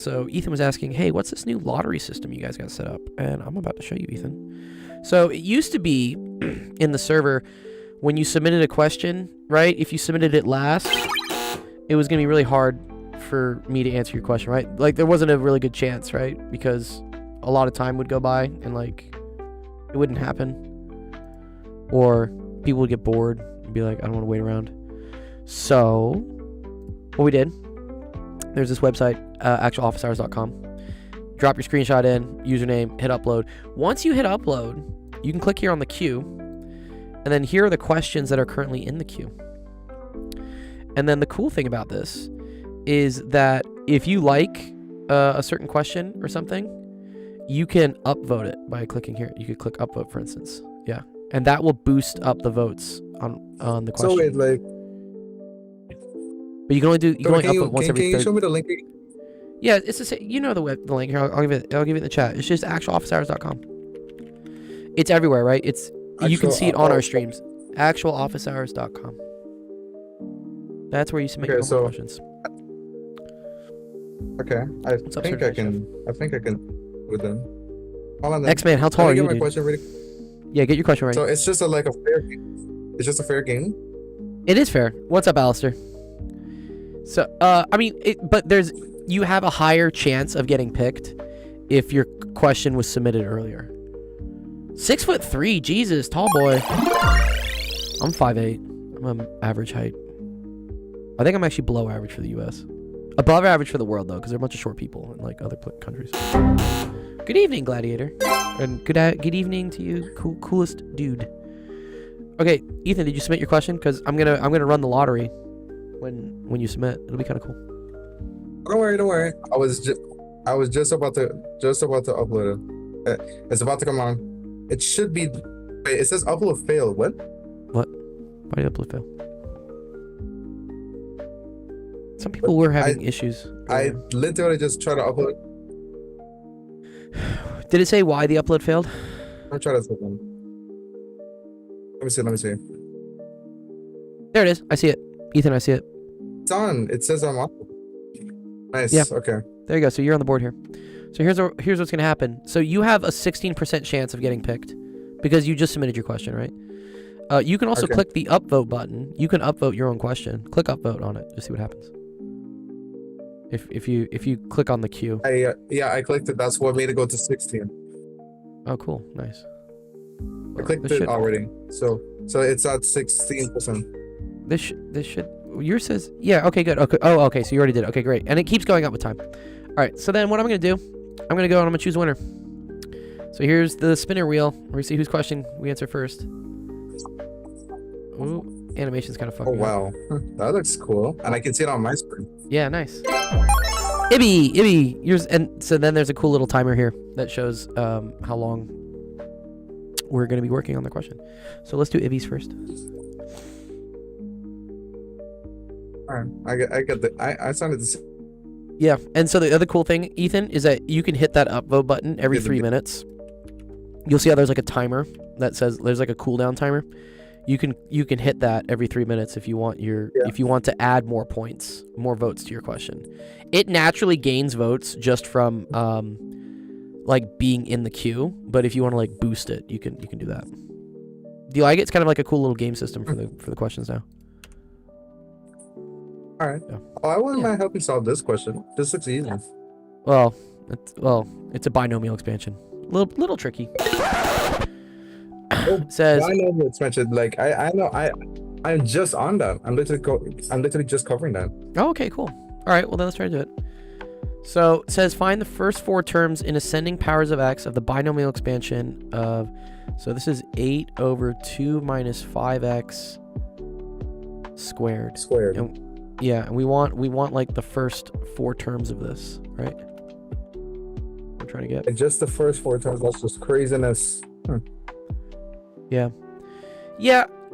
So Ethan was asking, hey, what's this new lottery system you guys got set up? And I'm about to show you, Ethan. So it used to be in the server, when you submitted a question, right? If you submitted it last, it was going to be really hard for me to answer your question, right? Like, there wasn't a really good chance, right? Because a lot of time would go by and, like, it wouldn't happen. Or people would get bored and be like, I don't want to wait around. So what we did, there's this website, actualofficehours.com. Drop your screenshot in, username, hit upload. Once you hit upload, you can click here on the queue, and then here are the questions that are currently in the queue. And then the cool thing about this is that if you like a certain question or something, you can upvote it by clicking here. You could click upvote, for instance. Yeah, and that will boost up the votes on the question. So wait, like, but you can only do upvote once every. Can you show me the link? Yeah, it's the same. You know the link here. I'll give it in the chat. It's just actualofficehours.com. It's everywhere, right? You can see it on our streams. Actualofficehours.com. That's where you submit your questions. Okay, I think I can with them. Hold on. X-Man, how tall are you, my dude? question ready? Yeah, get your question ready. So it's just like a fair game. It's just a fair game. It is fair. What's up, Alistair? So, I mean, but you have a higher chance of getting picked if your question was submitted earlier. 6'3", Jesus, tall boy. I'm 5'8". I'm average height. I think I'm actually below average for the U.S. Above average for the world, though, because there are a bunch of short people in like other countries. Good evening, Gladiator, and good evening to you, coolest dude. Okay, Ethan, did you submit your question? Because I'm gonna run the lottery when you submit. It'll be kind of cool. Don't worry. I was just about to upload it. It's about to come on. It should be. Wait, it says upload failed. What? What? Why did upload fail? Some people were having issues. I literally just tried to upload. Did it say why the upload failed? I'll try to second. Let me see. There it is. I see it. Ethan, I see it. It's on. It says I'm on. Nice. Yeah. Okay. There you go. So you're on the board here. So here's what's gonna happen. So you have a 16% chance of getting picked because you just submitted your question, right? You can also click the upvote button. You can upvote your own question. Click upvote on it. Just see what happens. If you click on the queue. I clicked it. That's what made it go to 16. Oh, cool. Nice. I clicked it already. So it's at 16%. This should. Yours says, yeah, okay, good. Okay. Oh, okay, so you already did it. Okay, great. And it keeps going up with time. All right, so then what I'm going to do, I'm going to go and I'm going to choose a winner. So here's the spinner wheel. We're going to see whose question we answer first. Ooh, animation's kind of fucking wow. That looks cool. And I can see it on my screen. Yeah, nice. Ibby, yours. And so then there's a cool little timer here that shows how long we're going to be working on the question. So let's do Ibby's first. I signed it. Yeah, and so the other cool thing, Ethan, is that you can hit that upvote button every 3 minutes. You'll see how there's like a timer that says there's like a cooldown timer. You can hit that every 3 minutes if you want if you want to add more points, more votes to your question. It naturally gains votes just from like being in the queue, but if you want to like boost it, you can do that. Do you like it? It's kind of like a cool little game system for the questions now. All right. Yeah. I wouldn't mind helping solve this question. This looks easy. Well, it's a binomial expansion. Little tricky. It says binomial expansion. Like I know I'm just on that. I'm literally just covering that. Oh, okay, cool. All right. Well, then let's try to do it. So it says find the first 4 terms in ascending powers of x of the binomial expansion of. So this is 8 over 2 minus 5x squared. And we want like the first 4 terms of this, right? We're trying to get. And just the first 4 terms. That's just craziness. Yeah,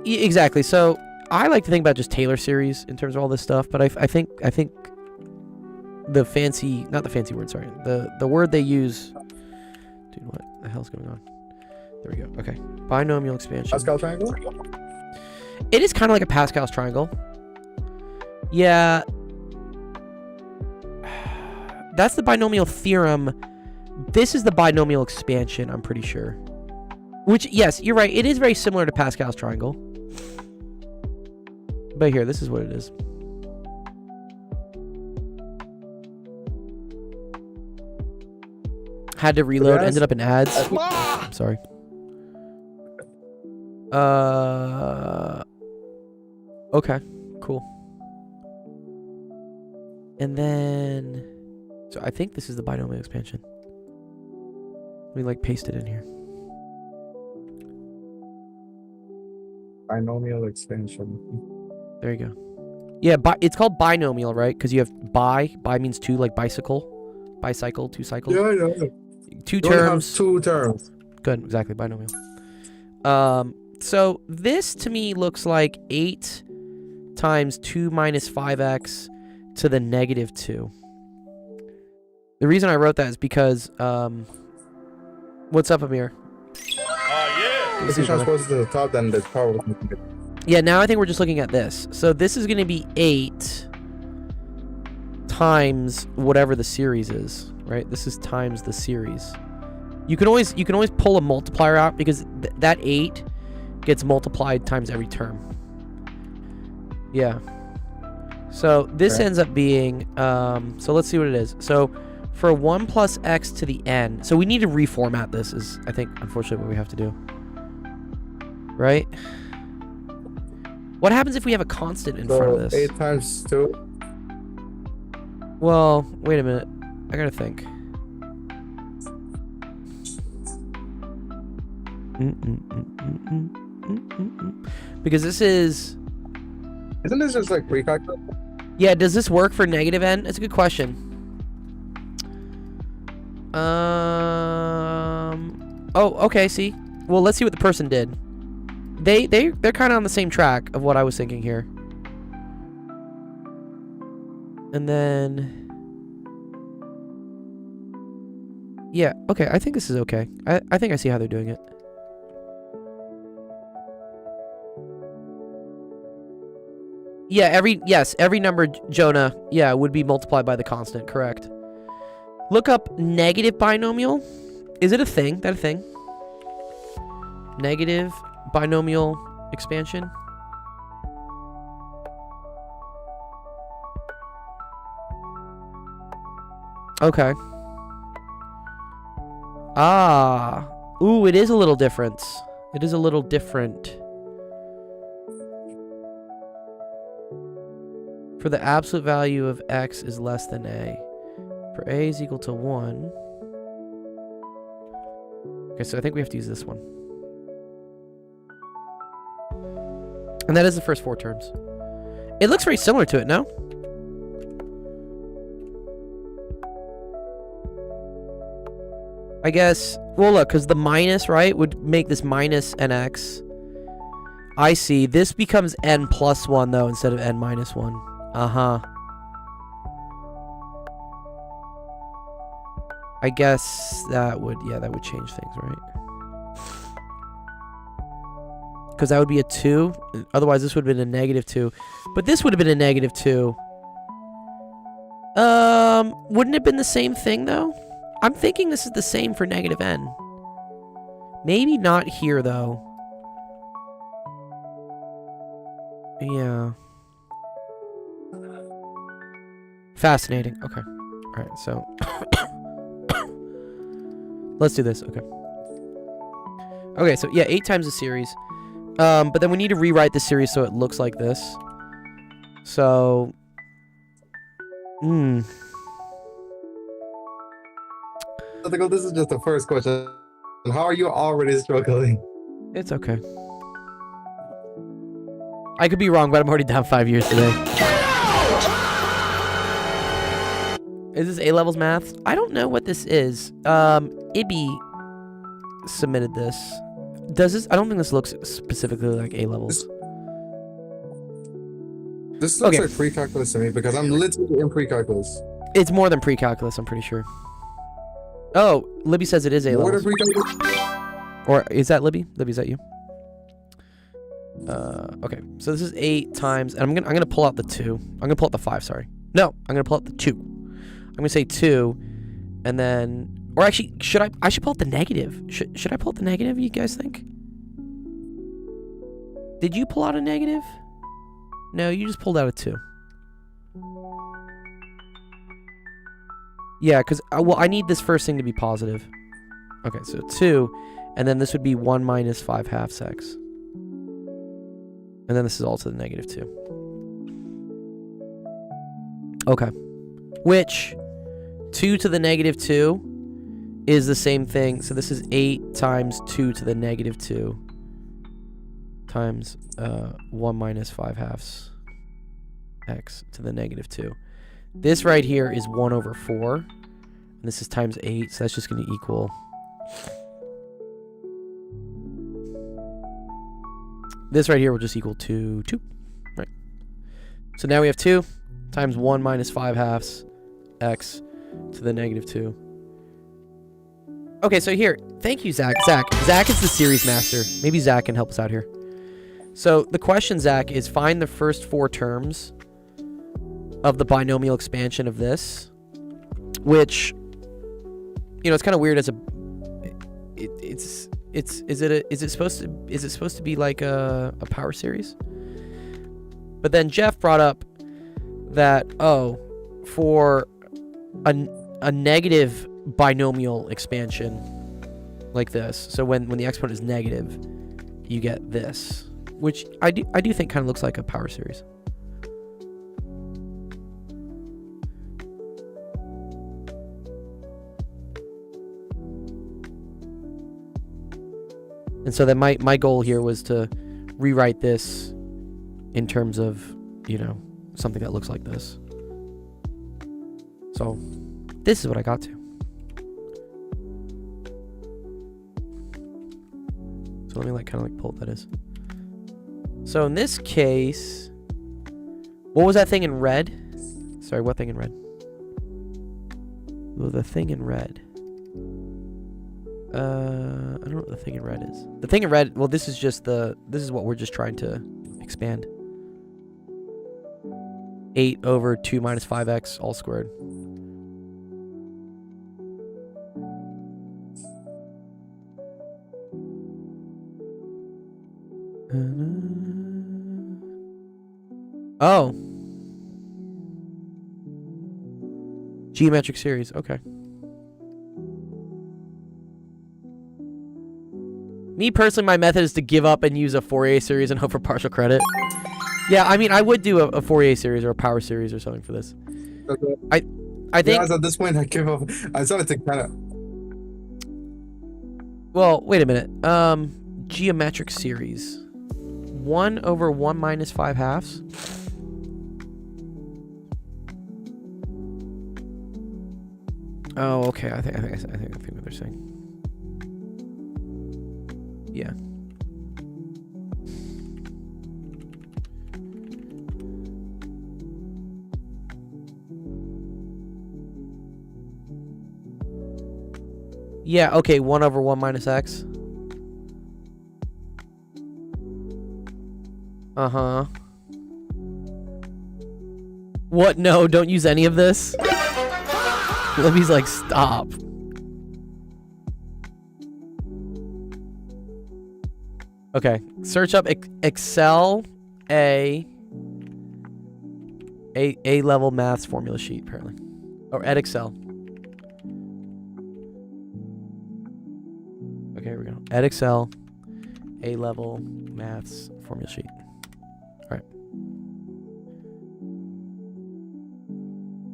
exactly. So I like to think about just Taylor series in terms of all this stuff, but I think the fancy, not the fancy word, sorry, the word they use. Dude, what the hell's going on? There we go. Okay, binomial expansion. Pascal triangle. It is kind of like a Pascal's triangle. Yeah. That's the binomial theorem. This is the binomial expansion, I'm pretty sure. Which, yes, you're right. It is very similar to Pascal's triangle. But here, this is what it is. Had to reload, ended up in ads. I'm sorry. Okay, cool. And then, so I think this is the binomial expansion. Let me like paste it in here. Binomial expansion. There you go. Yeah, it's called binomial, right? Because you have bi means two, like bicycle, two cycles. Yeah, yeah. Two You only terms. have 2 terms. Good, exactly, binomial. So this to me looks like 8 times 2 minus 5x to the negative 2. The reason I wrote that is because, what's up, Amir? If you transpose it to the top, then the power will make it. Yeah, now I think we're just looking at this. So this is going to be 8 times whatever the series is, right? This is times the series. You can always pull a multiplier out because that 8 gets multiplied times every term. Yeah. So this ends up being, so let's see what it is. So for 1 plus x to the n, so we need to reformat this is, I think, unfortunately what we have to do. Right? What happens if we have a constant in front of this? 8 times 2. Well, wait a minute. I gotta think. Because this is... Isn't this just like pre-calculus? Yeah, does this work for negative n? That's a good question. Oh, okay, see? Well, let's see what the person did. They're kind of on the same track of what I was thinking here. And then... Yeah, okay, I think this is okay. I think I see how they're doing it. Yeah, every number, Jonah, yeah, would be multiplied by the constant, correct. Look up negative binomial. Is it a thing? That a thing? Negative binomial expansion. Okay. Ah. Ooh, it is a little different. It is a little different. For the absolute value of x is less than a. For a is equal to 1. Okay, so I think we have to use this one. And that is the first 4 terms. It looks very similar to it, no? I guess, well look, because the minus, right, would make this minus nx. I see. This becomes n plus 1, though, instead of n minus 1. Uh-huh. I guess that would, yeah, that would change things, right? Because that would be a 2. Otherwise, this would have been a negative 2. But this would have been a negative 2. Wouldn't it have been the same thing, though? I'm thinking this is the same for negative n. Maybe not here, though. Yeah. Fascinating. Okay. Alright, so... Let's do this. Okay. Okay, so yeah, 8 times the series. But then we need to rewrite the series so it looks like this. So... This is just the first question. How are you already struggling? It's okay. I could be wrong, but I'm already down 5 years today. Is this A-levels math? I don't know what this is. Ibby submitted this. Does this? I don't think this looks specifically like A-levels. This looks like pre-calculus to me because I'm literally in pre-calculus. It's more than pre-calculus, I'm pretty sure. Oh, Libby says it is A-levels. More than pre-calculus? Or is that Libby? Libby, is that you? Okay, so this is 8 times, and I'm gonna pull out the 2. I'm gonna pull out the 5. Sorry. No, I'm gonna pull out the 2. I'm gonna say 2, and then, or actually, I should pull out the negative. Should I pull out the negative, you guys think? Did you pull out a negative? No, you just pulled out a 2. Yeah, because, well, I need this first thing to be positive. Okay, so 2, and then this would be 1 minus 5/2 x. And then this is also the negative 2. Okay. Which, 2 to the negative 2 is the same thing. So this is 8 times 2 to the negative 2 times 1 minus 5/2 x to the negative 2. This right here is 1 over 4. And this is times 8, so that's just going to equal... This right here will just equal 2. Right. So now we have 2 times 1 minus 5/2 x to the negative 2. Okay, so here. Thank you, Zach. Zach is the series master. Maybe Zach can help us out here. So the question, Zach, is find the first 4 terms of the binomial expansion of this, which, you know, it's kind of weird as a... Is it supposed to be like a power series? But then Jeff brought up that, oh, for a negative binomial expansion like this, so when the exponent is negative, you get this, which I do think kind of looks like a power series. And so then my goal here was to rewrite this in terms of, you know, something that looks like this. So this is what I got to. So let me kind of pull what that is. So in this case, what was that thing in red? Sorry, what thing in red? Well, the thing in red. I don't know what the thing in red is. The thing in red, well, this is what we're just trying to expand. 8 over 2 minus 5x all squared. Oh. Geometric series, okay. Me personally, my method is to give up and use a Fourier series and hope for partial credit. Yeah, I mean, I would do a Fourier series or a power series or something for this. Okay. I think... Yeah, at this point, I give up. I started to kind of... Well, wait a minute. Geometric series. 1 over 1 minus 5/2. Oh, okay. I think what they're saying. Yeah. Yeah, okay, 1 over 1 minus x. Uh-huh. What? No, don't use any of this? Libby's like, stop. Okay, search up Excel A-level maths formula sheet, apparently. Or Excel. Okay, here we go. Excel A-level maths formula sheet. All right.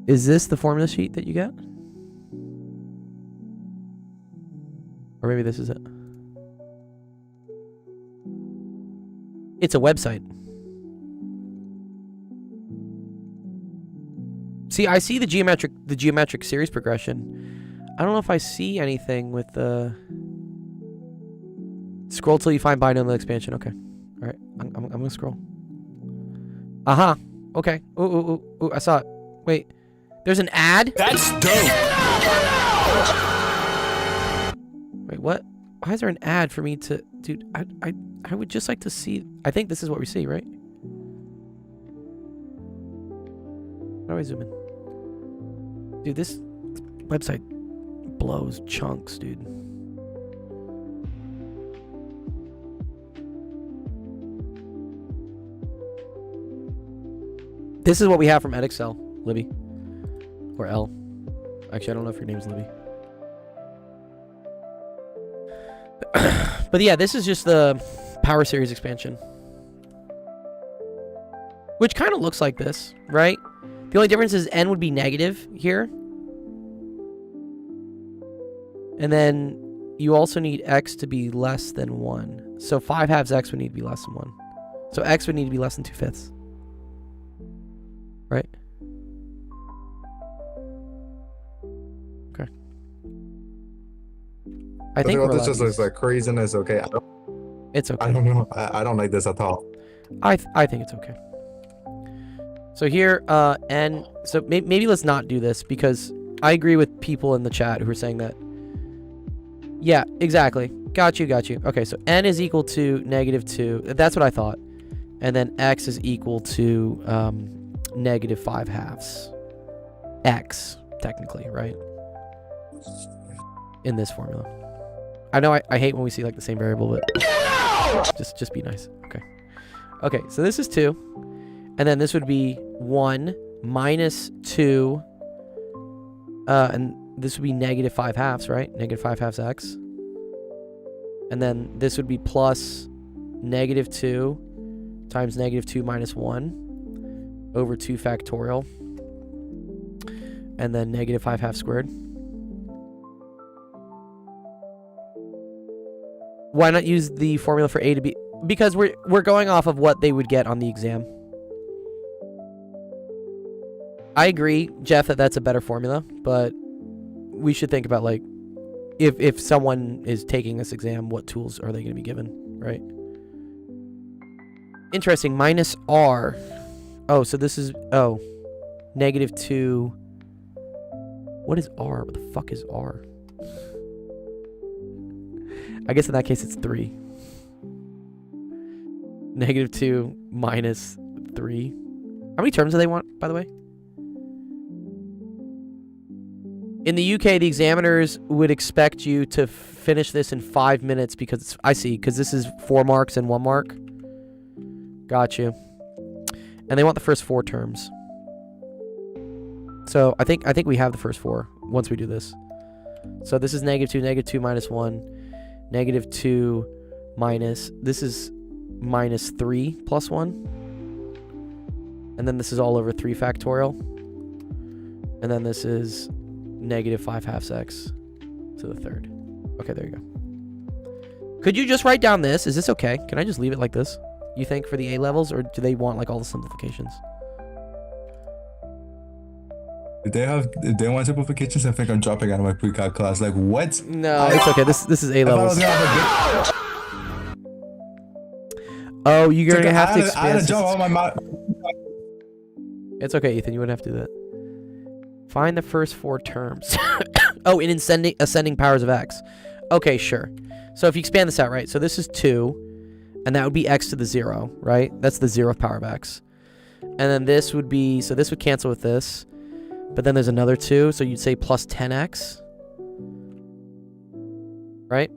Is this the formula sheet that you get? Or maybe this is it. It's a website. See, I see the geometric series progression. I don't know if I see anything with the... Scroll till you find binomial expansion. Okay. All right. I'm gonna scroll. Aha. Okay. Ooh, I saw it. Wait. There's an ad? That's dope. Wait, what? Why is there an ad for me to... Dude, I would just like to see... I think this is what we see, right? How do I zoom in? Dude, this website blows chunks, dude. This is what we have from Edexcel, Libby. Or L. Actually, I don't know if your name's Libby. But yeah, this is just the Power Series expansion. Which kind of looks like this, right? The only difference is n would be negative here. And then you also need x to be less than 1. So 5/2 x would need to be less than 1. So x would need to be less than 2/5. Right? Okay. I think this just looks like craziness. Okay, it's okay. I don't know. I don't like this at all. I think it's okay. So here, n. So maybe let's not do this because I agree with people in the chat who are saying that. Yeah, exactly. Got you. Okay, so n is equal to -2. That's what I thought. And then x is equal to -5/2. X, technically, right? In this formula. I know I hate when we see like the same variable, but just be nice. Okay, so this is 2. And then this would be 1 minus 2. And this would be -5/2, right? -5/2 x. And then this would be plus -2 times -2 minus 1 over 2 factorial. And then -5/2 squared. Why not use the formula for a to b? Because we're going off of what they would get on the exam. I agree, Jeff, that that's a better formula, but we should think about, like, if someone is taking this exam, what tools are they going to be given, right? Interesting. Minus r. Oh, so this is... Oh. -2. What is r? What the fuck is r? I guess in that case it's 3. -2 minus 3. How many terms do they want, by the way? In the UK, the examiners would expect you to finish this in 5 minutes because because this is 4 marks and 1 mark. Got you. And they want the first 4 terms. So I think we have the first 4 once we do this. So this is -2 minus 1, -2 minus, this is minus 3 plus 1. And then this is all over 3 factorial. And then this is -5/2 x to the 3rd. Okay, there you go. Could you just write down this? Is this okay? Can I just leave it like this? You think for the A levels, or do they want like all the simplifications? If they want simplifications, I think I'm dropping out of my pre-calc class. Like, what? No, it's okay. This is A levels. Oh, you're gonna have to expand. I had to jump on my It's okay, Ethan. You wouldn't have to do that. Find the first 4 terms. Oh, in ascending powers of x. Okay, sure. So if you expand this out, right? So this is 2, and that would be x to the 0, right? That's the 0th power of x. And then this would be, so this would cancel with this. But then there's another 2, so you'd say plus 10x. Right?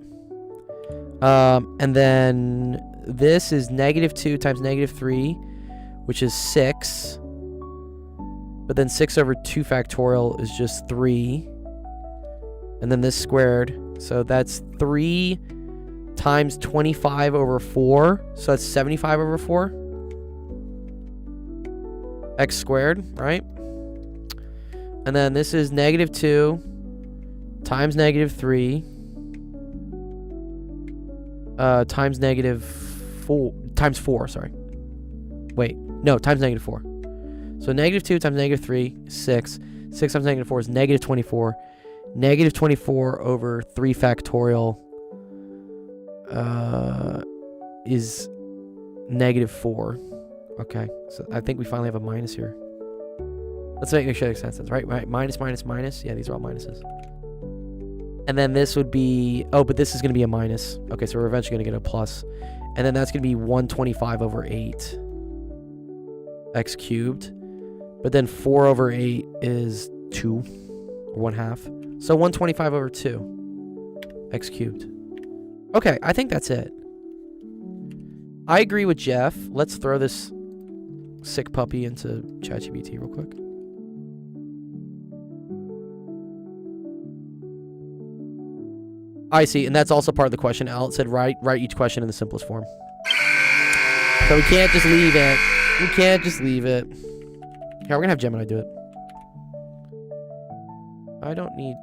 And then this is -2 times -3, which is 6. But then 6 over 2 factorial is just 3. And then this squared. So that's 3 times 25 over 4. So that's 75 over 4. X squared, right? And then this is -2 times -3 times times 4, sorry. Wait, no, times -4. So -2 times -3, 6. 6 times -4 is -24. -24 over 3 factorial is -4. Okay, so I think we finally have a minus here. Let's make sure it makes sense, right? Minus, minus, minus. Yeah, these are all minuses. And then this would be... Oh, but this is going to be a minus. Okay, so we're eventually going to get a plus. And then that's going to be 125 over 8 x cubed. But then 4 over 8 is 2. or 1/2. So 125 over 2. X cubed. Okay, I think that's it. I agree with Jeff. Let's throw this sick puppy into ChatGPT real quick. I see, and that's also part of the question. Al, it said write each question in the simplest form. So we can't just leave it. We can't just leave it. Here, we're gonna have Gemini do it. I don't need...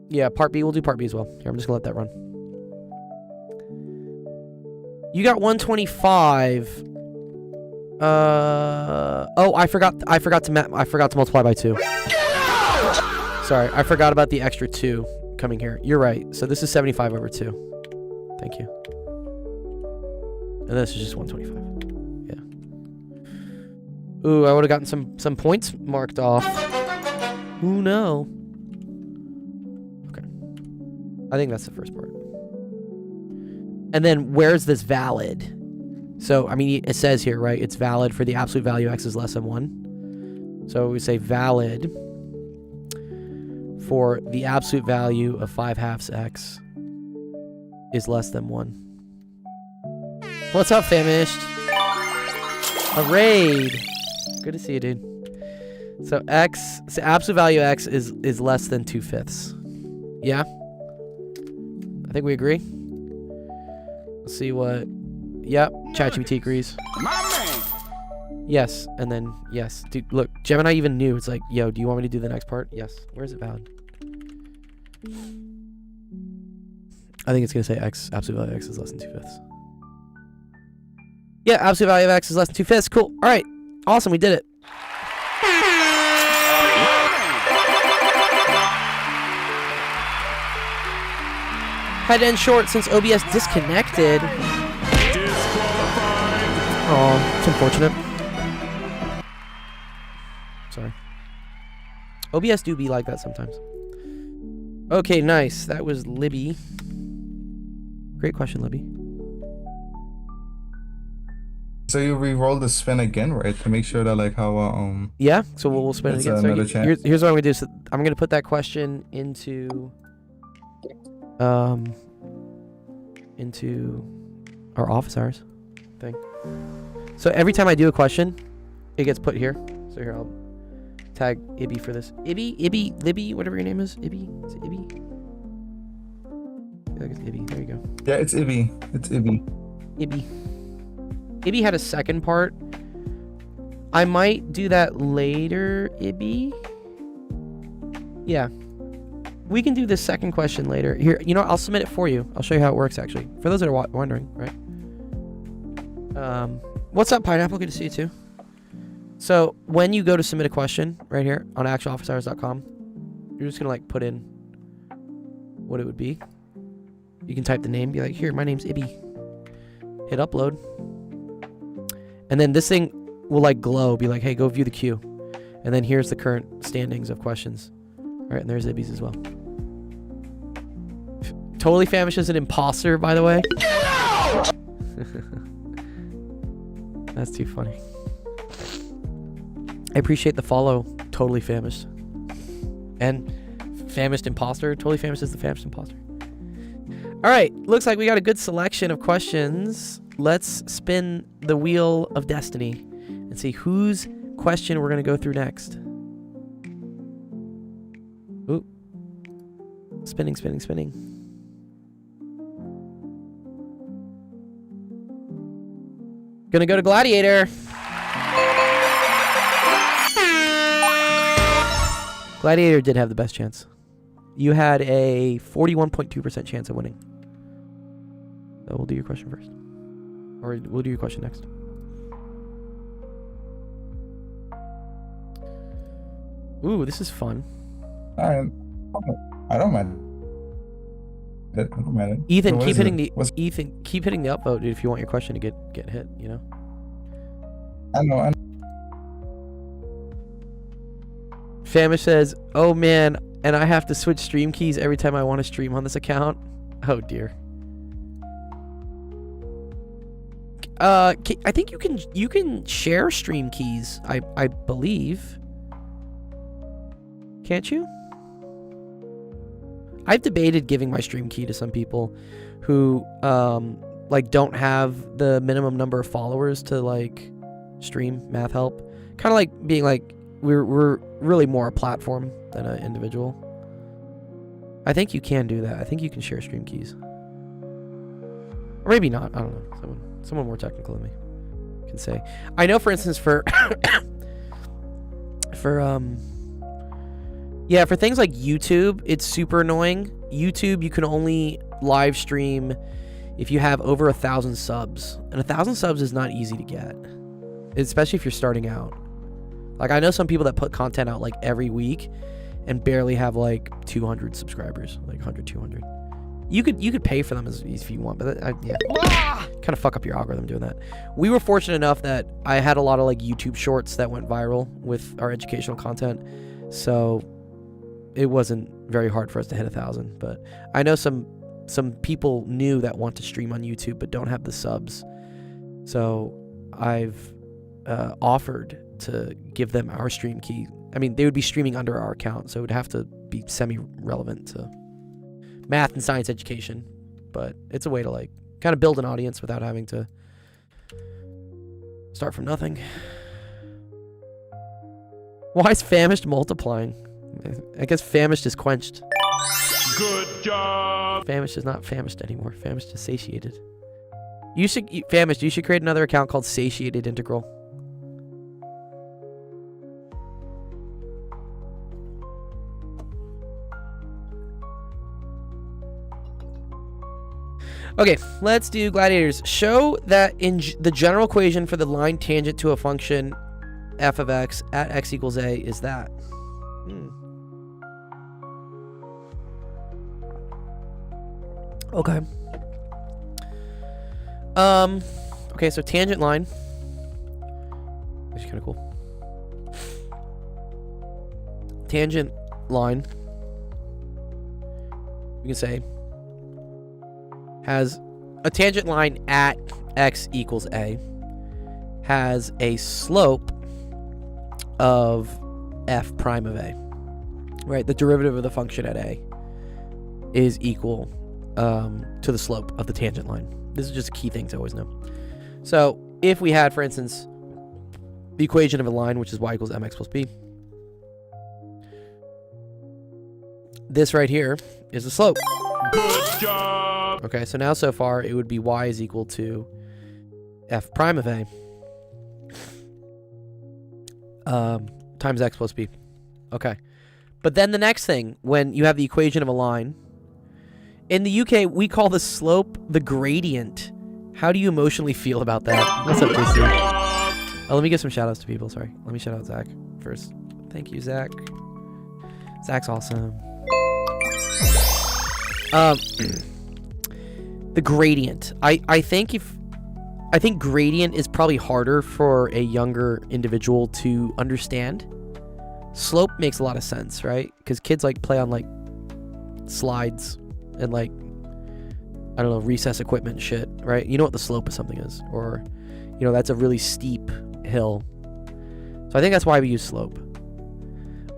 Yeah, part B. We'll do part B as well. Here, I'm just gonna let that run. You got 125. Oh, I forgot to multiply by 2. Sorry, I forgot about the extra 2 coming here. You're right. So this is 75 over 2. Thank you. And this is just 125. Yeah. Ooh, I would have gotten some points marked off. Ooh, no. Okay. I think that's the first part. And then where's this valid? So, I mean, it says here, right? It's valid for the absolute value x is less than 1. So we say valid for the absolute value of 5/2 x is less than 1. What's up, Famished? A raid. Good to see you, dude. So absolute value x is less than 2/5. Yeah? I think we agree. Let's see what... Yep, ChatGPT agrees. My man. Yes, and then yes. Dude, look, Gemini even knew. It's like, yo, do you want me to do the next part? Yes. Where is it valid? I think it's going to say x, absolute value of x is less than 2/5. Yeah, absolute value of x is less than 2/5. Cool. All right. Awesome. We did it. Had to end short since OBS disconnected. Oh, it's unfortunate. Sorry. OBS do be like that sometimes. Okay, nice. That was Libby. Great question, Libby. So you re-roll the spin again, right? To make sure that like how Yeah, so we'll spin it it's again. So another chance. here's what I'm gonna do. So I'm gonna put that question into our office hours thing. So every time I do a question, it gets put here. So here I'll tag Ibby for this. Ibby, Libby, whatever your name is. Ibby, is it Ibby? I think it's Ibby. There you go. Yeah, it's Ibby. It's Ibby. Ibby. Ibby had a second part. I might do that later, Ibby. Yeah. We can do this second question later. Here, you know, I'll submit it for you. I'll show you how it works, actually. For those that are wondering, right? What's up, Pineapple? Good to see you, too. So, when you go to submit a question, right here, on actualofficehours.com, you're just going to, like, put in what it would be. You can type the name, be like, here, my name's Ibby. Hit upload. And then this thing will, like, glow, be like, hey, go view the queue. And then here's the current standings of questions. All right, and there's Ibby's as well. Totally Famished is an imposter, by the way. Get out! That's too funny. I appreciate the follow, Totally Famished. And Famished Imposter. Totally Famished is the Famished Imposter. All right, looks like we got a good selection of questions. Let's spin the wheel of destiny and see whose question we're going to go through next. Ooh. Spinning, spinning, spinning. Gonna go to Gladiator. Gladiator did have the best chance. You had a 41.2% chance of winning. So we'll do your question first. Or we'll do your question next. Ooh, this is fun. I don't mind. I don't mind. Ethan, So keep hitting it? keep hitting the upvote, dude, if you want your question to get hit, you know? I know. Famish says, oh man, and I have to switch stream keys every time I want to stream on this account. Oh dear. I think you can share stream keys, I believe. Can't you? I've debated giving my stream key to some people who like don't have the minimum number of followers to like stream math help. Kind of like being like we're really more a platform than an individual. I think you can do that. I think you can share stream keys. Or maybe not. I don't know. Someone more technical than me can say. I know, for instance, for for things like YouTube, it's super annoying. YouTube, you can only live stream if you have over 1,000 subs. And 1,000 subs is not easy to get, especially if you're starting out. Like, I know some people that put content out like every week and barely have like 200 subscribers, like 100, 200. You could pay for them if you want, but yeah, kind of fuck up your algorithm doing that. We were fortunate enough that I had a lot of like YouTube shorts that went viral with our educational content, so it wasn't very hard for us to hit 1,000. But I know some people new that want to stream on YouTube but don't have the subs, so I've offered to give them our stream key. I mean, they would be streaming under our account, so it would have to be semi-relevant to math and science education, but it's a way to like kind of build an audience without having to start from nothing. Why is famished multiplying? I guess famished is quenched. Good job. Famished is not famished anymore. Famished is satiated. You should famished. You should create another account called Satiated Integral. Okay, let's do gladiators. Show that in the general equation for the line tangent to a function f of x at x equals a is that. Okay. Okay, so tangent line. Which is kind of cool. Tangent line. We can say has a tangent line at x equals a has a slope of f prime of a, right? The derivative of the function at a is equal to the slope of the tangent line. This is just a key thing to always know. So if we had, for instance, the equation of a line, which is y equals mx plus b, this right here is the slope. Good job. Okay, so now so far it would be y is equal to f prime of a times x plus b. Okay. But then the next thing, when you have the equation of a line, in the UK, we call the slope the gradient. How do you emotionally feel about that? What's up, JC? Oh, let me give some shout outs to people. Sorry. Let me shout out Zach first. Thank you, Zach. Zach's awesome. The gradient. I think gradient is probably harder for a younger individual to understand. Slope makes a lot of sense, right? Because kids like play on like slides and like, I don't know, recess equipment shit, right? You know what the slope of something is, or you know, that's a really steep hill. So I think that's why we use slope.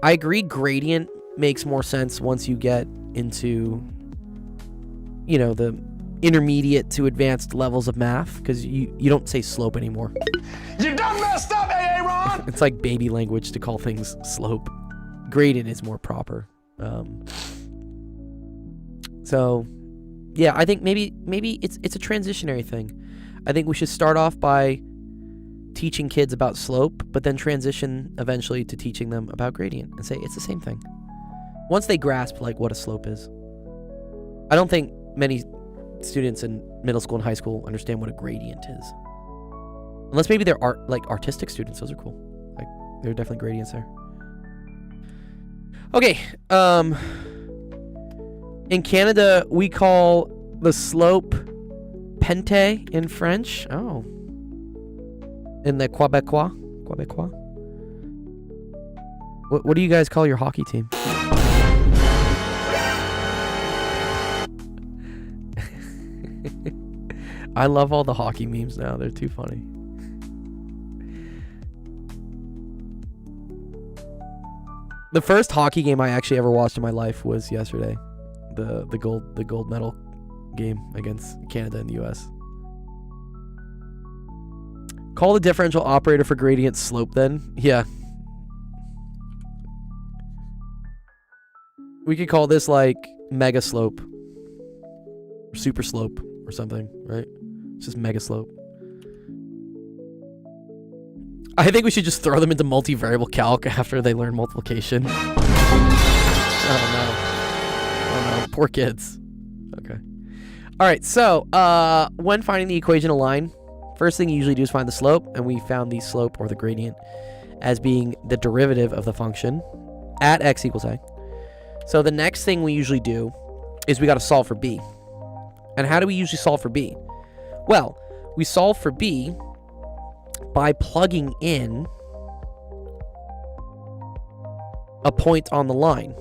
I agree gradient makes more sense once you get into, you know, the intermediate to advanced levels of math, because you don't say slope anymore. You done messed up, AA Ron! It's like baby language to call things slope. Gradient is more proper. So yeah, I think maybe it's a transitionary thing. I think we should start off by teaching kids about slope, but then transition eventually to teaching them about gradient and say it's the same thing. Once they grasp like what a slope is. I don't think many students in middle school and high school understand what a gradient is. Unless maybe they're artistic students. Those are cool. Like, there are definitely gradients there. Okay. In Canada, we call the slope pente in French. Oh. In the Quebecois. What do you guys call your hockey team? I love all the hockey memes now. They're too funny. The first hockey game I actually ever watched in my life was yesterday. The gold medal game against Canada and the US. Call the differential operator for gradient slope then. Yeah. We could call this like mega slope. Or super slope or something, right? It's just mega slope. I think we should just throw them into multivariable calc after they learn multiplication. Oh no. Poor kids. Okay. Alright, so when finding the equation of line, first thing you usually do is find the slope, and we found the slope or the gradient as being the derivative of the function at x equals a. So the next thing we usually do is we got to solve for b. And how do we usually solve for b? Well, we solve for b by plugging in a point on the line.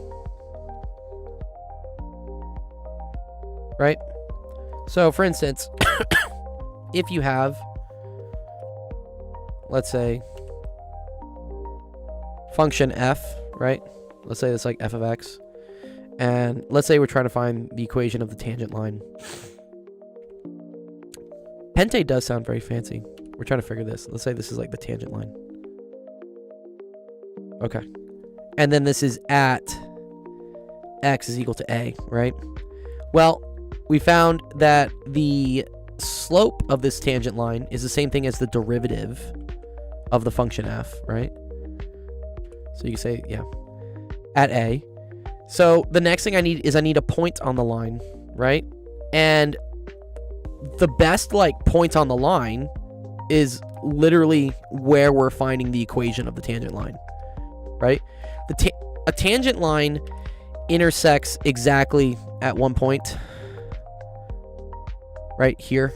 Right? So, for instance, if you have, let's say, function f, right? Let's say it's like f of x. And let's say we're trying to find the equation of the tangent line. Pente does sound very fancy. We're trying to figure this. Let's say this is like the tangent line. Okay. And then this is at x is equal to a, right? Well, we found that the slope of this tangent line is the same thing as the derivative of the function f, right? So you can say, yeah, at a. So the next thing I need is I need a point on the line, right? And the best like point on the line is literally where we're finding the equation of the tangent line, right? A tangent line intersects exactly at one point, right here.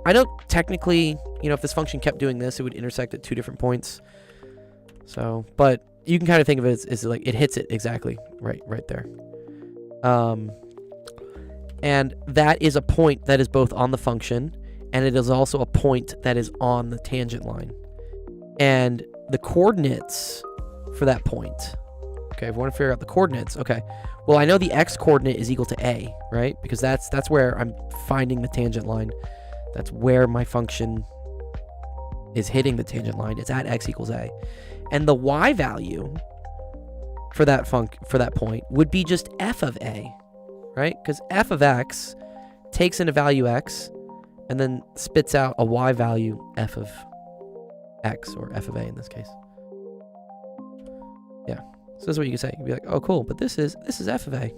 I know technically, you know, if this function kept doing this, it would intersect at two different points. So, but you can kind of think of it as like it hits it exactly right there. And that is a point that is both on the function, and it is also a point that is on the tangent line. And the coordinates for that point, okay, if we want to figure out the coordinates, okay, well, I know the x coordinate is equal to a, right? Because that's where I'm finding the tangent line. That's where my function is hitting the tangent line. It's at x equals a. And the y value for that point would be just f of a, right? Because f of x takes in a value x and then spits out a y value f of x, or f of a in this case. Yeah. So this is what you can say. You'd be like, oh, cool, but this is f of a.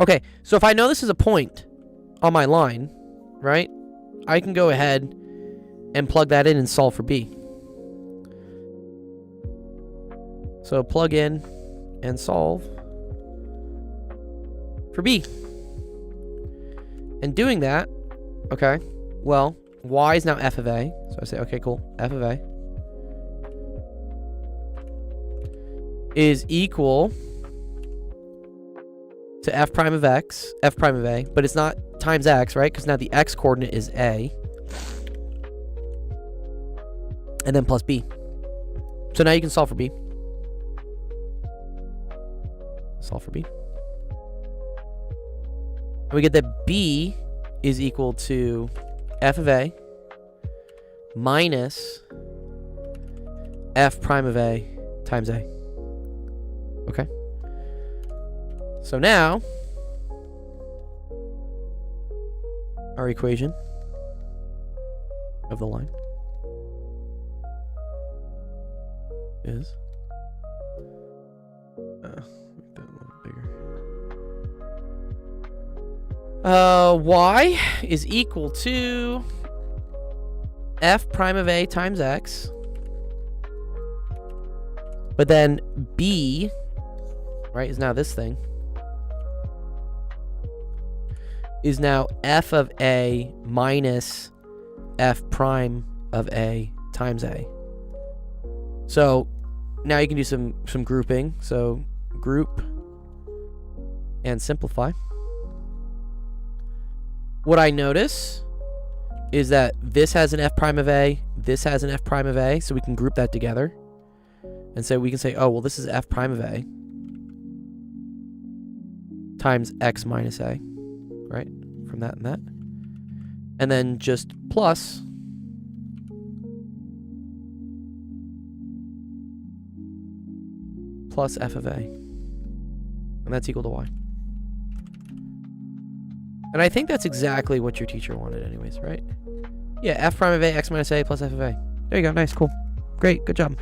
Okay, so if I know this is a point on my line, right, I can go ahead and plug that in and solve for b. So plug in and solve for b. And doing that, okay, well, y is now f of a. So I say, okay, cool, f of a is equal to f prime of x, f prime of a, but it's not times x, right? Because now the x coordinate is a. And then plus b. So now you can solve for b. Solve for b. And we get that b is equal to f of a minus f prime of a times a. Okay. So now our equation of the line is make that a little bigger. Y is equal to f prime of a times x, but then b, right, is now this thing, is now f of a minus f prime of a times a. So now you can do some grouping. So group and simplify. What I notice is that this has an f prime of a, this has an f prime of a, so we can group that together. And so we can say, oh, well, this is f prime of a times x minus a, right? From that and that. And then just plus f of a. And that's equal to y. And I think that's exactly what your teacher wanted anyways, right? Yeah, f prime of a, x minus a, plus f of a. There you go. Nice. Cool. Great. Good job.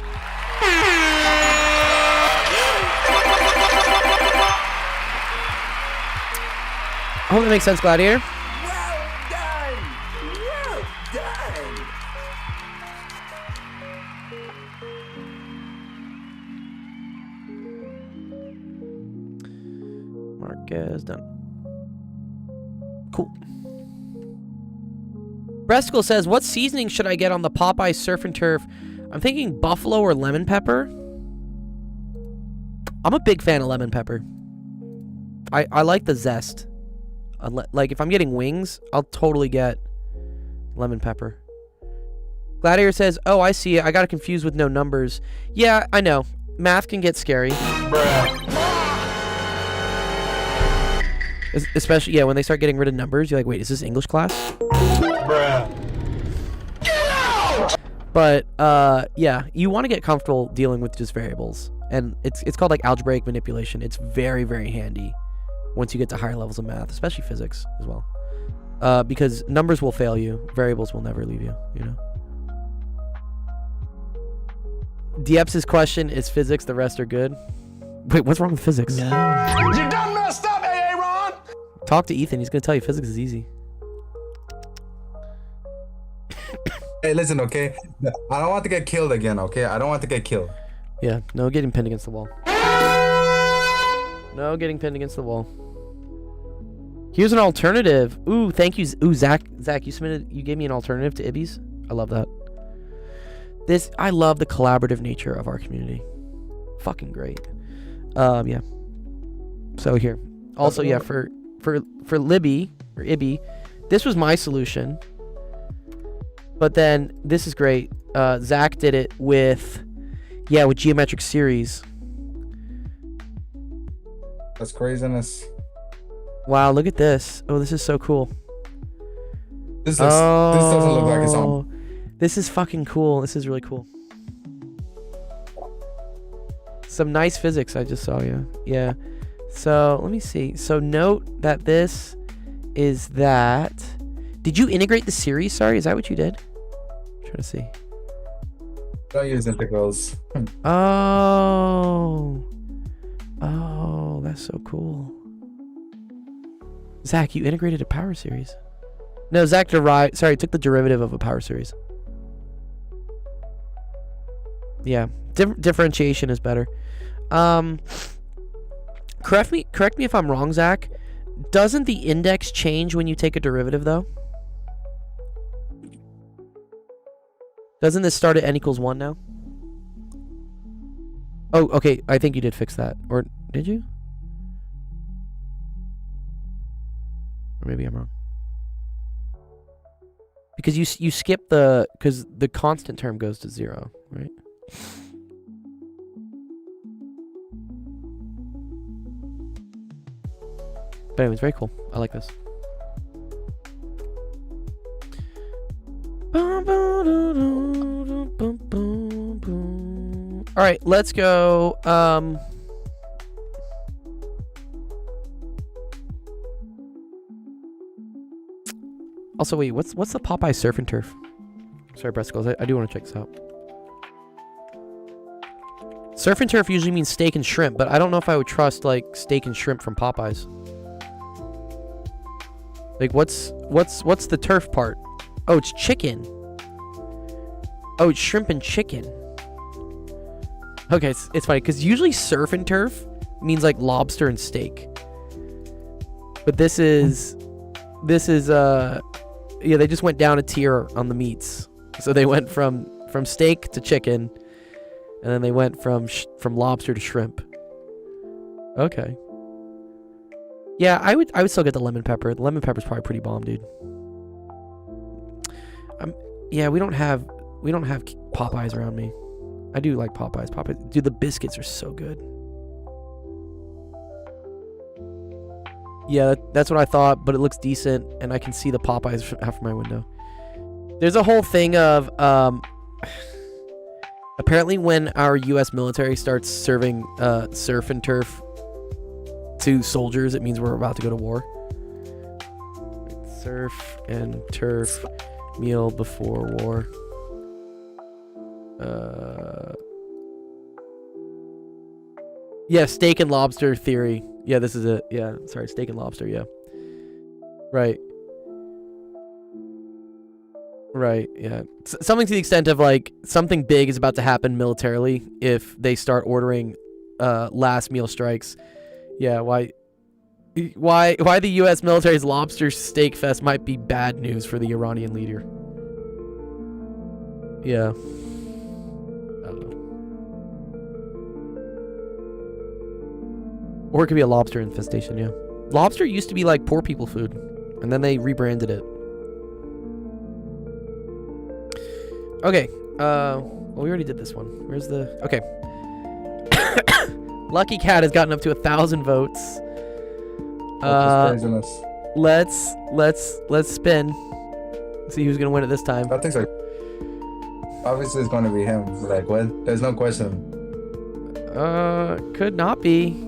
I hope that makes sense, Gladiator. Well done! Well done! Marquez done. Cool. Bresticle says, what seasoning should I get on the Popeye Surf and Turf? I'm thinking buffalo or lemon pepper. I'm a big fan of lemon pepper. I like the zest. Like, if I'm getting wings, I'll totally get lemon pepper. Gladiator says, oh, I see it. I got it confused with no numbers. Yeah, I know. Math can get scary. Especially, yeah, when they start getting rid of numbers, you're like, wait, is this English class? But, yeah, you want to get comfortable dealing with just variables. And it's called, like, algebraic manipulation. It's very, very handy once you get to higher levels of math, especially physics as well. Because numbers will fail you. Variables will never leave you, you know? Dieps' question is physics, the rest are good. Wait, what's wrong with physics? You done messed up, AA Ron! Talk to Ethan. He's going to tell you physics is easy. Hey, listen, okay? I don't want to get killed again, okay? I don't want to get killed. Yeah, no getting pinned against the wall. No getting pinned against the wall. Here's an alternative. Ooh, thank you. Ooh, Zach, you gave me an alternative to Ibby's. I love that. I love the collaborative nature of our community. Fucking great. Yeah. So here. Also, yeah, for Libby, or Ibby, this was my solution. But then, this is great. Zach did it with geometric series. That's craziness. Wow, look at this. Oh, this is so cool. This doesn't look like it's on. This is fucking cool. This is really cool. Some nice physics I just saw, yeah. Yeah. So, let me see. So, note that this is that... Did you integrate the series? Sorry, is that what you did? I'm trying to see. Don't use integrals. Oh. Oh, that's so cool. Zach, you integrated a power series. No, Zach took the derivative of a power series. Yeah, differentiation is better. Correct me if I'm wrong, Zach. Doesn't the index change when you take a derivative, though? Doesn't this start at n equals 1 now? Oh, okay. I think you did fix that. Or did you? Or maybe I'm wrong. Because you skip because the constant term goes to 0, right? But anyways, very cool. I like this. All right, let's go. Also, wait, what's the Popeye Surf and Turf? Sorry, Breasticles, I do want to check this out. Surf and Turf usually means steak and shrimp, but I don't know if I would trust like steak and shrimp from Popeyes. Like, what's the turf part? Oh, it's chicken. Oh, it's shrimp and chicken. Okay, it's funny because usually surf and turf means like lobster and steak. But this is yeah, they just went down a tier on the meats. So they went from steak to chicken, and then they went from lobster to shrimp. Okay. Yeah, I would still get the lemon pepper. The lemon pepper's probably pretty bomb, dude. Yeah, we don't have Popeyes around me. I do like Popeyes. Dude, the biscuits are so good. Yeah, that's what I thought, but it looks decent, and I can see the Popeyes out from my window. There's a whole thing of apparently when our U.S. military starts serving surf and turf to soldiers, it means we're about to go to war. Surf and turf meal before war. Yeah, steak and lobster theory. Yeah, this is it. Yeah, sorry, steak and lobster. Yeah, right. Right, yeah. Something to the extent of like something big is about to happen militarily if they start ordering last meal strikes. Yeah, why the US military's lobster steak fest might be bad news for the Iranian leader. Yeah. I don't know. Or it could be a lobster infestation, yeah. Lobster used to be like poor people food, and then they rebranded it. Okay, well, we already did this one. Where's the... Okay. Lucky Cat has gotten up to 1,000 votes. Let's spin. See who's gonna win it this time. I think so. Obviously, it's gonna be him. Like, what? There's no question. Could not be.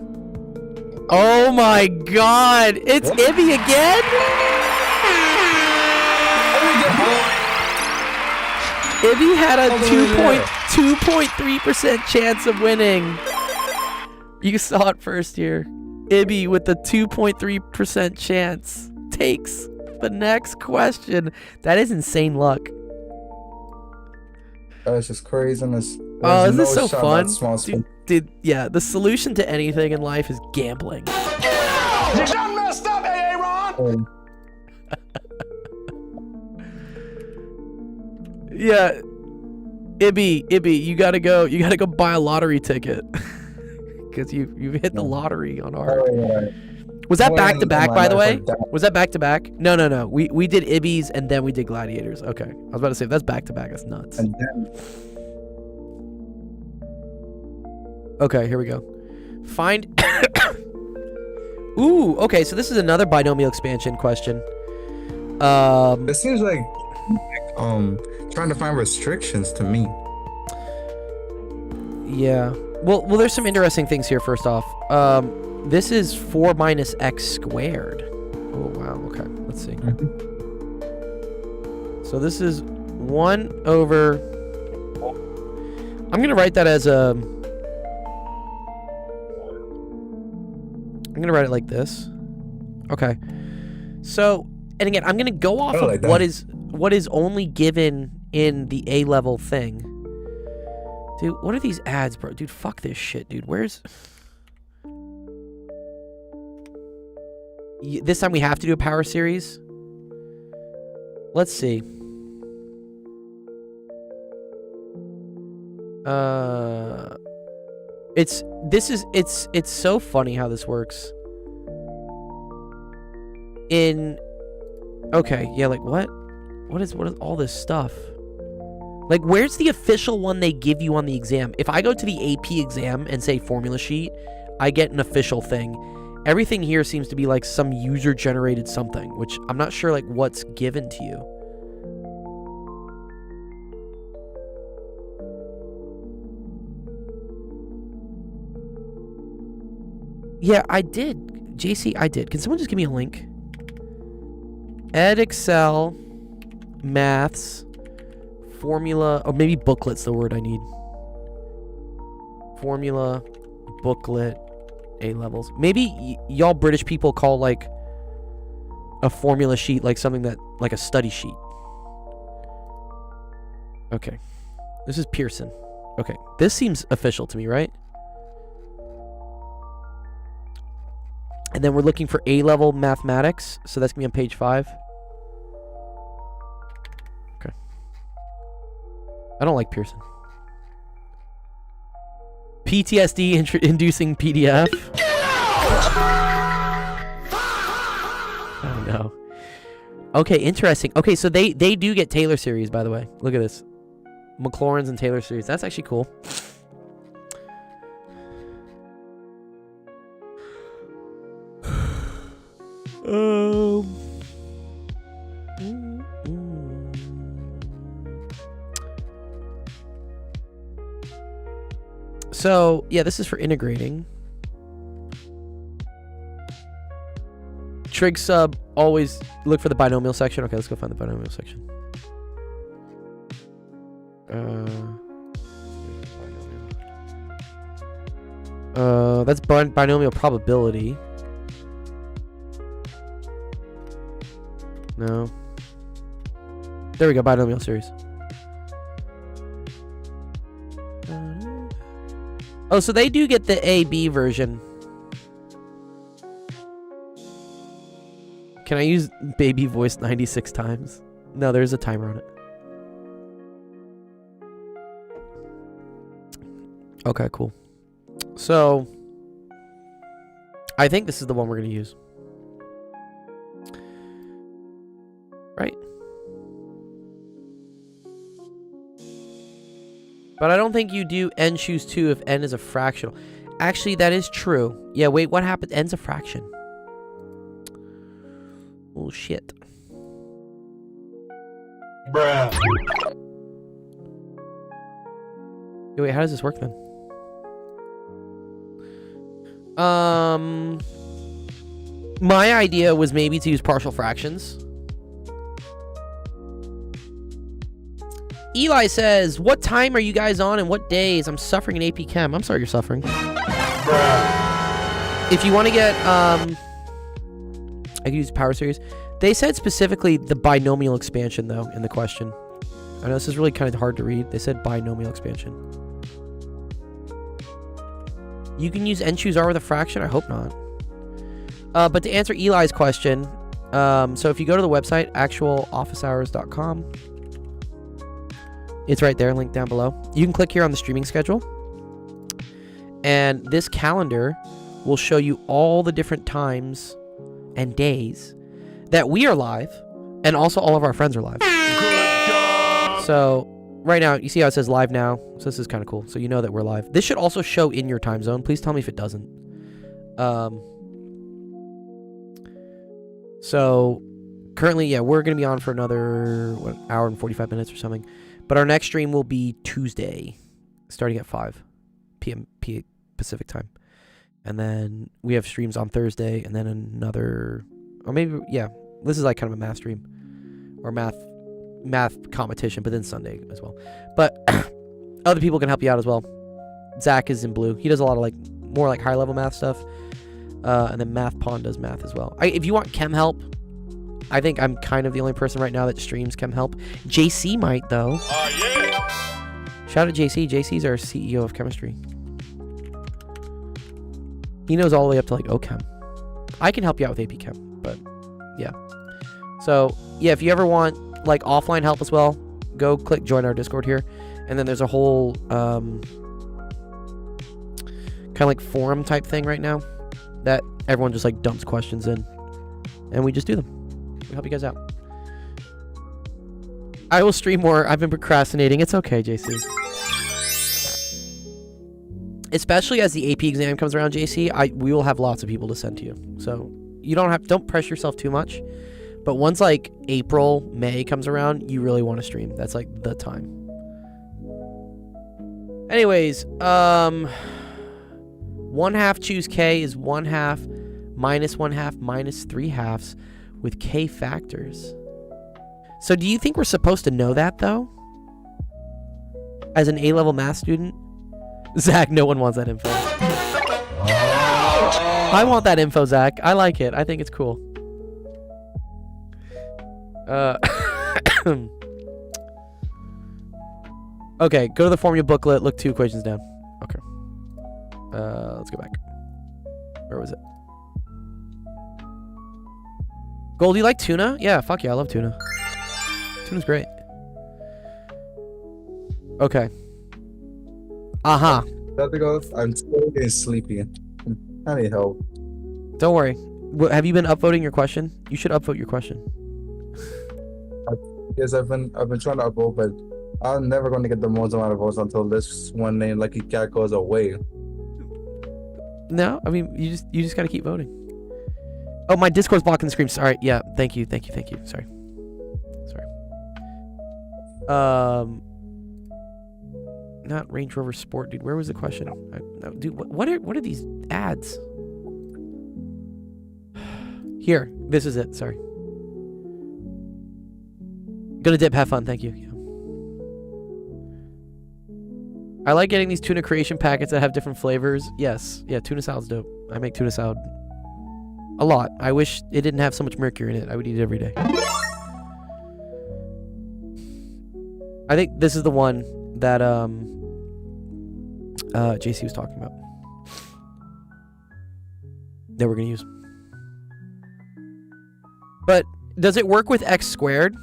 Oh my God! It's what? Ibby again. Ibby had a 2.3% chance of winning. You saw it first here. Ibby with the 2.3% chance takes the next question. That is insane luck. It's just craziness. Oh, this is so fun. Dude, yeah, the solution to anything in life is gambling. You done messed up, Aaron! Yeah, Ibby, you gotta go buy a lottery ticket. Because you've hit the lottery on our... Was that back to back, by the way? Was that back to back? No. We did Ibbies and then we did Gladiators. Okay. I was about to say, if that's back to back, that's nuts. Okay, here we go. Find... Ooh, okay, so this is another binomial expansion question. It seems like trying to find restrictions to me. Yeah. Well, there's some interesting things here. First off, this is 4 minus x squared. Oh wow. Okay, let's see. So this is 1 over. I'm gonna write that as a. I'm gonna write it like this. Okay. So, and again, I'm gonna go off of like what is only given in the A level thing. Dude, what are these ads, bro? Dude, fuck this shit, dude. Where's... This time we have to do a power series? Let's see. It's so funny how this works. Okay, yeah, like what? What is all this stuff? Like, where's the official one they give you on the exam? If I go to the AP exam and say formula sheet, I get an official thing. Everything here seems to be like some user-generated something, which I'm not sure like what's given to you. Yeah, I did. JC, I did. Can someone just give me a link? Ed Excel, Maths, Formula, or maybe booklet's the word I need. Formula, booklet, A levels. Maybe y'all British people call like a formula sheet like something that, like a study sheet. Okay. This is Pearson. Okay. This seems official to me, right? And then we're looking for A-level mathematics. So that's going to be on page 5. Okay. I don't like Pearson. PTSD inducing PDF. Oh no. Okay, interesting. Okay, so they do get Taylor series, by the way. Look at this. McLaurin's and Taylor series. That's actually cool. So, yeah, this is for integrating. Trig sub, always look for the binomial section. Okay, let's go find the binomial section. That's binomial probability. No. There we go, binomial series. Oh, so they do get the A-B version. Can I use baby voice 96 times? No, there's a timer on it. Okay, cool. So, I think this is the one we're going to use. Right? But I don't think you do n choose 2 if n is a fractional. Actually, that is true. Yeah, wait, what happened? N's a fraction. Oh, shit. Bruh. Wait, how does this work then? My idea was maybe to use partial fractions. Eli says, what time are you guys on and what days? I'm suffering in AP Chem. I'm sorry you're suffering. Bruh. If you want to get, I could use power series. They said specifically the binomial expansion, though, in the question. I know this is really kind of hard to read. They said binomial expansion. You can use n choose r with a fraction? I hope not. But to answer Eli's question, so if you go to the website, actualofficehours.com, it's right there, linked down below. You can click here on the streaming schedule. And this calendar will show you all the different times and days that we are live, and also all of our friends are live. Good job. So right now, you see how it says live now? So this is kind of cool. So you know that we're live. This should also show in your time zone. Please tell me if it doesn't. So currently, yeah, we're going to be on for another hour and 45 minutes or something. But our next stream will be Tuesday, starting at 5 p.m. Pacific time. And then we have streams on Thursday, and then another, or maybe, yeah, this is like kind of a math stream, or math competition, but then Sunday as well. But other people can help you out as well. Zach is in blue. He does a lot of like, more like high level math stuff. And then Math Pond does math as well. If you want chem help, I think I'm kind of the only person right now that streams chem help. JC might, though. Yeah. Shout out to JC. JC's our CEO of chemistry. He knows all the way up to like OChem. I can help you out with AP Chem, but yeah. So yeah, if you ever want like offline help as well, go click join our Discord here, and then there's a whole kind of like forum type thing right now that everyone just like dumps questions in, and we just do them. We help you guys out. I will stream more. I've been procrastinating. It's okay, JC. Especially as the AP exam comes around, JC, we will have lots of people to send to you. So you don't pressure yourself too much. But once like April, May comes around, you really want to stream. That's like the time. Anyways, 1/2 choose K is 1/2 minus 1/2 minus 3/2 with K factors. So do you think we're supposed to know that though? As an A-level math student? Zach, no one wants that info. I want that info, Zach. I like it. I think it's cool. Okay, go to the formula booklet, look 2 equations down. Okay. Let's go back. Where was it? Gold, do you like tuna? Yeah, fuck yeah, I love tuna. Tuna's great. Okay. Aha. I'm still getting sleepy. I need help. Don't worry. Have you been upvoting your question? You should upvote your question. Yes, I've been trying to upvote, but I'm never going to get the most amount of votes until this one name, Lucky Cat, goes away. No, I mean you just gotta keep voting. Oh, my Discord's blocking the screen. Sorry. Yeah. Thank you. Sorry. Not Range Rover Sport, dude. Where was the question? No, dude, what are these ads? Here, this is it. Sorry. Gonna dip. Have fun. Thank you. Yeah. I like getting these tuna creation packets that have different flavors. Yes. Yeah, tuna salad's dope. I make tuna salad a lot. I wish it didn't have so much mercury in it. I would eat it every day. I think this is the one that JC was talking about that we're gonna use. But does it work with x squared?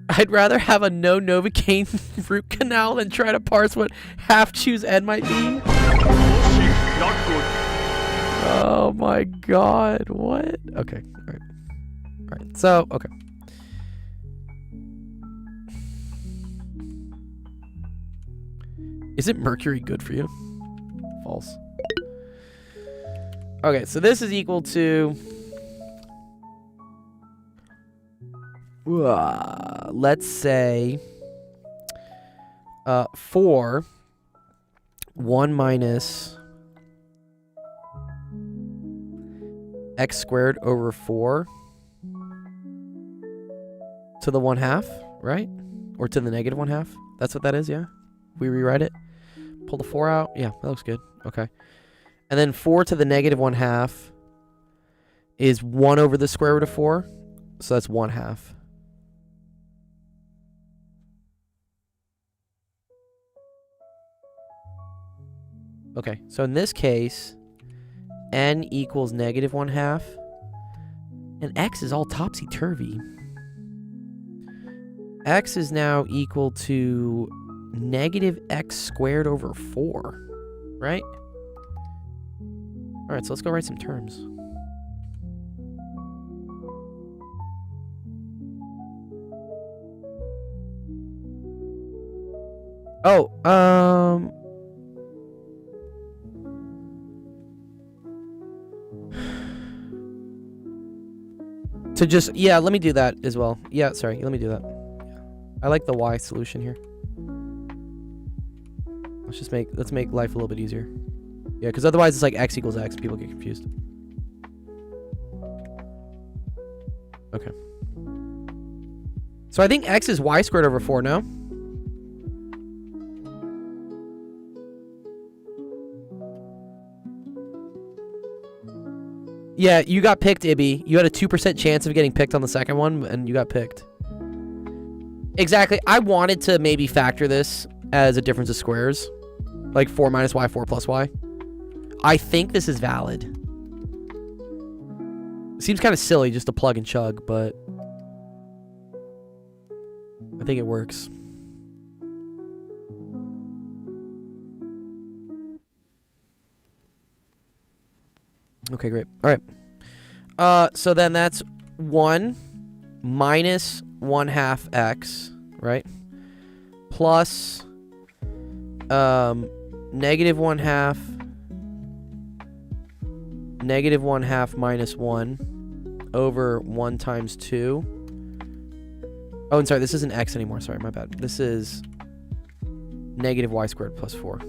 I'd rather have a no Novocaine root canal than try to parse what half choose N might be. Not good. Oh my god, what? Okay, alright. Alright, so, okay. Isn't mercury good for you? False. Okay, so this is equal to... let's say 4 1 minus x squared over 4 to the 1/2, right? Or to the negative 1/2. That's what that is, yeah? We rewrite it. Pull the 4 out. Yeah, that looks good. Okay. And then 4 to the negative 1/2 is 1 over the square root of 4. So that's 1/2. Okay, so in this case, n equals negative 1/2, and x is all topsy-turvy. X is now equal to negative x squared over 4, right? Alright, so let's go write some terms. Oh, to just, yeah, let me do that as well. Yeah, sorry, let me do that. I like the y solution here. Let's make life a little bit easier. Yeah, because otherwise it's like x equals x. People get confused. Okay. So I think x is y squared over 4, no? Yeah, you got picked, Ibby. You had a 2% chance of getting picked on the second one, and you got picked. Exactly. I wanted to maybe factor this as a difference of squares. Like 4 minus y, 4 plus y. I think this is valid. Seems kind of silly just to plug and chug, but I think it works. Okay, great. All right. So then that's 1 minus 1/2 x, right? Plus negative 1/2 minus 1 over 1 times 2. Oh, and sorry, this isn't x anymore. Sorry, my bad. This is negative y squared plus 4.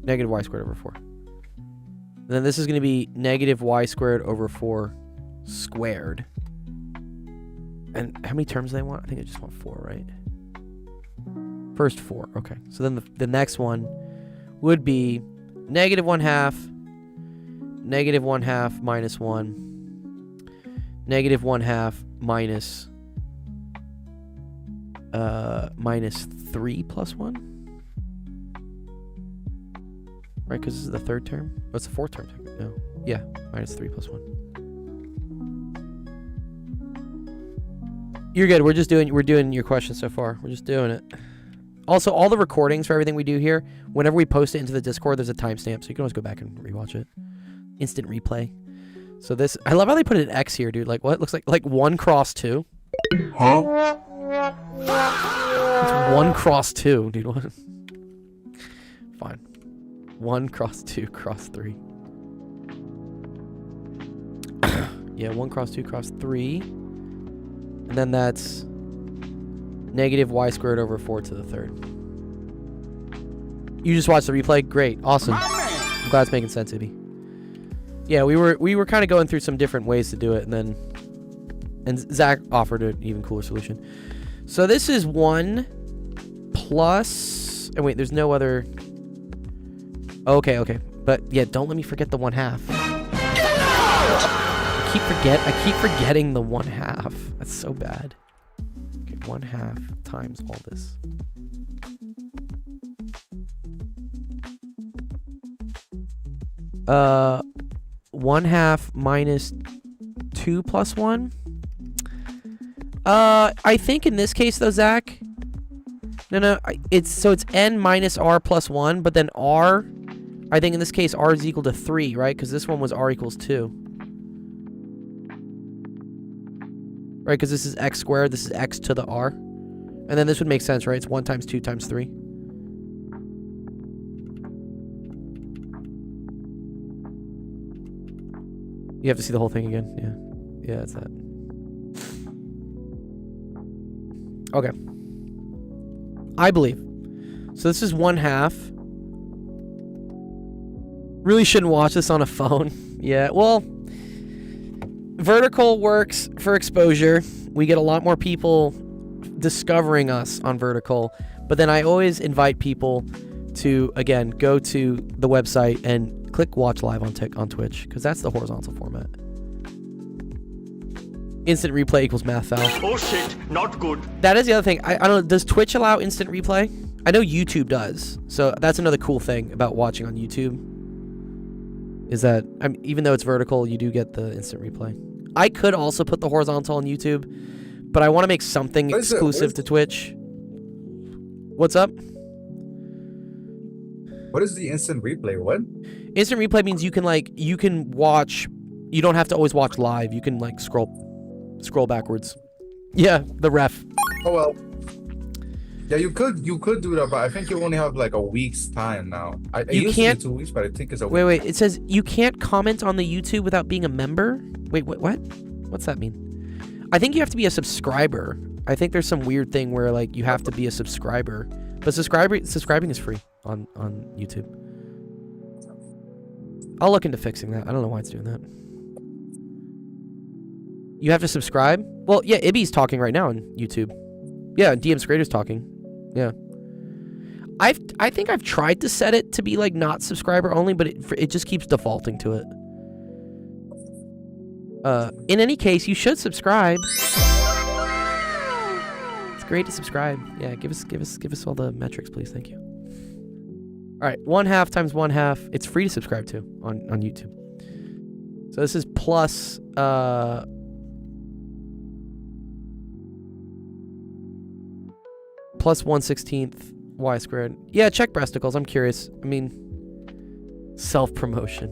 Negative y squared over 4. And then this is going to be negative y squared over 4 squared. And how many terms do they want? I think they just want 4, right? First 4. Okay. So then the next one would be negative 1/2, negative 1/2 minus 1, negative 1/2 minus minus 3 plus 1. Right, because this is the third term. What's the fourth term? No. Yeah, minus 3 plus 1. You're good. We're doing your questions so far. We're just doing it. Also, all the recordings for everything we do here, whenever we post it into the Discord, there's a timestamp, so you can always go back and rewatch it. Instant replay. So this, I love how they put an X here, dude. Like what? Looks like 1 cross 2. Huh? It's 1 cross 2, dude. What? Fine. 1 cross 2 cross 3. Yeah, 1 cross 2 cross 3. And then that's negative y squared over 4 to the 3rd. You just watched the replay? Great. Awesome. I'm glad it's making sense, Ibby. Yeah, we were kind of going through some different ways to do it, and Zach offered an even cooler solution. So this is 1 plus... And wait, there's no other... Okay. But yeah, don't let me forget the 1/2. I keep forgetting the 1/2. That's so bad. Okay, 1/2 times all this. Uh, 1/2 minus 2 plus 1. I think in this case though, Zach. No, it's n minus r plus 1, but then r. I think in this case r is equal to 3, right? Because this one was r equals 2. Right, because this is x squared, this is x to the r. And then this would make sense, right? It's 1 times 2 times 3. You have to see the whole thing again. Yeah, that's that. Okay. I believe. So this is 1/2. Really shouldn't watch this on a phone. Yeah, well, vertical works for exposure. We get a lot more people discovering us on vertical. But then I always invite people to, again, go to the website and click watch live on Twitch, because that's the horizontal format. Instant replay equals math foul. Oh shit, not good. That is the other thing. I don't know, does Twitch allow instant replay? I know YouTube does. So that's another cool thing about watching on YouTube. Is that, even though it's vertical, you do get the instant replay. I could also put the horizontal on YouTube, but I want to make something exclusive to Twitch. What's up? What is the instant replay? What? Instant replay means you can watch. You don't have to always watch live. You can like scroll backwards. Yeah, the ref. Oh well. Yeah, you could do that, but I think you only have like a week's time now. You used can't. to be 2 weeks, but I think it's a week. Wait. It says you can't comment on the YouTube without being a member. Wait, what? What's that mean? I think you have to be a subscriber. I think there's some weird thing where like you have to be a subscriber, but subscribing is free on YouTube. I'll look into fixing that. I don't know why it's doing that. You have to subscribe? Well, yeah, Ibby's talking right now on YouTube. Yeah, DM Scrader's talking. Yeah. I think I've tried to set it to be like not subscriber only, but it just keeps defaulting to it. In any case, you should subscribe. It's great to subscribe. Yeah, give us all the metrics, please. Thank you. All right, 1/2 times 1/2. It's free to subscribe to on YouTube. So this is plus plus 1/16 y squared. Yeah, check breasticles. I'm curious. I mean, self-promotion.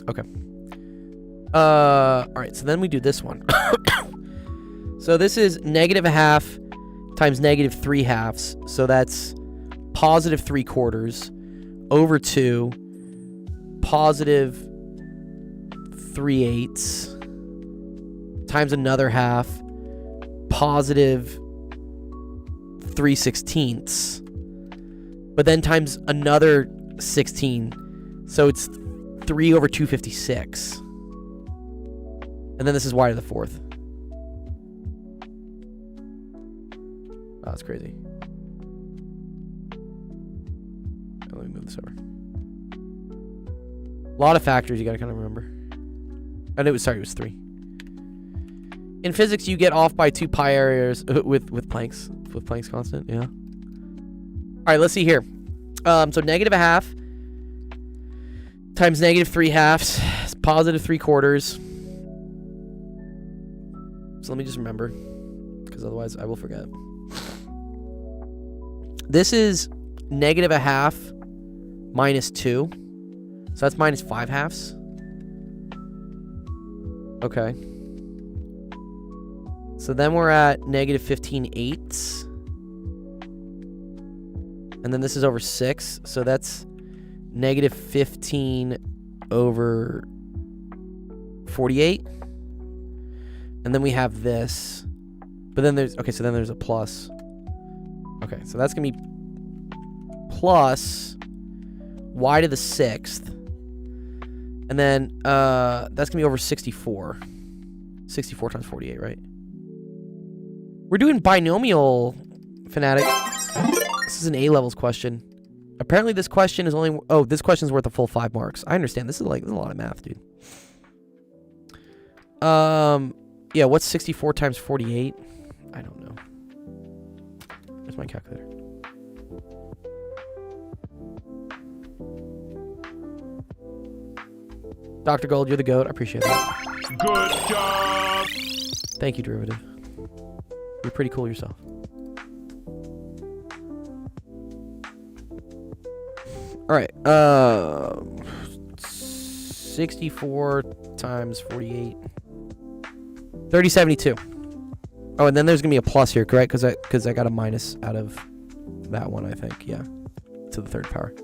Okay. All right, so then we do this one. So this is -1/2 times -3/2. So that's positive 3/4 over 2 positive 3/8 times another half positive 3/16, but then times another 16, so it's 3 over 256, and then this is y to the 4th. Oh, that's crazy. Let me move this over. A lot of factors you gotta kind of remember. And it was 3. In physics, you get off by 2 pi areas with Planck's constant. Yeah. All right, let's see here. So -1/2 times -3/2 is positive 3/4. So let me just remember, because otherwise I will forget. This is -1/2 minus 2. So that's minus 5 halves. Okay. So then we're at negative 15 eighths. And then this is over 6. So that's negative 15 over 48. And then we have this. But then there's... Okay, so then there's a plus. Okay, so that's going to be plus y to the 6th. And then that's going to be over 64. 64 times 48, right? We're doing binomial, Fanatic. This is an A-levels question. Apparently this question is only... Oh, this question is worth a full 5 marks. I understand. This is a lot of math, dude. Yeah, what's 64 times 48? I don't know. Where's my calculator? Dr. Gold, you're the GOAT. I appreciate that. Good job. Thank you, Derivative. You're pretty cool yourself. Alright, 64 times 48. 3072. Oh, and then there's gonna be a plus here, correct? Because I got a minus out of that one, I think. Yeah, to the 3rd power.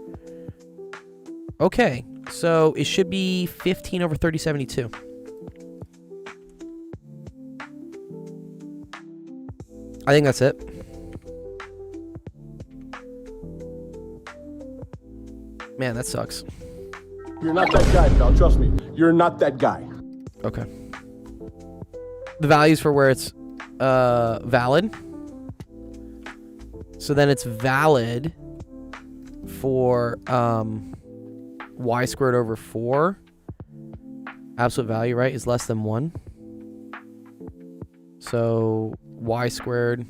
Okay, so it should be 15 over 3072. I think that's it. Man, that sucks. You're not that guy, pal. Trust me. You're not that guy. Okay. The values for where it's valid. So then it's valid for y squared over 4. Absolute value, right, is less than 1. So y squared,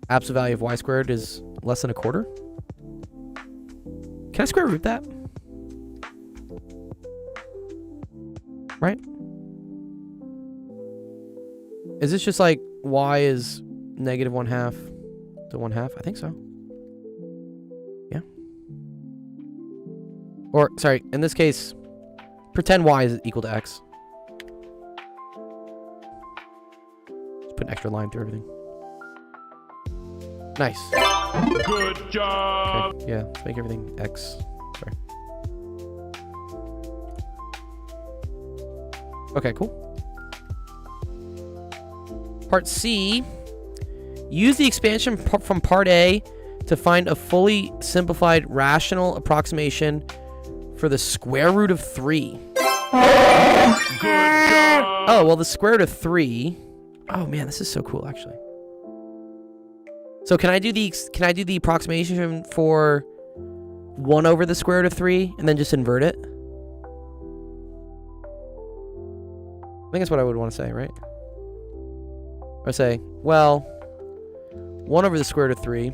absolute value of y squared is less than a quarter. Can I square root that? Right? Is this just like y is negative 1/2 to 1/2? I think so. Yeah. Or, sorry, in this case, pretend y is equal to x. Just put an extra line through everything. Nice. Good job. Okay, yeah, let's make everything x. Sorry. Okay, cool. Part C. Use the expansion from Part A to find a fully simplified rational approximation for the square root of 3. Oh, well, the square root of 3. Oh, man, this is so cool, actually. So can I do the approximation for 1 over the square root of 3 and then just invert it? I think that's what I would want to say, right? Or say, well, 1 over the square root of 3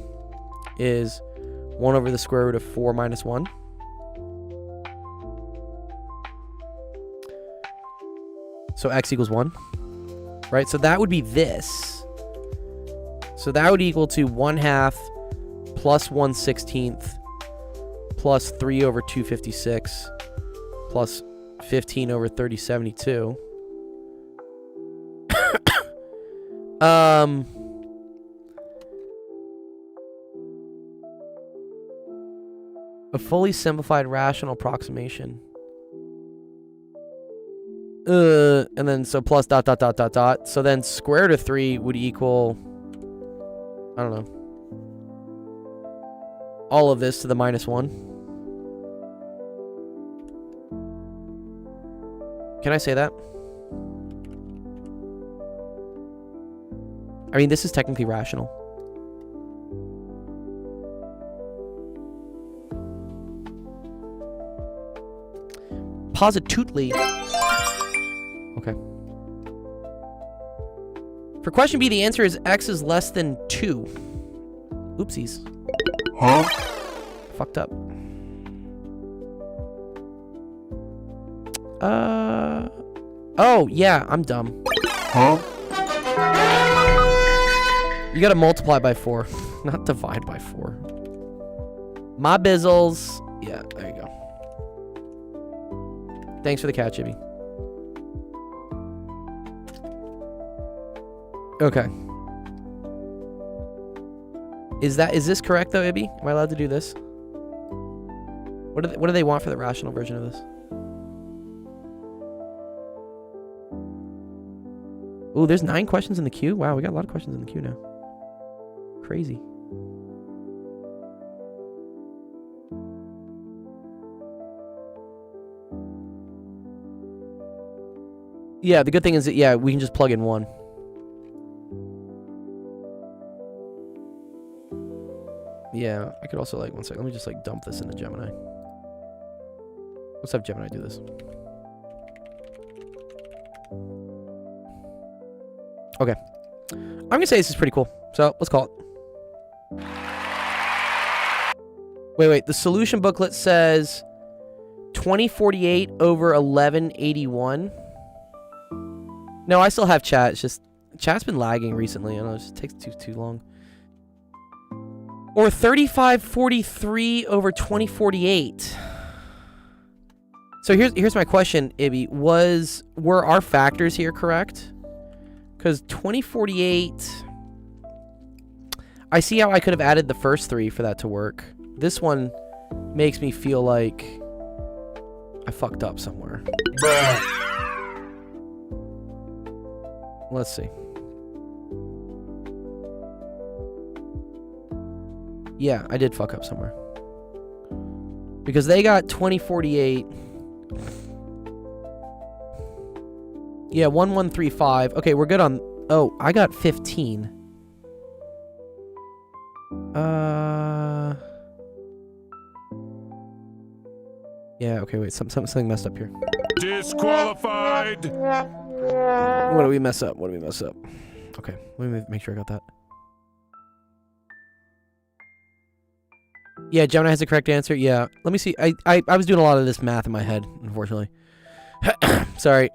is 1 over the square root of 4 minus 1. So x equals 1. Right? So that would be this. So that would equal to 1/2 plus 1/16 plus 3 over 256 plus 15 over 3072. A fully simplified rational approximation. And then so plus ... So then square root of 3 would equal, I don't know, all of this to the minus 1. Can I say that? I mean, this is technically rational. Positively. Okay. For question B, the answer is x is less than 2. Oopsies. Huh? Fucked up. Oh, yeah, I'm dumb. Huh? You gotta multiply by 4, not divide by 4. My bizzles. Yeah, there you go. Thanks for the catch, Ibby. Okay. Is this correct though, Ibby? Am I allowed to do this? What do they want for the rational version of this? Ooh, there's 9 questions in the queue. Wow, we got a lot of questions in the queue now. Crazy. Yeah, the good thing is that, yeah, we can just plug in one. Yeah, I could also, like, one second. Let me just, like, dump this into Gemini. Let's have Gemini do this. Okay. I'm going to say this is pretty cool. So, let's call it. Wait. The solution booklet says 2048 over 1181. No, I still have chat. It's just chat's been lagging recently. I don't know, it just takes too long. Or 3543 over 2048. So here's my question, Ibby. Were our factors here correct? Because 2048, I see how I could have added the first 3 for that to work. This one makes me feel like I fucked up somewhere. Bruh. Let's see. Yeah, I did fuck up somewhere. Because they got 2048. Yeah, 1135. Okay, we're good on... Oh, I got 15. Yeah, okay, wait. Something messed up here. Disqualified. What do we mess up? Okay, let me make sure I got that. Yeah, Gemini has the correct answer. Yeah, let me see. I was doing a lot of this math in my head, unfortunately. Sorry.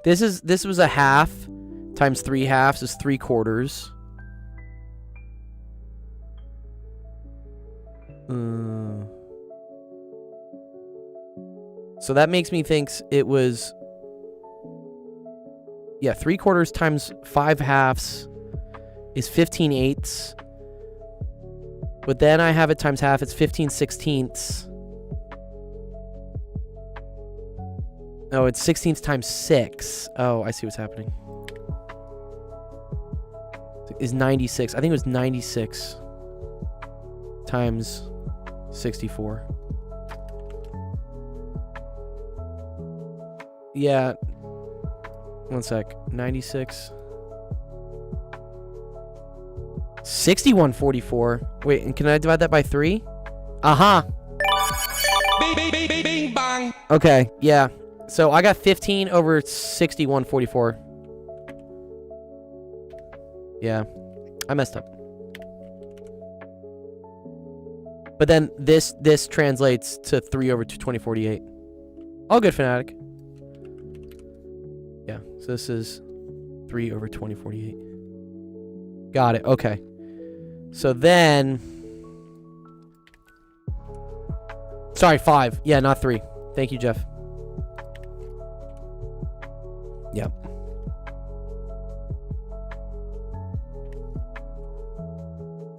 This was a half times 3 halves is 3 quarters. So that makes me think it was... Yeah, 3 quarters times 5 halves is 15 eighths. But then I have it times half, it's 15 sixteenths. Oh, it's 16ths times 6. Oh, I see what's happening. Is 96. I think it was 96 times 64. Yeah. One sec. 96. 6144. Wait, and can I divide that by 3? Uh-huh. Bing bang. Okay, yeah. So I got 15 over 6144. Yeah. I messed up. But then this translates to 3 over 2048. All good, Fanatic. Yeah, so this is 3 over 2048. Got it, okay. So then... Sorry, 5. Yeah, not 3. Thank you, Jeff. Yep.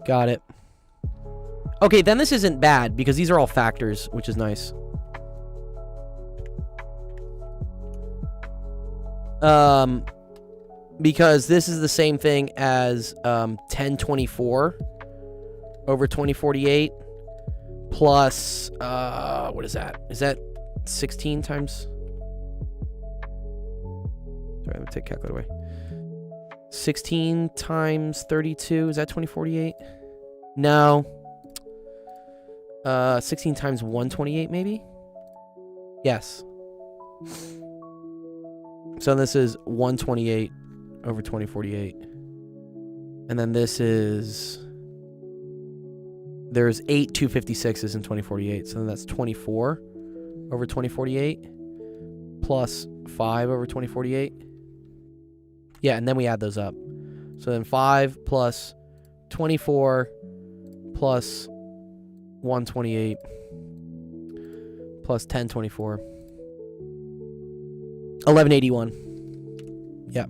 Got it. Okay, then this isn't bad, because these are all factors, which is nice. Because this is the same thing as 1024 over 2048 plus what is that? Is that 16 times? Sorry, let me take calculator away. 16 times 32, is that 2048? No. 16 times 128 maybe? Yes. So this is 128 over 2048. And then this is... There's 8 256s in 2048. So then that's 24 over 2048 plus 5 over 2048. Yeah, and then we add those up. So then 5 plus 24 plus 128 plus 1024. 1181. Yep.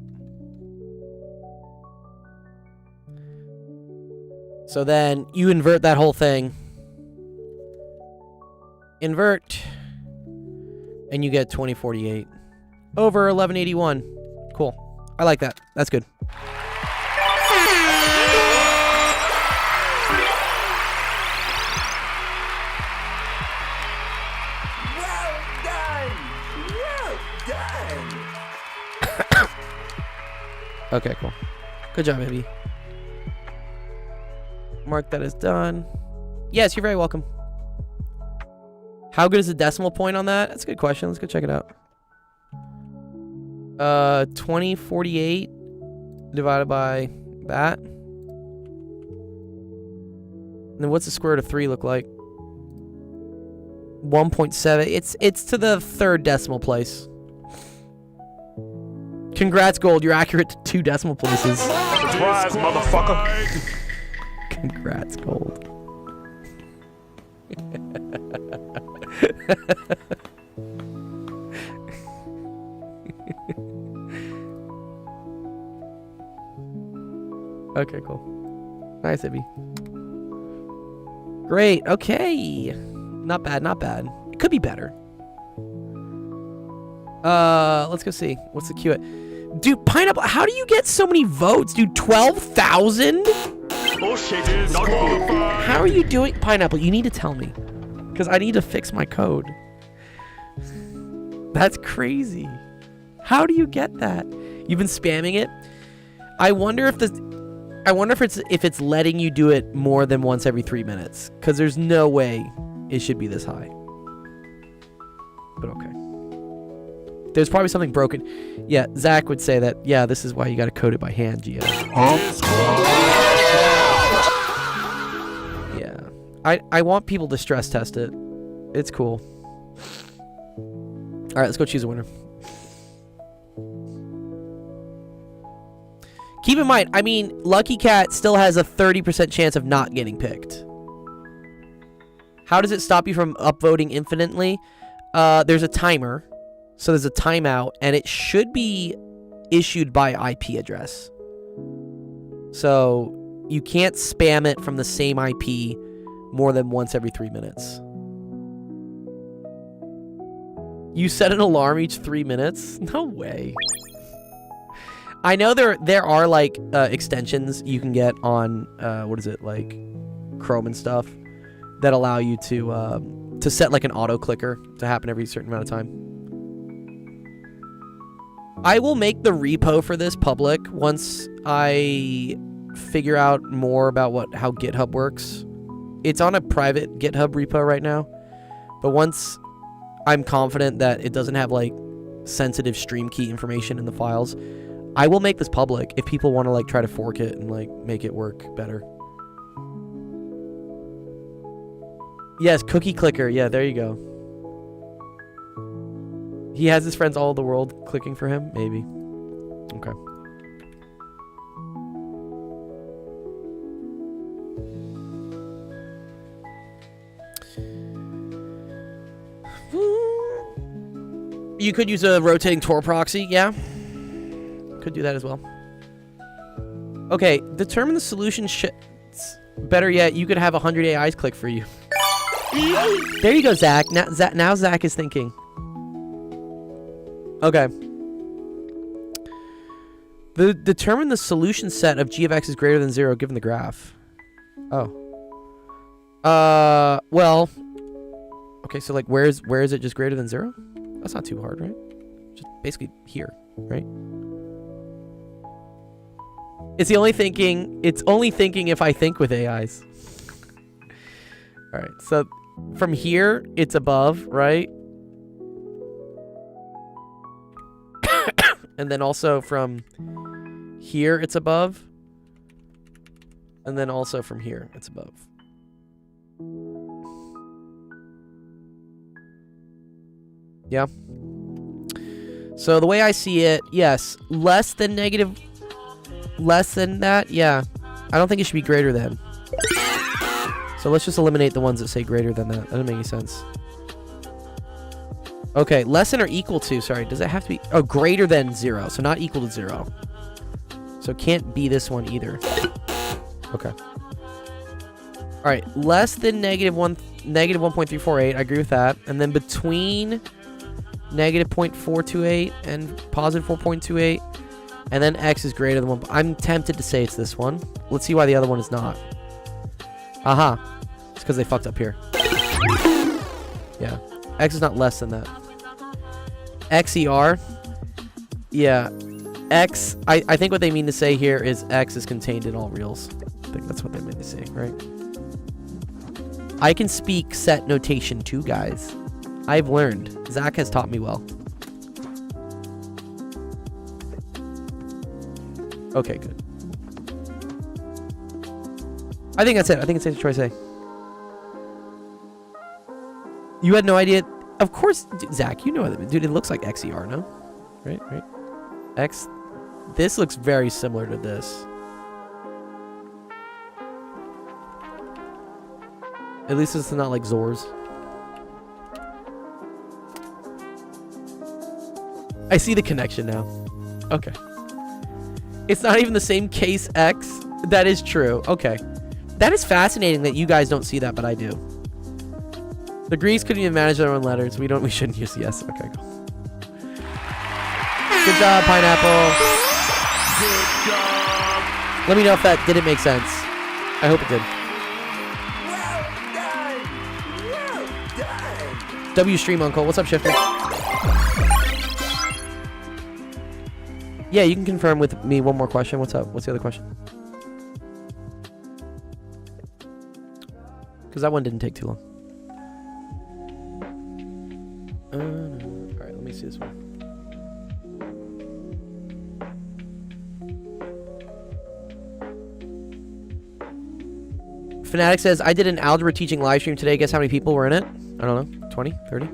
So then you invert that whole thing. Invert. And you get 2048 over 1181. Cool. I like that. That's good. Well done. Okay, cool. Good job, baby. Mark that as done. Yes, you're very welcome. How good is the decimal point on that? That's a good question. Let's go check it out. 2048 divided by that. And then what's the square root of 3 look like? 1.7. It's to the third decimal place. Congrats, Gold. You're accurate to 2 decimal places. Surprise, motherfucker. Congrats, Gold. Okay, cool. Nice, Ibby. Great. Okay. Not bad, not bad. It could be better. Let's go see. What's the Q? Dude, Pineapple, how do you get so many votes? Dude, 12,000? Bullshit is qualified. How are you doing? Pineapple, you need to tell me. Because I need to fix my code. That's crazy. How do you get that? You've been spamming it? I wonder if it's letting you do it more than once every 3 minutes. Because there's no way it should be this high. But okay. There's probably something broken. Yeah, Zach would say that, yeah, this is why you gotta code it by hand, Gio. Yeah. I want people to stress test it. It's cool. Alright, let's go choose a winner. Keep in mind, I mean, Lucky Cat still has a 30% chance of not getting picked. How does it stop you from upvoting infinitely? There's a timer. So there's a timeout, and it should be issued by IP address. So you can't spam it from the same IP more than once every 3 minutes. You set an alarm each 3 minutes? No way. I know there are like extensions you can get on what is it, like Chrome and stuff that allow you to set like an auto clicker to happen every certain amount of time. I will make the repo for this public once I figure out more about how GitHub works. It's on a private GitHub repo right now, but once I'm confident that it doesn't have like sensitive stream key information in the files, I will make this public if people want to like try to fork it and like make it work better. Yes, cookie clicker. Yeah, there you go. He has his friends all over the world clicking for him? Maybe. Okay. You could use a rotating Tor proxy, yeah. Could do that as well. Okay, determine the solution better yet, you could have 100 AIs click for you. There you go, Zach. Now Zach is thinking. Okay. Determine the solution set of g of x is greater than 0 given the graph. Oh. Well. Okay, so like where is it just greater than 0? That's not too hard, right? Just basically here, right? It's only thinking if I think with AIs. All right. So from here it's above, right? And then also from here it's above. And then also from here it's above. Yeah. So the way I see it, yes, less than that, yeah. I don't think it should be greater than. So let's just eliminate the ones that say greater than that. That doesn't make any sense. Okay, less than or equal to, sorry, does it have to be, oh, greater than 0, so not equal to 0. So it can't be this one either. Okay. All right, less than negative 1.348, I agree with that. And then between negative 0.428 and positive 4.28, and then x is greater than 1. I'm tempted to say it's this one. Let's see why the other one is not. Aha. It's because they fucked up here. Yeah. X is not less than that. XER. Yeah. X. I think what they mean to say here is X is contained in all reals. I think that's what they mean to say, right? I can speak set notation too, guys. I've learned. Zach has taught me well. Okay, good. I think that's it. I think it's safe to try to say. You had no idea? Of course, Zach, you know what, dude, it looks like XER, no? Right? X. This looks very similar to this. At least it's not like Zor's. I see the connection now. Okay. It's not even the same case X. That is true. Okay. That is fascinating that you guys don't see that, but I do. The Greeks couldn't even manage their own letters. We shouldn't use yes. Okay, cool. Good job, Pineapple. Good job. Let me know if that didn't make sense. I hope it did. Well done. W Stream Uncle. What's up, Shifter? Yeah, you can confirm with me one more question. What's up? What's the other question? Because that one didn't take too long. Alright, let me see this one. Fnatic says, I did an algebra teaching live stream today. Guess how many people were in it? I don't know. 20? 30? You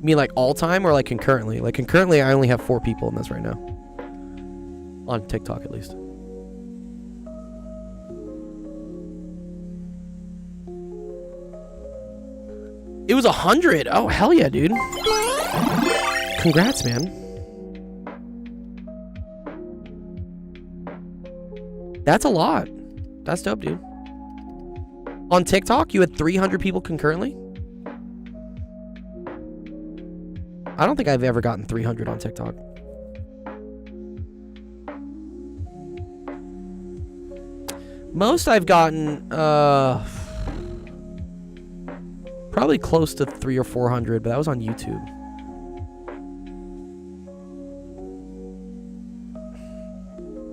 mean like all time or like concurrently? Like concurrently, I only have 4 people in this right now. On TikTok, at least. It was 100. Oh, hell yeah, dude. Congrats, man. That's a lot. That's dope, dude. On TikTok, you had 300 people concurrently? I don't think I've ever gotten 300 on TikTok. Most I've gotten, probably close to 300 or 400, but that was on YouTube.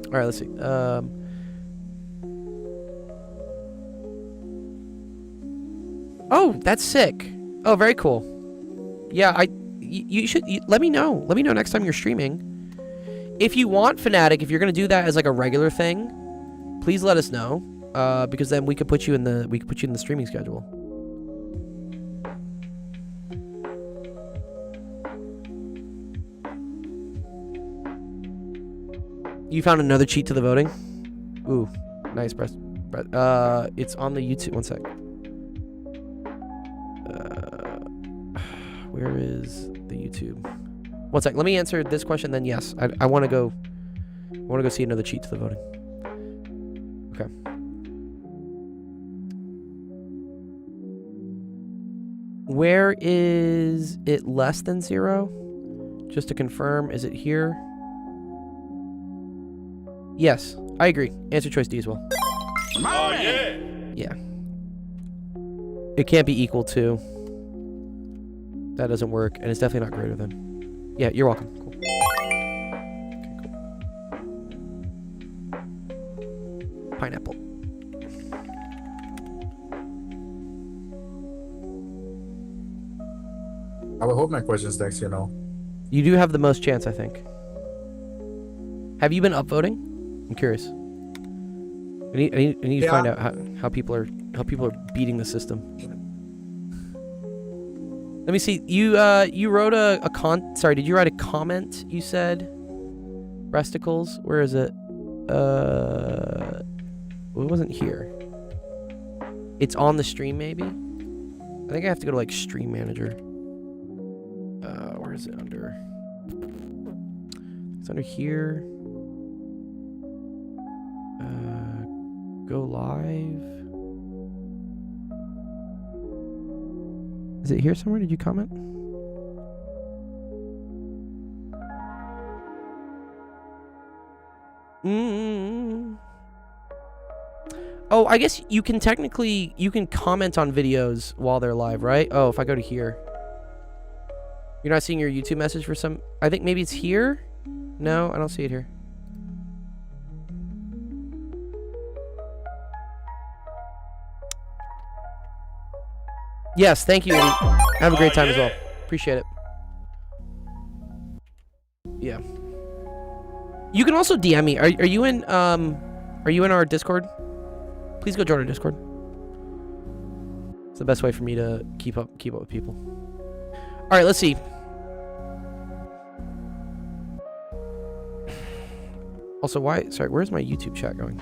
All right, let's see. Oh, that's sick. Oh, very cool. Yeah, you should let me know. Let me know next time you're streaming. If you want Fnatic, if you're gonna do that as like a regular thing, please let us know. Because then we could put you in the streaming schedule. You found another cheat to the voting? Ooh, nice, Brett. It's on the YouTube. One sec. Where is the YouTube? One sec. Let me answer this question. Then yes, I want to go. I want to go see another cheat to the voting. Okay. Where is it less than 0? Just to confirm, is it here? Yes, I agree. Answer choice D as well. Oh, yeah. Yeah. It can't be equal to. That doesn't work, and it's definitely not greater than. Yeah, you're welcome. Cool. Okay, cool. Pineapple. I would hope my question's next, You do have the most chance, I think. Have you been upvoting? I'm curious. I need to find out how people are beating the system. Let me see. You wrote sorry, did you write a comment, you said? Resticles? Where is it? Well, it wasn't here. It's on the stream, maybe? I think I have to go to like Stream Manager. is it under? It's under here. Go live. Is it here somewhere? Did you comment? Oh, I guess you can technically, you can comment on videos while they're live, right? Oh, if I go to here. You're not seeing your YouTube message for some... I think maybe it's here? No, I don't see it here. Yes, thank you. Have a great time as well. Appreciate it. Yeah. You can also DM me. Are you in our Discord? Please go join our Discord. It's the best way for me to keep up with people. All right, let's see. Also, where's my YouTube chat going?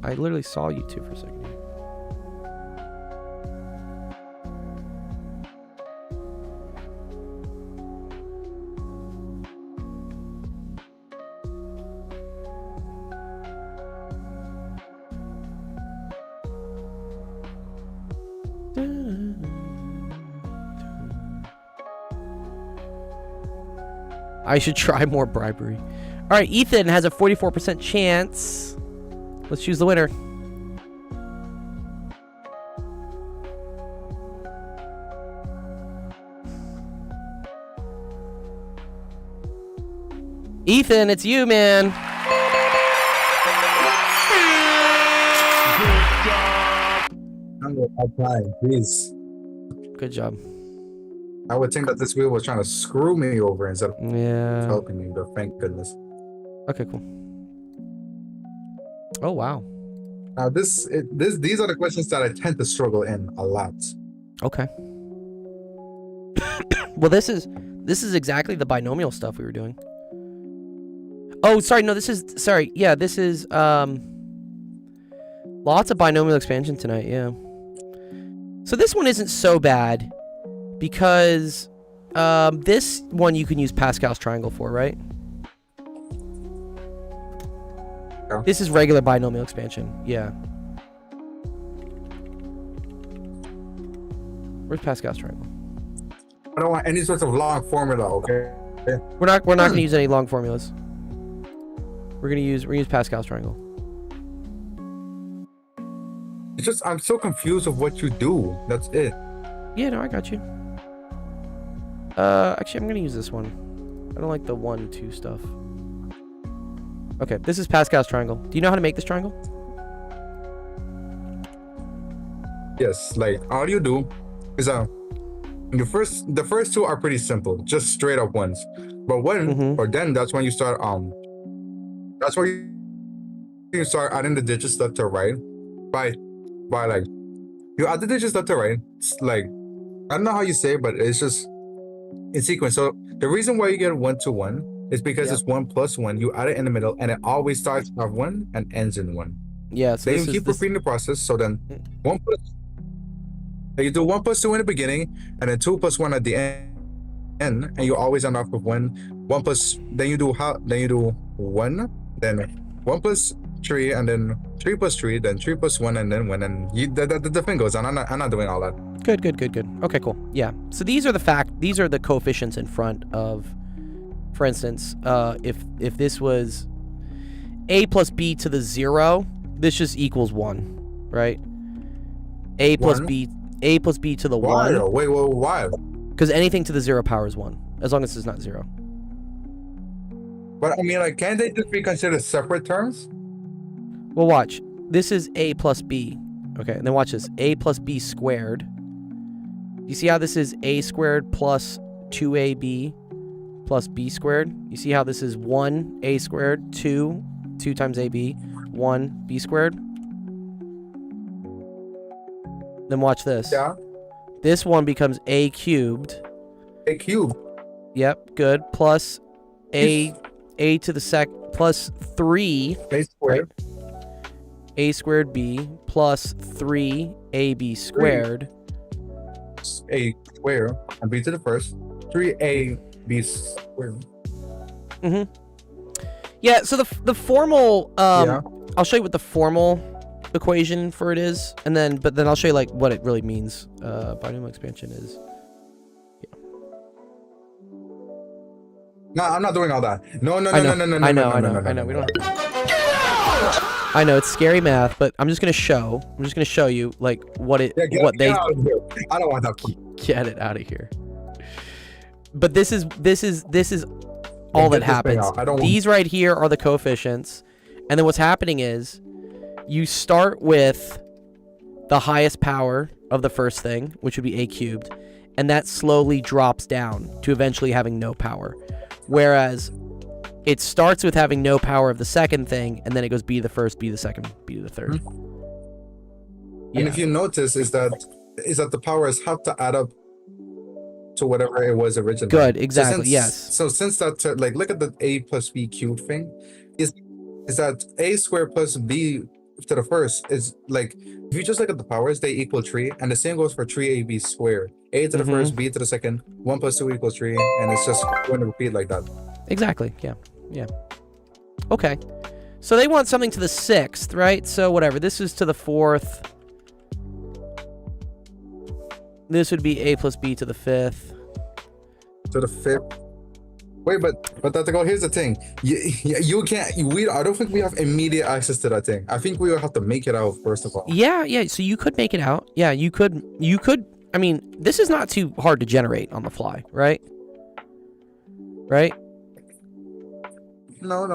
I literally saw YouTube for a second. I should try more bribery. All right, Ethan has a 44% chance. Let's choose the winner. Ethan, it's you, man. Please. Good job. I would think that this wheel was trying to screw me over instead of helping me, but thank goodness. Okay, cool. Oh, wow. Now these are the questions that I tend to struggle in a lot. Okay. Well, this is exactly the binomial stuff we were doing. Oh, sorry, no, this is lots of binomial expansion tonight, yeah. So this one isn't so bad because this one you can use Pascal's triangle for, right? Yeah. This is regular binomial expansion, yeah. Where's Pascal's triangle? I don't want any sort of long formula, okay? We're not gonna use any long formulas. We're gonna use Pascal's triangle. It's just I'm so confused of what you do. That's it. Yeah, no, I got you. Actually, I'm gonna use this one. I don't like the 1, 2 stuff. Okay, this is Pascal's triangle. Do you know how to make this triangle? Yes, like all you do is the first two are pretty simple, just straight up ones. But then that's when you start that's where you start adding the digits left to right by like you add the digits left to right. It's like I don't know how you say it, but it's just in sequence. So the reason why you get 1 to 1 is because it's 1 plus 1. You add it in the middle, and it always starts at 1 and ends in 1. Yeah. So then you keep repeating the process. So then 1 plus. You do 1 plus 2 in the beginning, and then 2 plus 1 at the end, and you always end off with 1 plus. Then you do 1, then 1 plus 3, and then 3 plus 3, then 3 plus 1, and then 1, and the thing goes on. I'm not doing all that. Good. Okay, cool. Yeah. So these are the coefficients in front of, for instance, if this was a plus b to the 0, this just equals 1, right? A plus b to the 1. Wait, why? Because anything to the 0 power is 1, as long as it's not 0. But I mean, like, can't they just be considered separate terms? Well, watch. This is a plus b. Okay, and then watch this. A plus b squared. You see how this is a squared plus 2ab plus b squared? You see how this is 1a squared, 2 times ab, 1 b squared? Then watch this. Yeah. This one becomes a cubed. A cube. Yep, good. Plus a to the plus 3. A squared. Right? A squared b plus 3ab squared. A square and b to the first. 3ab squared. Yeah, so the formal Yeah. I'll show you what the formal equation for it is, and then I'll show you like what it really means. Binomial expansion is. No, I'm not doing all that. No. I know. We don't. I know it's scary math, but I'm just gonna show you like what it Get out of here. I don't want that. Get it out of here. But this is all that happens. These right here are the coefficients, and then what's happening is you start with the highest power of the first thing, which would be a cubed, and that slowly drops down to eventually having no power. Whereas it starts with having no power of the second thing, and then it goes b to the first, b to the second, b to the third. And if you notice, is that the powers have to add up to whatever it was originally. Good, exactly. Yes. So since that, like, look at the a plus b cubed thing, is that a squared plus b to the first is like, if you just look at the powers, they equal 3, and the same goes for 3ab squared. A to the first, b to the second, 1 plus 2 equals 3, and it's just going to repeat like that. Exactly. Yeah. Okay. So they want something to the 6th, right? So whatever. This is to the 4th. This would be a plus b to the 5th. To the 5th. Wait, but here's the thing. You can't. I don't think we have immediate access to that thing. I think we will have to make it out first of all. Yeah. So you could make it out. Yeah, you could. I mean, this is not too hard to generate on the fly, right? Right? No.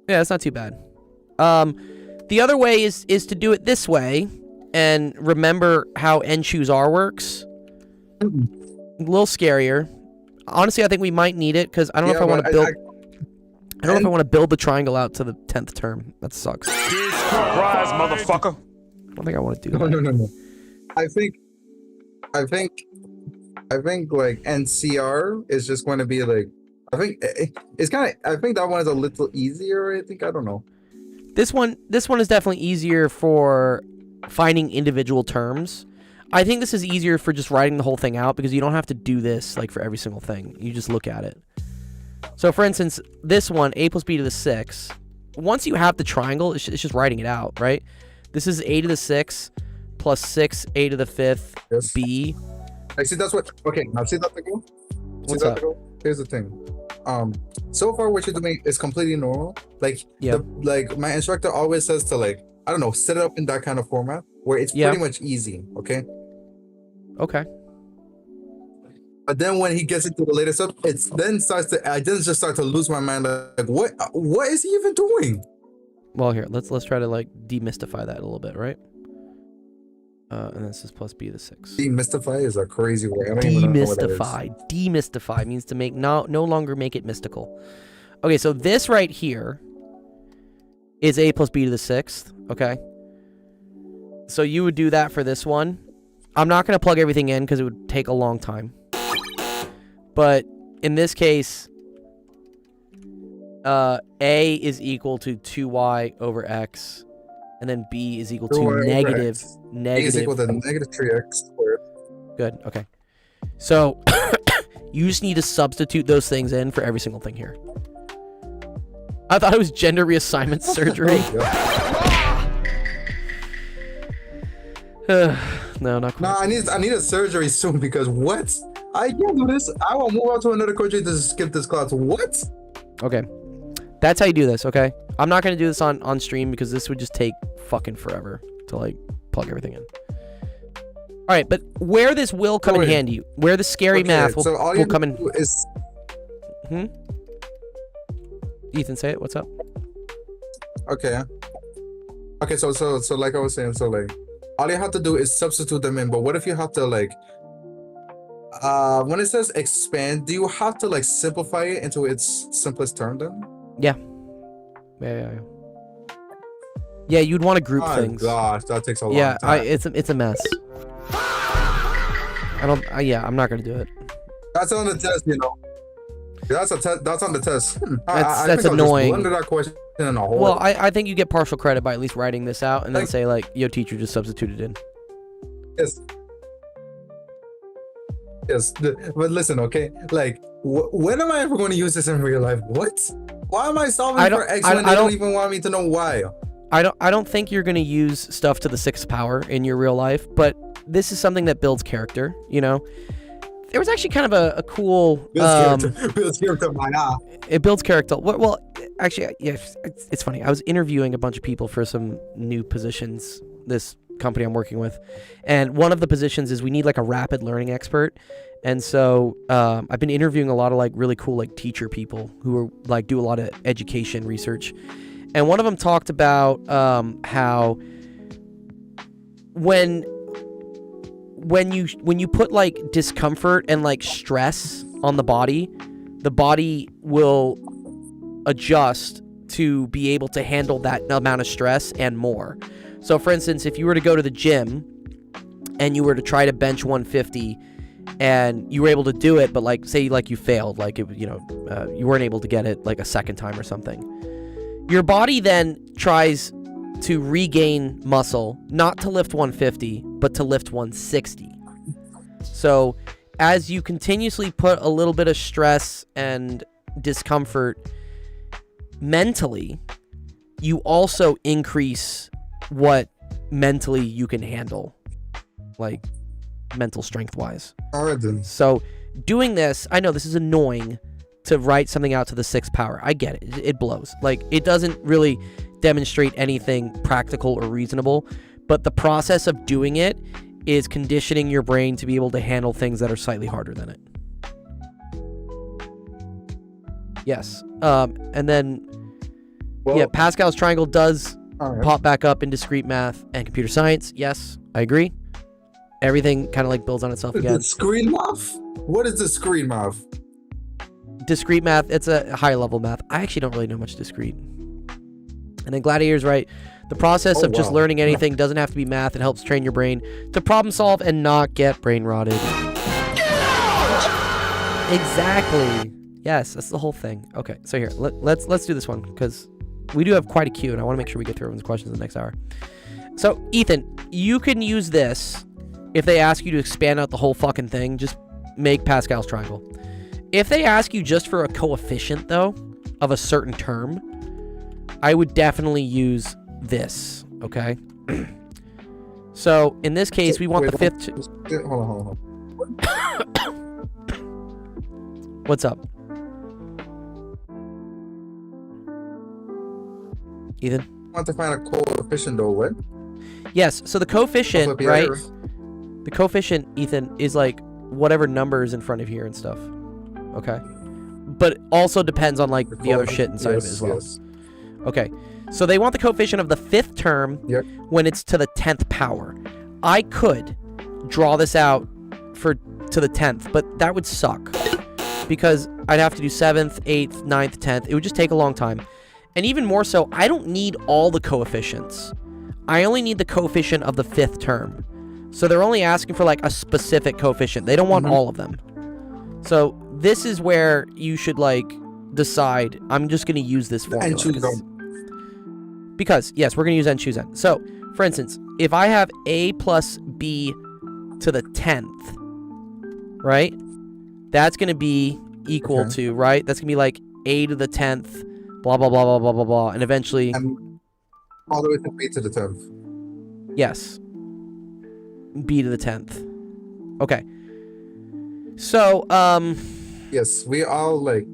Yeah, it's not too bad. The other way is to do it this way, and remember how n choose r works. A little scarier. Honestly, I think we might need it because I don't know if I want to build. I don't know if I want to build the triangle out to the 10th term. That sucks. Surprise, motherfucker. I don't think I want to do that. No. I think like NCR is just going to be like. I think it's kind of. I think that one is a little easier. I don't know. This one is definitely easier for finding individual terms. I think this is easier for just writing the whole thing out because you don't have to do this like for every single thing. You just look at it. So for instance, this one, a plus b to the 6th. Once you have the triangle, it's just writing it out, right? This is a to the 6th plus 6 a to the 5th Yes. b. I see. That's what. Okay, now see that to go. What's up? Here's the thing. So far what you're doing is completely normal. Like, like my instructor always says to, like, I don't know, set it up in that kind of format where it's pretty much easy. Okay. But then when he gets into the later stuff, I then just start to lose my mind. Like, what is he even doing? Well, here, let's try to like demystify that a little bit, right? And this is plus b to the 6th. Demystify is a crazy word. I don't even know what that is. Demystify means to make no longer make it mystical. Okay, so this right here is a plus b to the 6th. Okay. So you would do that for this one. I'm not going to plug everything in because it would take a long time. But in this case, A is equal to 2y over x, and then B is equal to negative. A is equal to negative 3x squared. Good. Okay. So you just need to substitute those things in for every single thing here. I thought it was gender reassignment surgery. No, not quite. No, I need a surgery soon because what? I can't do this. I will move out to another country to skip this class. What? Okay. That's how you do this, okay? I'm not going to do this on stream because this would just take fucking forever to, like, plug everything in. All right, but where this will come in handy, where the scary math will come in... Is... Ethan, say it. What's up? Okay. Okay, so like I was saying, so, like, all you have to do is substitute them in, but what if you have to, like... when it says expand, do you have to, like, simplify it into its simplest term then? Yeah. Yeah, you'd want to group things. Oh gosh, that takes a long time. Yeah, it's a mess. I'm not gonna do it. That's on the test, you know. That's on the test. That's annoying. Under that question in a hole. Well, I think you get partial credit by at least writing this out and then say, like, yo, teacher, just substitute it in. Yes. Yes, but listen, okay? Like, when am I ever going to use this in real life? What? Why am I solving for X when they don't even want me to know why? I don't think you're going to use stuff to the 6th power in your real life, but this is something that builds character, you know? There was actually kind of a cool... Builds character, my It builds character. Well, actually, yeah, it's funny. I was interviewing a bunch of people for some new positions, this company I'm working with, and one of the positions is we need like a rapid learning expert. And so I've been interviewing a lot of like really cool like teacher people who are like do a lot of education research. And one of them talked about how when you put like discomfort and like stress on the body will adjust to be able to handle that amount of stress and more. So for instance, if you were to go to the gym and you were to try to bench 150 and you were able to do it, but like say like you failed, like it, you weren't able to get it like a second time or something, your body then tries to regain muscle, not to lift 150, but to lift 160. So as you continuously put a little bit of stress and discomfort mentally, you also increase what mentally you can handle, like mental strength wise. So doing this, I know this is annoying to write something out to the 6th power. I get it. It blows. Like, it doesn't really demonstrate anything practical or reasonable, but the process of doing it is conditioning your brain to be able to handle things that are slightly harder than it. Yes. And then, Pascal's triangle does pop back up in discrete math and computer science. Yes, I agree. Everything kind of like builds on itself again. Discrete math? What is discrete math? Discrete math, it's a high level math. I actually don't really know much discrete. And then Gladiator's right. The process of just learning anything doesn't have to be math. It helps train your brain to problem solve and not get brain rotted. Exactly. Yes, that's the whole thing. Okay, so here, let's do this one because we do have quite a queue and I want to make sure we get through everyone's questions in the next hour. So, Ethan, you can use this if they ask you to expand out the whole fucking thing. Just make Pascal's triangle. If they ask you just for a coefficient, though, of a certain term, I would definitely use this, okay? So, in this case, we want the 5th... Hold on. What's up? Ethan? I want to find a coefficient, though, what? Yes, so the coefficient, right? The coefficient, Ethan, is like whatever number is in front of here and stuff. Okay? But it also depends on, like, the other shit inside of it as well. Yes. Okay. So they want the coefficient of the 5th term when it's to the 10th power. I could draw this out to the 10th, but that would suck. Because I'd have to do 7th, 8th, 9th, 10th. It would just take a long time. And even more so, I don't need all the coefficients. I only need the coefficient of the 5th term. So they're only asking for like a specific coefficient. They don't want all of them. So this is where you should like decide, I'm just going to use this formula. And choose because, yes, we're going to use n choose n. So, for instance, if I have a plus b to the 10th, right? That's going to be equal to, right? That's going to be like a to the 10th, blah, blah, blah, blah, blah, blah, blah. And eventually... all the way to b to the 10th. Yes. B to the 10th. Okay. So, yes, we all like...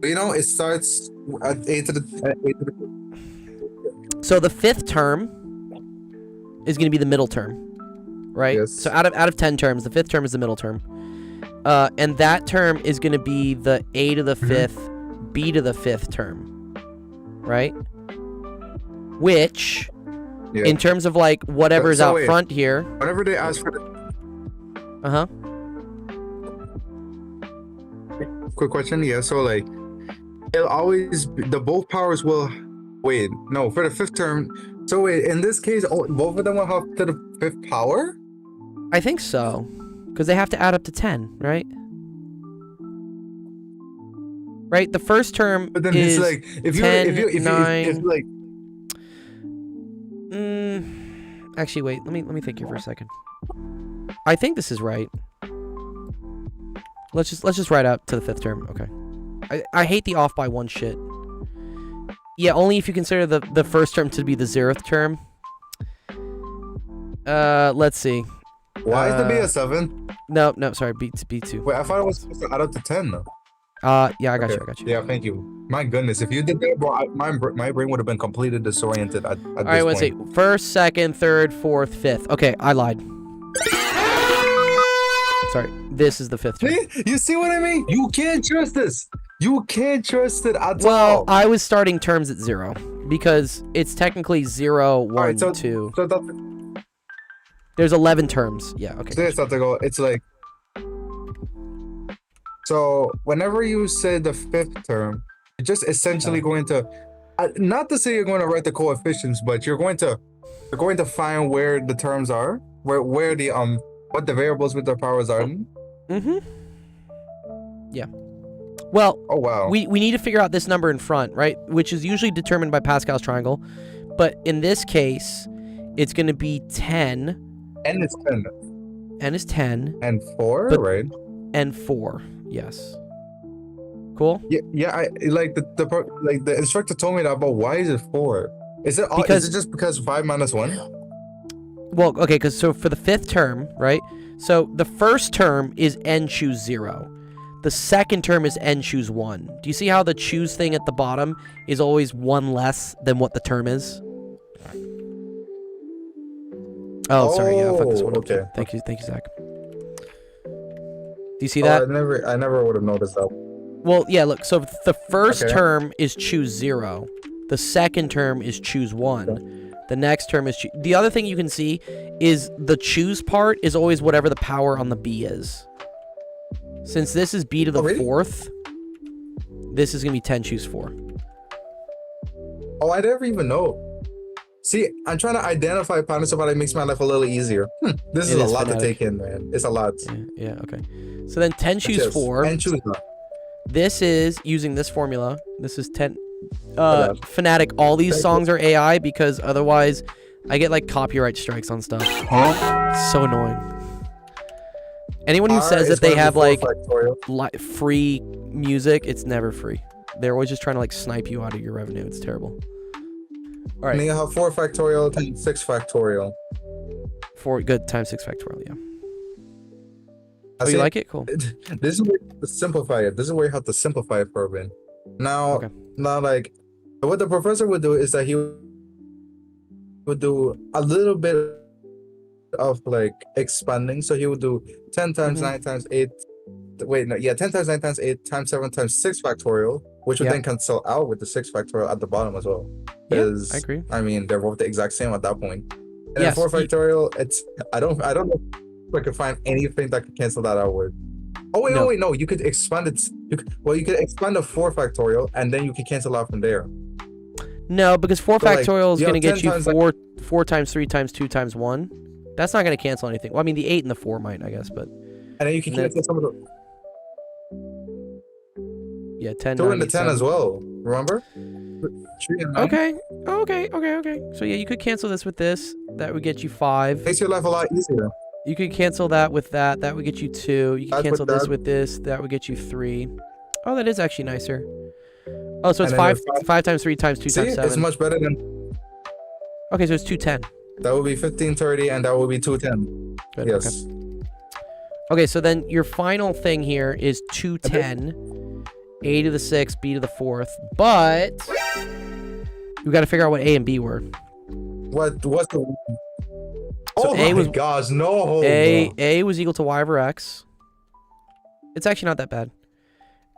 it starts at a to the... So the 5th term is going to be the middle term, right? Yes. So out of 10 terms, the 5th term is the middle term. And that term is going to be the a to the 5th, b to the 5th term, right? Which, in terms of like whatever's out front here. Whenever they ask for the... Quick question, yeah. So like, it'll always be, the both powers will... Wait, no, for the 5th term. So wait, in this case, both of them will have to the 5th power? I think so. Because they have to add up to 10, right? Right? The first term but then is it's like, if you 9... like... Actually, wait. Let me think here for a second. I think this is right. Let's just write out to the 5th term. Okay. I hate the off by 1 shit. Yeah, only if you consider the first term to be the 0th term. Let's see. Why is the B a 7? No, sorry, B2. Wait, I thought it was supposed to add up to 10 though. Yeah, I got you. Yeah, thank you. My goodness, if you did that, bro, my brain would have been completely disoriented at All right, let's see. 1st, 2nd, 3rd, 4th, 5th. Okay, I lied. Sorry, this is the 5th term. See? You see what I mean? You can't trust this. You can't trust it at all. Well, I was starting terms at 0 because it's technically 0, 1, right, 2. So that's, There's 11 terms. Yeah, okay. so it's not to go. It's like, so whenever you say the 5th term, you're just essentially going to, not to say you're going to write the coefficients, but you're going to find where the terms are, where the what the variables with their powers are. Mm-hmm. Yeah. Well, oh wow. We need to figure out this number in front, right? Which is usually determined by Pascal's triangle, but in this case, it's going to be 10. N is 10. N is 10. And 4, right? And 4. Yes. Cool. Yeah. I like the instructor told me that, but why is it 4? Is it just because 5 minus 1? Well, okay, because so for the 5th term, right? So the first term is n choose 0. The second term is n choose 1. Do you see how the choose thing at the bottom is always 1 less than what the term is? Oh, sorry. Yeah, I fucked this one up. Okay. Thank you, Zach. Do you see that? I never would have noticed that. Well, yeah, look. So the first term is choose 0. The second term is choose 1. The next term is the other thing you can see is the choose part is always whatever the power on the B is. Since this is B to the 4th, this is going to be 10 choose 4. Oh, I never even know. See, I'm trying to identify patterns so that makes my life a little easier. This is a lot to take in, man. It's a lot. Yeah, okay. So then 10 choose 4. 10 choose 1. This is using this formula. This is 10. Fanatic, all these songs are AI because otherwise I get like copyright strikes on stuff. So annoying. Anyone who says that they have like free music, it's never free. They're always just trying to like snipe you out of your revenue. It's terrible. All right. And you have 4 factorial times 6 factorial. 4 good times 6 factorial, yeah. Oh, you like it? Cool. This is where you have to simplify it. This is where you have to simplify it, Corbin. Now, like, what the professor would do is that he would do a little bit of like expanding. So he would do 10 times 9 times 8. Wait, no, yeah, 10 times 9 times 8 times 7 times 6 factorial, which would then cancel out with the 6 factorial at the bottom as well. Yeah, I agree. I mean, they're both the exact same at that point. And then 4 factorial, it's I don't know if I can find anything that could cancel that out with. Oh wait, no. You could expand it. You could expand the 4 factorial, and then you can cancel out from there. No, because 4 factorial is going to get you 4 times 3 times 2 times 1. That's not going to cancel anything. Well, I mean, the 8 and the 4 might, I guess, but. And then you can cancel some of the. Yeah, 10. 2 and the 10 as well. Remember? 3 and 9. Okay. So yeah, you could cancel this with this. That would get you 5. Makes your life a lot easier. You could cancel that with that. That would get you 2. You can cancel this with this. That would get you 3. Oh, that is actually nicer. Oh, so it's 5 times 3 times 2 times 7. It's much better than. Okay, so it's 210. That would be 1530, and that would be 210. Good, yes. Okay, so then your final thing here is 210, A to the 6th, B to the 4th, but we got to figure out what A and B were. What's the? So oh my gosh, no. A was equal to y over x. It's actually not that bad.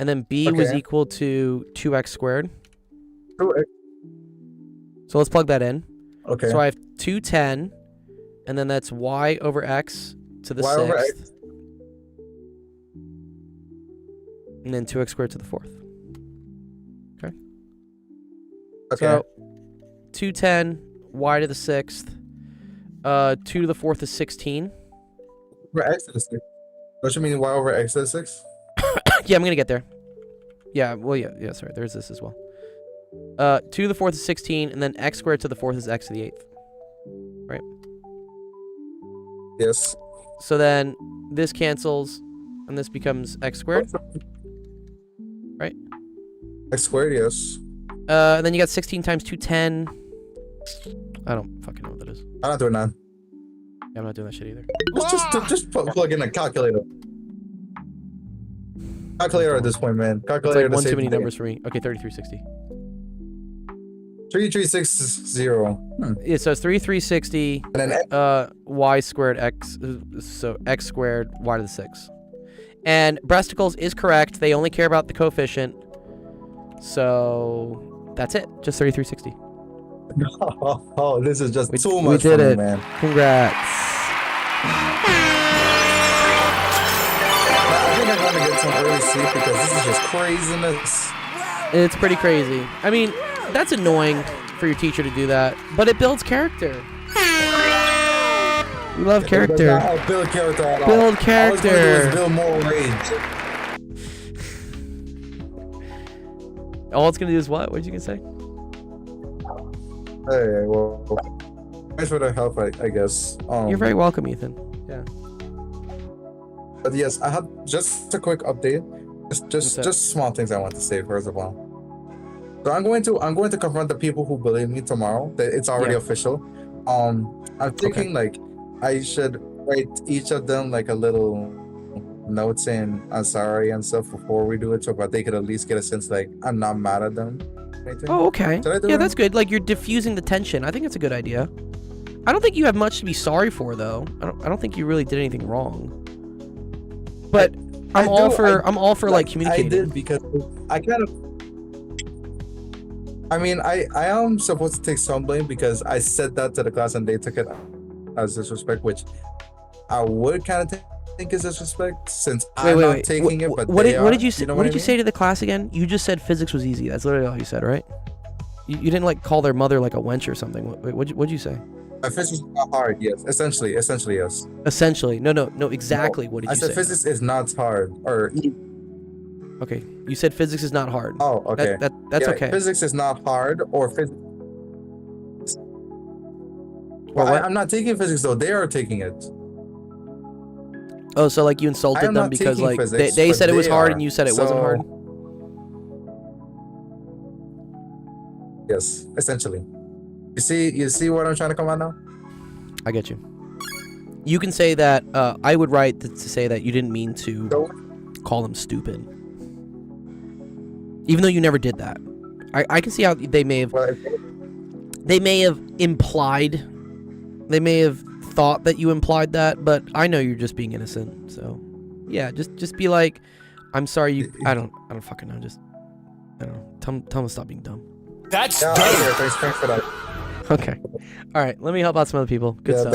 And then B was equal to 2x squared. 2x. So let's plug that in. Okay. So I have 210, and then that's y over x to the 6th. Over x. And then 2x squared to the 4th. Okay. Okay. So 210, y to the 6th. 2 to the 4th is 16. Over x to the 6th. Don't you mean y over x to the 6th? Yeah, I'm gonna get there. Yeah, well, yeah, sorry, there's this as well. 2 to the 4th is 16, and then x squared to the 4th is x to the 8th. Right? Yes. So then this cancels. and this becomes x squared, right? X squared, yes. And then you got 16 times 210. I don't fucking know what that is. I'm not doing that. Yeah, I'm not doing that shit either. Just plug in a calculator. Calculator at this point, man. It's Calculator. like one to too save many the day. numbers for me. Okay, 3360. 3360. Yeah, so it's 3360. And then Y squared x. So x squared y to the 6. And breasticles is correct. They only care about the coefficient. So that's it. Just 3360. oh, this is just too We much did for me, it. man. Congrats. I think I'm gonna get some early sleep because this is just craziness. It's pretty crazy. I mean, that's annoying for your teacher to do that, but it builds character. We love character. Build character at all. Build All it's gonna do character. is build more rage. All it's gonna do is what? What did you gonna say? Hey, well, thanks for the help, I guess. You're very welcome, Ethan. Yeah. But yes, I have just a quick update. Just small things I want to say first of all. So I'm going to confront the people who believe me tomorrow. That it's already official. I'm thinking like I should write each of them like a little note saying I'm sorry and stuff before we do it, so but they could at least get a sense like I'm not mad at them. Oh, okay. Should I do Yeah, that? that's good. Like you're diffusing the tension. I think it's a good idea. I don't think you have much to be sorry for, though. I don't think you really did anything wrong. But I'm all for like communicating. I did because I kind of. I mean, I am supposed to take some blame because I said that to the class and they took it as disrespect, which I would kind of think is disrespect since I'm not taking it. But what did you say? You know what did I you mean? say to the class again? You just said physics was easy. That's literally all you said, right? You didn't like call their mother like a wench or something. What'd you say? Physics is not hard. Yes, essentially, yes. Essentially, no. Exactly. No, What did I you said say? physics is not hard. Or Okay, you said physics is not hard. oh, okay. That's Yeah, okay. Physics is not hard, or physics. Or what? I'm not taking physics though. They are taking it. Oh, so like you I insulted am them not because taking like physics, they but said it was they hard are. and you said it wasn't hard. Yes, essentially. You see what I'm trying to come on now? I get you. You can say that I would write to say that you didn't mean to call them stupid, even though you never did that. I can see how they may have implied, they may have thought that you implied that, but I know you're just being innocent. So yeah, just be like, I'm sorry. I don't fucking know. I don't know. Tell them to stop being dumb. That's Yeah, gay. yeah, thanks for that. Okay. All right. Let me help out some other people. Good Yeah, stuff.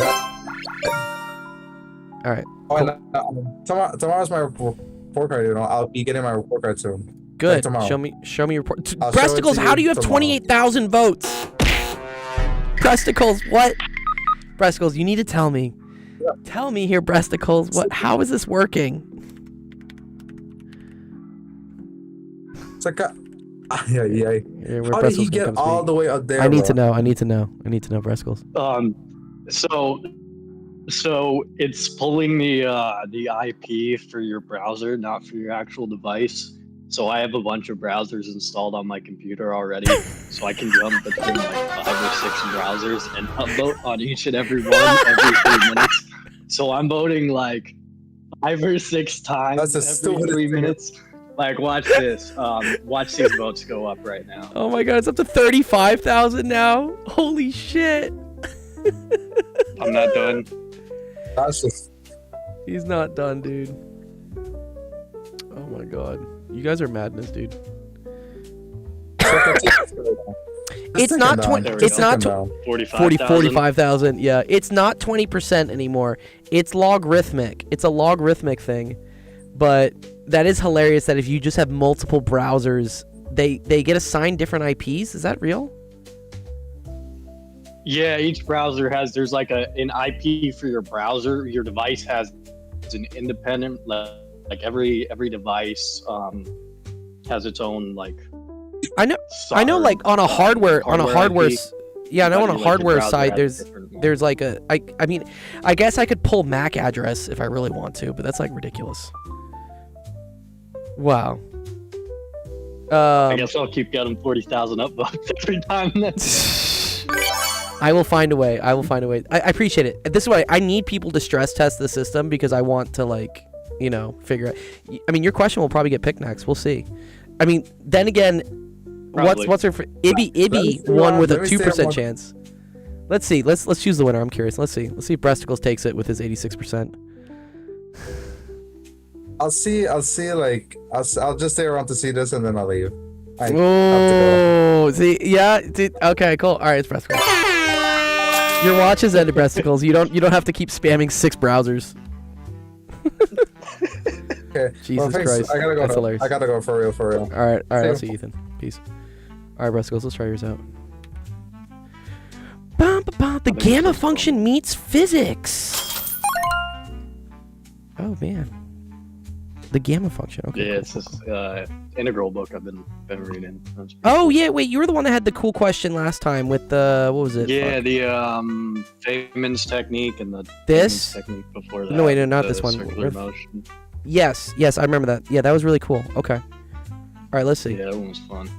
All right. Oh, and, tomorrow's my report card. You know, I'll be getting my report card soon. Good. tomorrow. Show me your report. I'll show it to Breasticles, how you do you have tomorrow. 28,000 votes? Breasticles, what? Breasticles, you need to tell me. Yeah. Tell me here, Breasticles. What? How is this working? It's like, Here, where how did Breasticles he can get come all speak. the way up there? I need bro? to know. I need to know, Breasticles. So it's pulling the IP for your browser, not for your actual device. So I have a bunch of browsers installed on my computer already, so I can jump between like 5 or 6 browsers and upvote on each and every one every 3 minutes. So I'm voting like 5 or 6 times That's the every stupidest 3 thing. minutes. Like watch this. Watch these votes go up right now. Oh my god, it's up to 35,000 now. Holy shit. I'm not done. That's just He's not done, dude. Oh my god. You guys are madness, dude. It's not 20. There we It's go. not 45,000. 45,000. Yeah, it's not 20% anymore. It's logarithmic. It's a logarithmic thing. But that is hilarious that if you just have multiple browsers, they get assigned different IPs. Is that real? Yeah, each browser there's like an IP for your browser. Your device has an independent, like every device has its own like. I know like on a hardware IP. yeah, I know on a Like, your hardware browser side has a different one. there's like I mean I guess I could pull MAC address if I really want to, but that's like ridiculous. Wow. I guess I'll keep getting 40,000 upvotes every time. I will find a way. I appreciate it. This is why I need people to stress test the system because I want to, like, you know, figure out. I mean, your question will probably get picked next. We'll see. I mean, then again, Probably. what's her Ibby won with a 2% chance. Let's see. Let's choose the winner. I'm curious. Let's see. Let's see if Breasticles takes it with his 86%. I'll see. Like, I'll just stay around to see this, and then I'll leave. I have to Oh, see, yeah. Okay, cool. All right, it's Breasticles. Your watch has ended, Breasticles. You don't have to keep spamming 6 browsers. Okay. Jesus thanks. Christ. I gotta go. That's hilarious. I gotta go for real. All right. See I'll see you, Ethan. Peace. All right, Breasticles. Let's try yours out. The gamma function meets physics. Oh man. The gamma function. Okay. Yeah, it's this integral book I've been reading. Oh yeah, wait, you were the one that had the cool question last time with the what was it? Yeah, the Feynman's technique and the This? Feynman's technique before that. No, wait, no, not the this one. circular motion. Yes, I remember that. Yeah, that was really cool. Okay. All right, let's see. Yeah, that one was fun.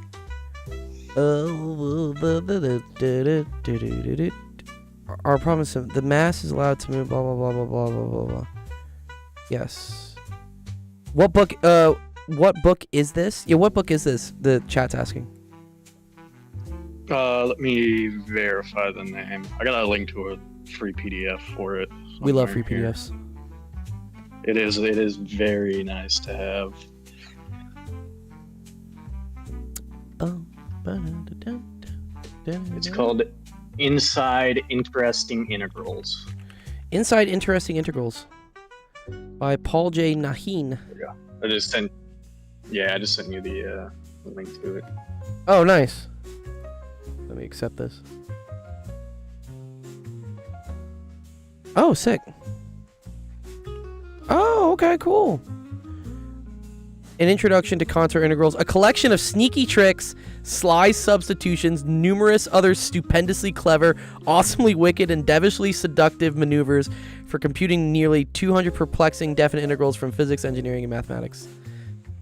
Our promise of the mass is allowed to move. Blah blah blah blah blah blah blah blah. Yes. What book? What book is this? Yeah, what book is this? The chat's asking. Let me verify the name. I got a link to a free PDF for it. We love free somewhere here. PDFs. It is very nice to have. It's called Inside Interesting Integrals. Inside Interesting Integrals by Paul J. Naheen. I just sent you the link to it. Oh, nice. Let me accept this. Oh, sick. Oh, okay, cool. An introduction to contour integrals, a collection of sneaky tricks, sly substitutions, numerous other stupendously clever, awesomely wicked, and devilishly seductive maneuvers for computing nearly 200 perplexing definite integrals from physics, engineering, and mathematics,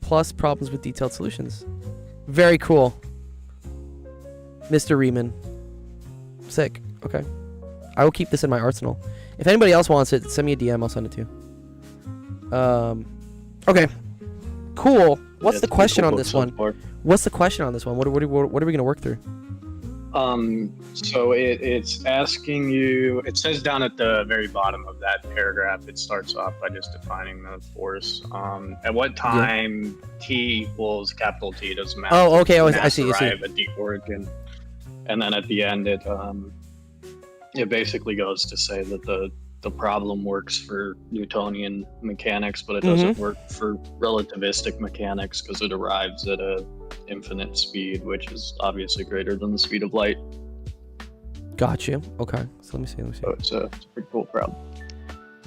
plus problems with detailed solutions. Very cool. Mr. Riemann. Sick. Okay. I will keep this in my arsenal. If anybody else wants it, send me a DM. I'll send it to you. Okay. Cool. What's the question on this one? What's the question on this one? What are we going to work through? So it's asking you. It says down at the very bottom of that paragraph. It starts off by just defining the force. At what time T equals capital T does mass? Oh, okay. I mass see. arrive at the origin, and then at the end it basically goes to say that the problem works for Newtonian mechanics, but it doesn't work for relativistic mechanics because it arrives at a infinite speed, which is obviously greater than the speed of light. Got you. Okay. So let me see. So it's a pretty cool problem.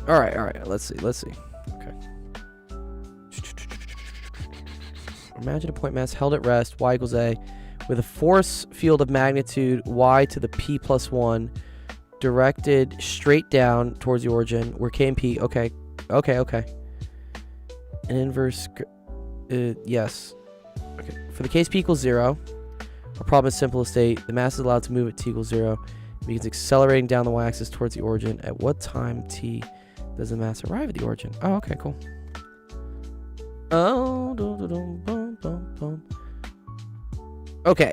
All right. Let's see. Okay. Imagine a point mass held at rest, y equals a, with a force field of magnitude y to the p plus 1 directed straight down towards the origin, where k and p, okay. An inverse, yes. Okay. For the case p equals 0, our problem is simple as state. The mass is allowed to move at t equals 0. It begins accelerating down the y-axis towards the origin. At what time t does the mass arrive at the origin? Oh, okay, cool. Oh, boom, boom, boom. Okay.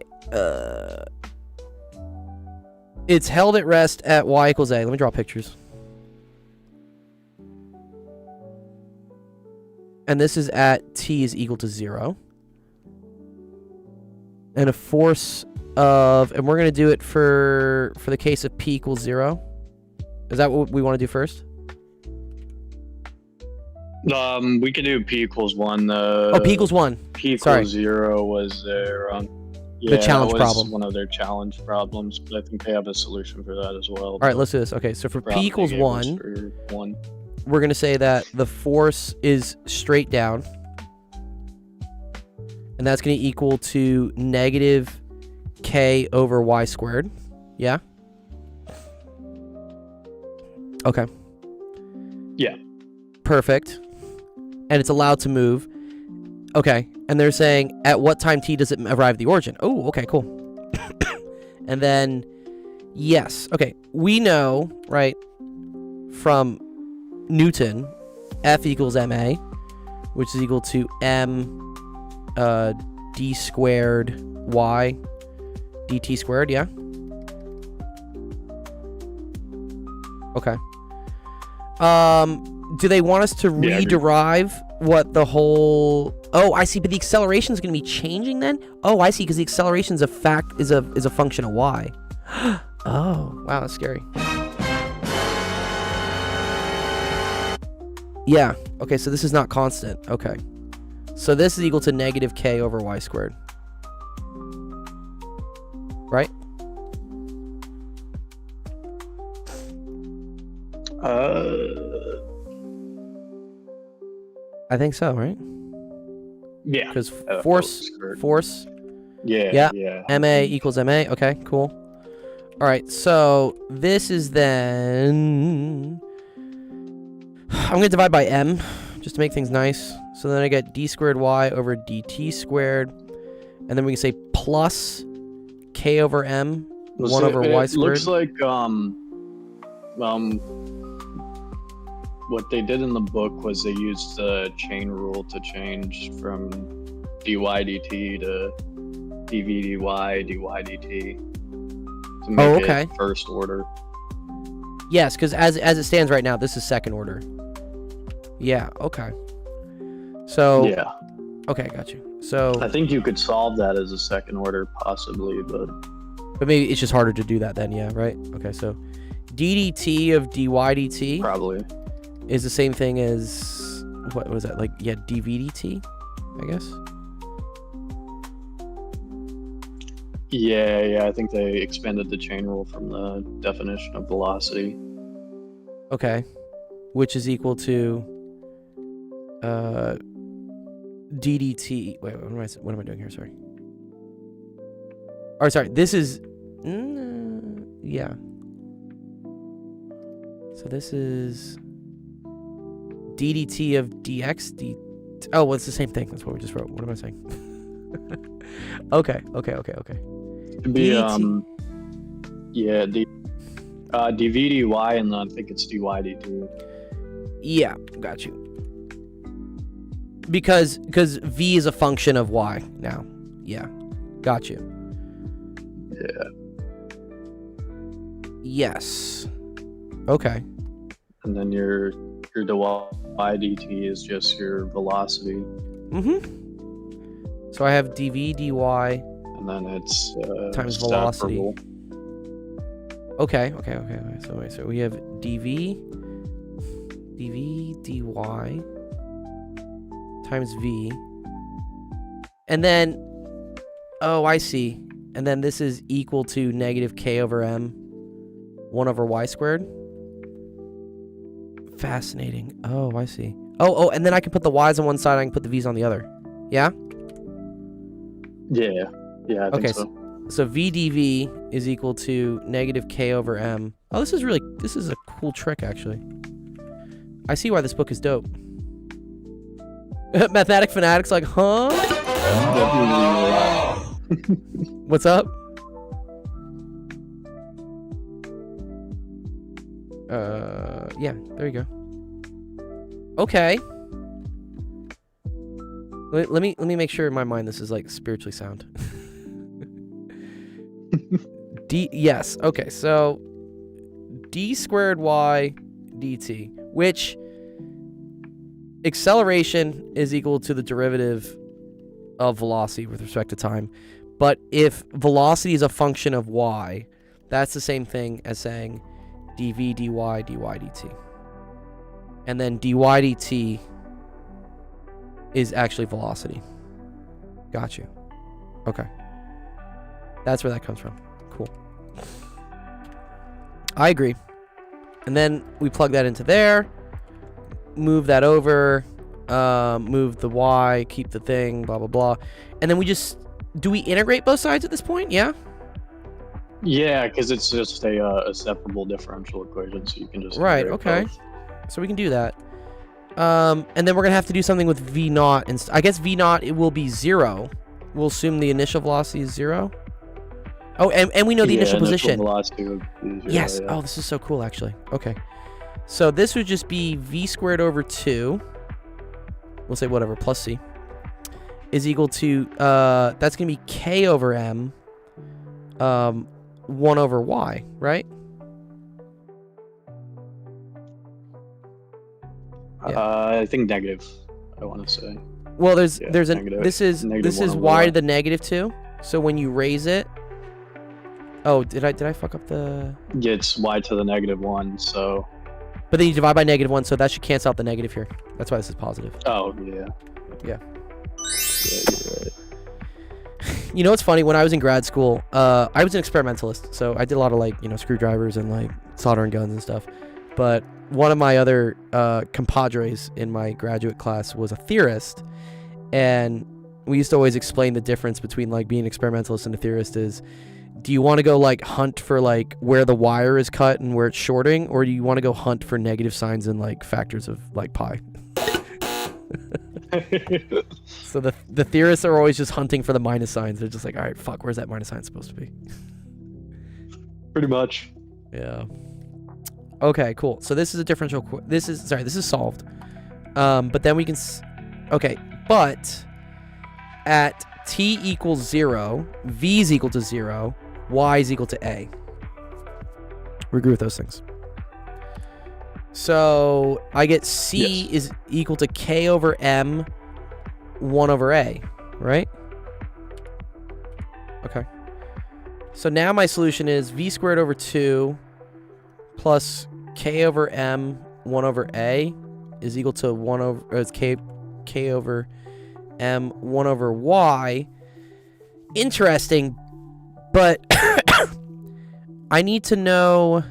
It's held at rest at y equals a. Let me draw pictures. And this is at t is equal to 0. And a force of, and we're going to do it for the case of p equals 0. Is that what we want to do first? We can do p equals 1. P equals 1. P equals 0 was their the challenge that was problem. One of their challenge problems, but I think they have a solution for that as well. All right, let's do this. Okay, so for p equals 1, 1, we're going to say that the force is straight down. And that's going to equal to negative k over y squared. Yeah? Okay. Yeah. Perfect. And it's allowed to move. Okay, and they're saying, at what time t does it arrive at the origin? Oh, okay, cool. And then, yes. Okay, we know, right, from Newton, F equals ma, which is equal to m d squared y dt squared, yeah? Okay. Do they want us to rederive what the whole... Oh, I see, but the acceleration is going to be changing then? Oh, I see, because the acceleration is a function of y. Oh, wow, that's scary. Yeah, okay, so this is not constant. Okay. So this is equal to negative k over y squared. Right? I think so, right? Yeah. Because force. Yeah. Ma equals ma. Okay, cool. All right, so this is then... I'm going to divide by m, just to make things nice. So then I get d squared y over dt squared. And then we can say plus k over m, 1 over y squared. It looks like, what they did in the book was they used the chain rule to change from dy dt to dv dy dt to make it first order. Yes, because as it stands right now, this is second order. Yeah, okay. So... Yeah. Okay, got you. So... I think you could solve that as a second order, possibly, but... But maybe it's just harder to do that then, yeah, right? Okay, so ddt of dy dt... Probably. ...is the same thing as... What was that? Like, yeah, dv dt, I guess? Yeah, I think they expanded the chain rule from the definition of velocity. Okay. Which is equal to... ddt... Wait, what am I doing here? Sorry. Or sorry, this is... yeah. So this is... ddt of dx... Oh, well, it's the same thing. That's what we just wrote. What am I saying? Okay. It'd be, yeah, dv dy, and then I think it's dy dt. Yeah, got you. Because v is a function of y now. Yeah, got you. Yeah. Yes. Okay. And then your dy dt is just your velocity. So I have dv dy. And then it's times velocity. separable. Okay. So we have dv dy times v, and then I see, and then this is equal to negative k over m, 1 over y squared. Fascinating. Oh, I see. Oh, and then I can put the y's on one side, I can put the v's on the other. Yeah? Yeah, I think so. So v dv is equal to negative k over m. Oh, this is a cool trick, actually. I see why this book is dope. Mathematic fanatics like, huh? What's up? Yeah, there you go. Okay. Let me make sure in my mind this is like spiritually sound. Yes. Okay. So d squared y dt, which acceleration is equal to the derivative of velocity with respect to time. But if velocity is a function of y, that's the same thing as saying dv dy dy dt. And then dy dt is actually velocity. Got you. Okay. That's where that comes from. Cool. I agree. And then we plug that into there. Move that over. Move the y. Keep the thing. Blah, blah, blah. And then we just... Do we integrate both sides at this point? Yeah? Yeah, because it's just a separable differential equation, so you can just... Right, okay. both. So we can do that. And then we're gonna have to do something with v naught, and I guess v naught it will be 0. We'll assume the initial velocity is 0. Oh, and we know the initial position. Velocity would be 0, Yes. yeah. Oh, this is so cool, actually. Okay. So this would just be v squared over 2. We'll say whatever, plus c. Is equal to, that's going to be k over m, 1 over y, right? I think negative, I want to say. Well, there's a, negative. this is Negative 1 over y y. to the negative 2. So when you raise it, oh, did I fuck up the... It's y to the negative 1, so... But then you divide by negative 1, so that should cancel out the negative here. That's why this is positive. Oh, yeah. Yeah. Yeah, you're right. You know what's funny? When I was in grad school, I was an experimentalist, so I did a lot of like, screwdrivers and like soldering guns and stuff. But one of my other compadres in my graduate class was a theorist, and we used to always explain the difference between like being an experimentalist and a theorist is, do you want to go like hunt for like where the wire is cut and where it's shorting, or do you want to go hunt for negative signs and like factors of like pi? So the theorists are always just hunting for the minus signs. They're just like, all right, fuck, where's that minus sign supposed to be? Pretty much. Yeah. Okay, cool. So this is a differential. This is solved. But then we can. Okay, but at t equals 0, v is equal to 0, y is equal to a. We agree with those things. So I get c is equal to k over m, 1 over a, right? Okay. So now my solution is v squared over 2 plus k over m, 1 over a is equal to 1 over, or it's k over m, 1 over y. Interesting, but I need to know...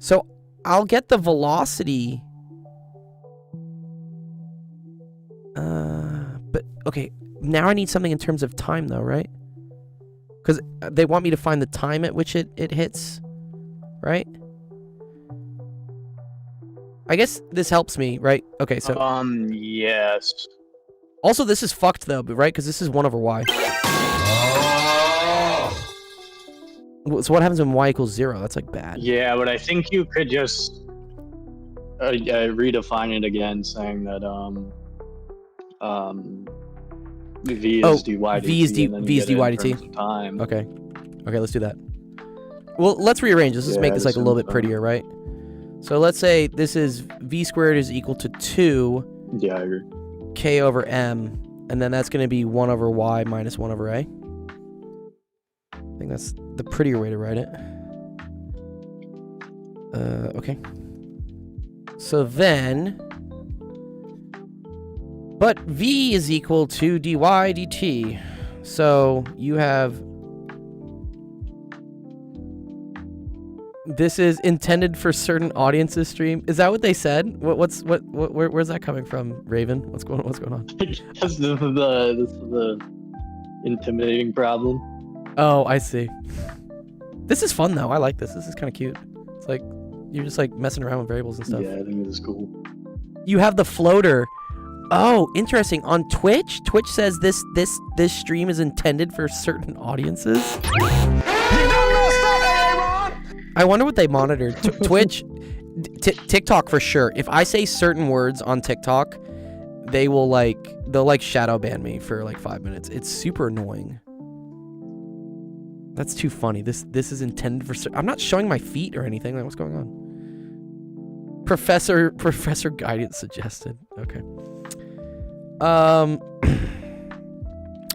So I'll get the velocity. But okay, now I need something in terms of time though, right? Because they want me to find the time at which it hits, right? I guess this helps me, right? Okay, so... Yes. Also, this is fucked though, right? Because this is 1 over y. So what happens when y equals 0? That's like bad. Yeah, but I think you could just redefine it again, saying that v is dy dt. V is dy dt. Time. Okay, let's do that. Well, let's rearrange this. Let's make this like a little bit prettier, right? So let's say this is v squared is equal to 2. Yeah, I agree. K over m, and then that's going to be 1 over y minus 1 over a. I think that's the prettier way to write it. Okay. So then... But v is equal to dy dt. So you have... This is intended for certain audiences stream. Is that what they said? Where's that coming from, Raven? What's going on? This is the intimidating problem. Oh, I see. This is fun though. I like this. This is kind of cute. It's like you're just like messing around with variables and stuff. Yeah, I think this is cool. You have the floater. Oh, interesting. On Twitch says this stream is intended for certain audiences. I wonder what they monitored. Twitch, TikTok for sure. If I say certain words on TikTok, they'll shadow ban me for like 5 minutes. It's super annoying. That's too funny. This is intended for... I'm not showing my feet or anything. Like, what's going on? Professor Guidance suggested. Okay.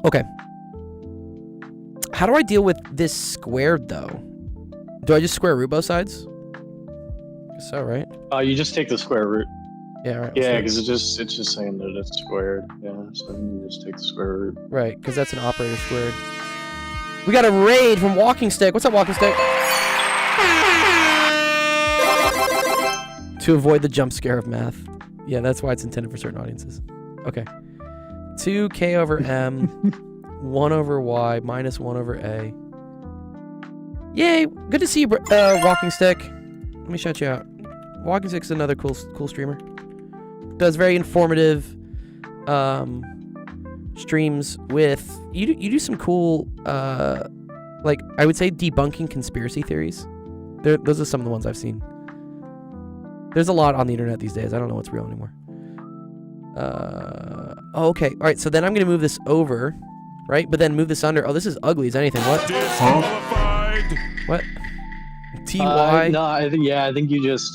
Okay. How do I deal with this squared, though? Do I just square root both sides? Guess so, right? You just take the square root. Yeah, right. Yeah, because it's just saying that it's squared. Yeah, so you just take the square root. Right, because that's an operator squared. We got a raid from Walking Stick. What's up, Walking Stick? To avoid the jump scare of math. Yeah, that's why it's intended for certain audiences. Okay. 2k over m, 1 over y, minus 1 over a. Yay! Good to see you, Walking Stick. Let me shout you out. Walking Stick's another cool streamer. Does very informative streams with you do some cool like I would say debunking conspiracy theories. Those are some of the ones I've seen. There's a lot on the internet these days. I don't know what's real anymore. Okay. All right. So then I'm gonna move this over, right? But then move this under. Oh, this is ugly as anything. What? What? TY? No, I think you just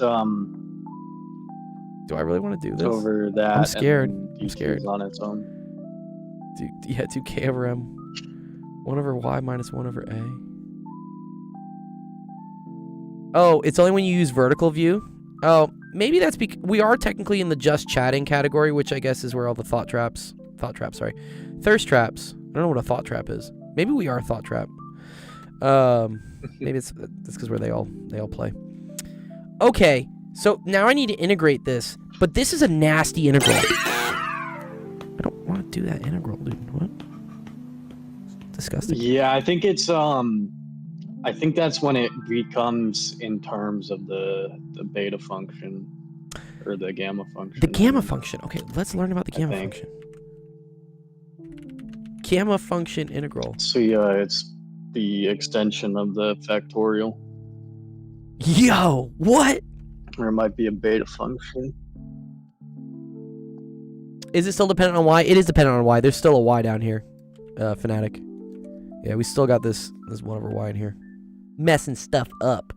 Do I really want to do this? over that. I'm scared. And then I'm scared. on its own. Yeah, 2k over m. 1 over y minus 1 over a. Oh, it's only when you use vertical view? Oh, maybe that's because we are technically in the just chatting category, which I guess is where all the thirst traps. I don't know what a thought trap is. Maybe we are a thought trap. Maybe it's because where they all play. Okay, so now I need to integrate this, but this is a nasty integral. I don't want to do that integral, dude. What? It's disgusting. Yeah, I think it's I think that's when it becomes in terms of the beta function or the gamma function. The gamma function. Okay, let's learn about the gamma function. Gamma function integral. So yeah, it's the extension of the factorial. Yo, what? Or it might be a beta function. Is it still dependent on y? It is dependent on y. There's still a y down here, Fanatic. Yeah, we still got this 1 over y in here, messing stuff up.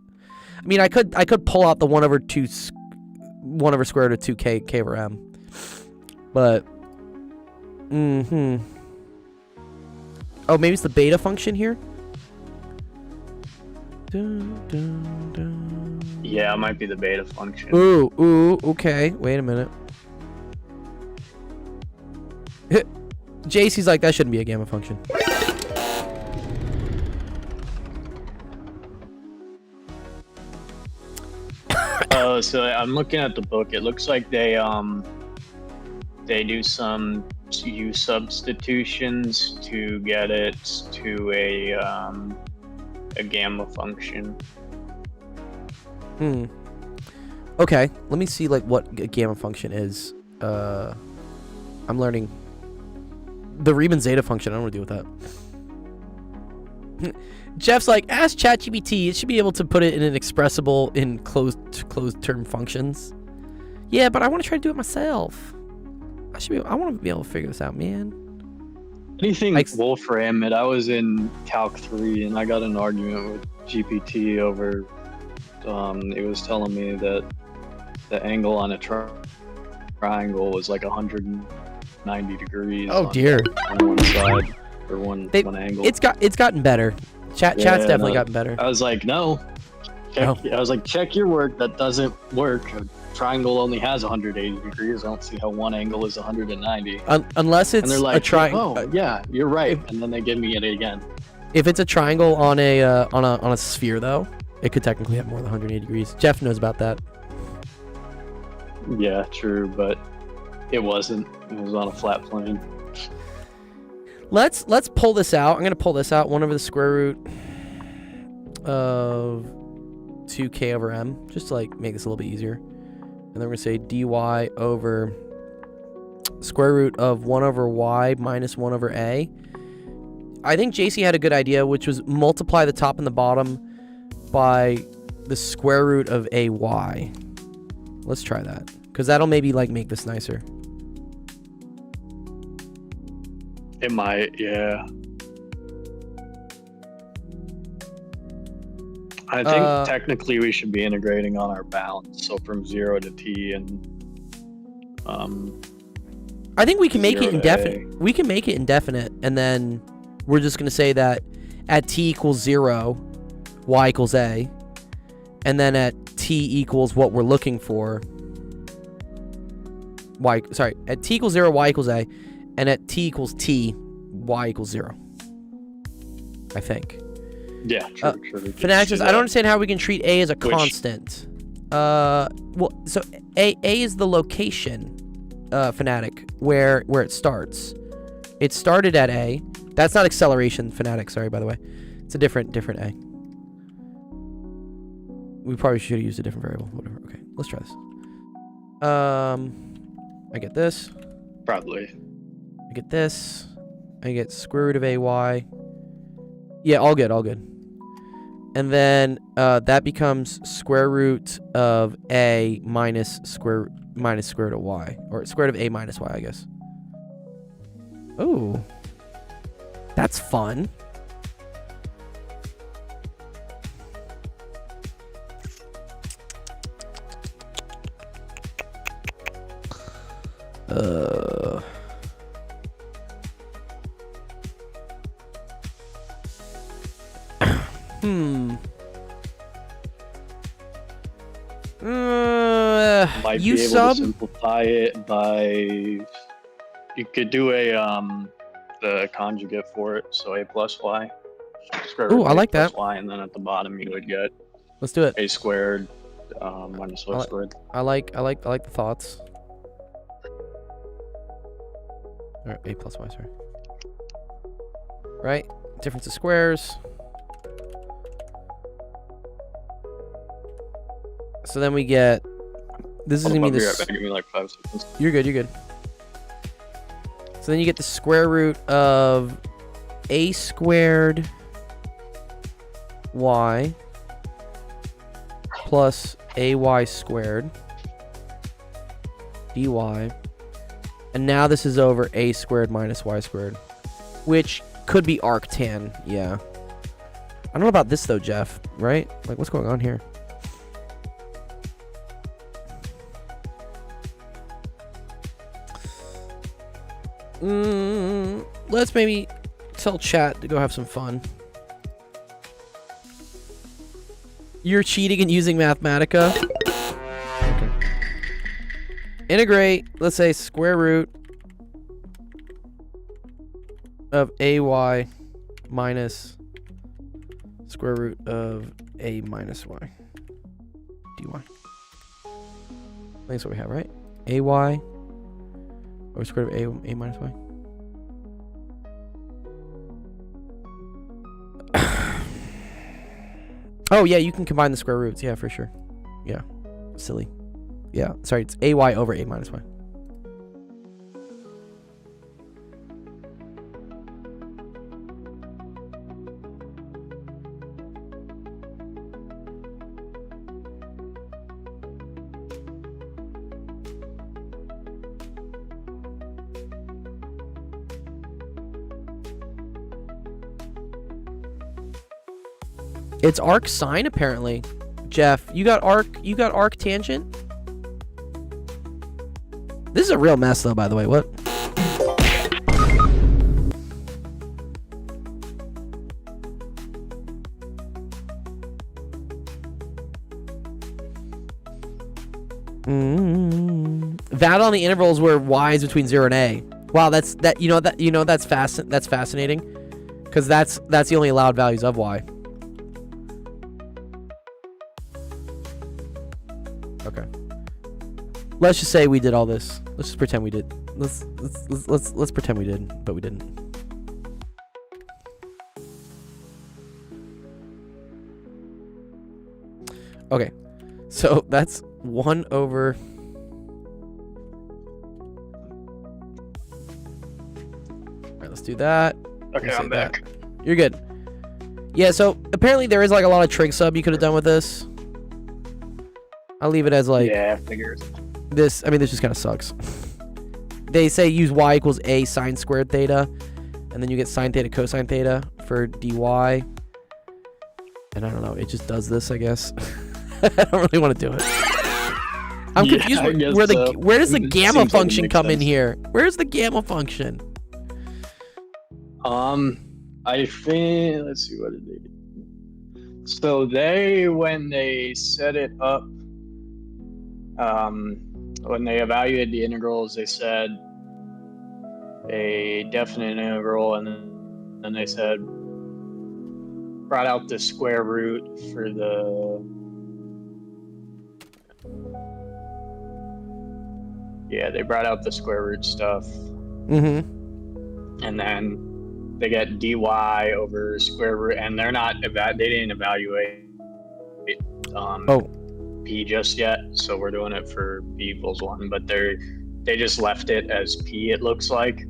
I mean, I could pull out the 1 over square root of 2k k over m, but oh, maybe it's the beta function here. Yeah, it might be the beta function. Ooh, okay. Wait a minute. JC's like, that shouldn't be a gamma function. Oh, so I'm looking at the book. It looks like they do some U substitutions to get it to a gamma function. Okay, let me see like what a gamma function is. I'm learning the Riemann zeta function. I don't want to deal with that. Jeff's like, ask ChatGPT. It should be able to put it in an expressible in closed term functions. Yeah, but I want to try to do it myself. I want to be able to figure this out, man. Anything Wolfram, I was in Calc 3 and I got an argument with GPT over. It was telling me that the angle on a triangle was like 190 degrees. Oh dear. On one side or one angle. It's gotten better. Chat's definitely gotten better. I was like, no. I was like, check your work. That doesn't work. A triangle only has 180 degrees. I don't see how one angle is 190. Unless it's like, a triangle. Oh, yeah, you're right. And then they give me it again. If it's a triangle on a sphere, though, it could technically have more than 180 degrees. Jeff knows about that. Yeah, true, but it wasn't. It was on a flat plane. Let's pull this out. I'm gonna pull this out. 1 over the square root of 2k over m, just to like make this a little bit easier. And then we're gonna say dy over square root of 1 over y minus 1 over a. I think JC had a good idea, which was multiply the top and the bottom by the square root of a y. Let's try that, because that'll maybe like make this nicer. It might, yeah. I think technically we should be integrating on our bounds, so from 0 to t and I think we can make it indefinite. We can make it indefinite, and then we're just gonna say that at t equals 0, y equals a, and then at t equals what we're looking for, at t equals 0, y equals a, and at t equals t, y equals 0. I think. Yeah, true. Fanatic says, I don't understand how we can treat a as a constant. Well, so a is the location, Fanatic, where it starts. It started at a. That's not acceleration, Fanatic. Sorry, by the way. It's a different a. We probably should have used a different variable. Whatever. Okay, let's try this. I get this. Probably. I get this. I get square root of ay. Yeah, all good, all good. And then that becomes square root of a minus square root of y, or square root of a minus y, I guess. Ooh, that's fun. Might you be able sub? to simplify it by you could do a the conjugate for it, so a plus y. Ooh, I like plus that. y, and then at the bottom you would get Let's do it. a squared minus y squared. I like the thoughts. Or a plus y, sorry. Right? Difference of squares. So then we get. This is gonna be this. Give me like 5 seconds. You're good. You're good. So then you get the square root of a squared y plus ay squared dy. And now this is over a squared minus y squared, which could be arctan. Yeah. I don't know about this though, Jeff. Right? Like, what's going on here? Let's maybe tell chat to go have some fun. You're cheating and using Mathematica? Okay. Integrate, let's say, square root of ay minus square root of a minus y dy. I think that's what we have, right? Ay or square root of a minus y. Oh, yeah, you can combine the square roots. Yeah, for sure. Yeah. Silly. Yeah. Sorry, it's ay over a minus y. It's arc sine apparently. Jeff, you got arc tangent? This is a real mess though, by the way. What? That on the intervals where y is between 0 and a. Wow, that's fascinating. Cuz that's the only allowed values of y. Okay. Let's just say we did all this. Let's just pretend we did. Let's pretend we did, but we didn't. Okay. So that's 1 over. All right, let's do that. Okay, I'm back. You're good. Yeah, so apparently there is like a lot of trig sub you could have done with this. I'll leave it as like, yeah, figures. This. I mean, this just kind of sucks. They say use y equals a sine squared theta, and then you get sine theta cosine theta for dy. And I don't know, it just does this, I guess. I don't really want to do it. I'm confused. Where does the gamma function come in here? Where's the gamma function? I think, let's see, what did they do? So when they set it up, when they evaluated the integrals, they said a definite integral, and then they said brought out the square root for the they brought out the square root stuff. And then they get dy over square root, and they didn't evaluate um, P just yet, so we're doing it for P equals 1, but they just left it as P, it looks like.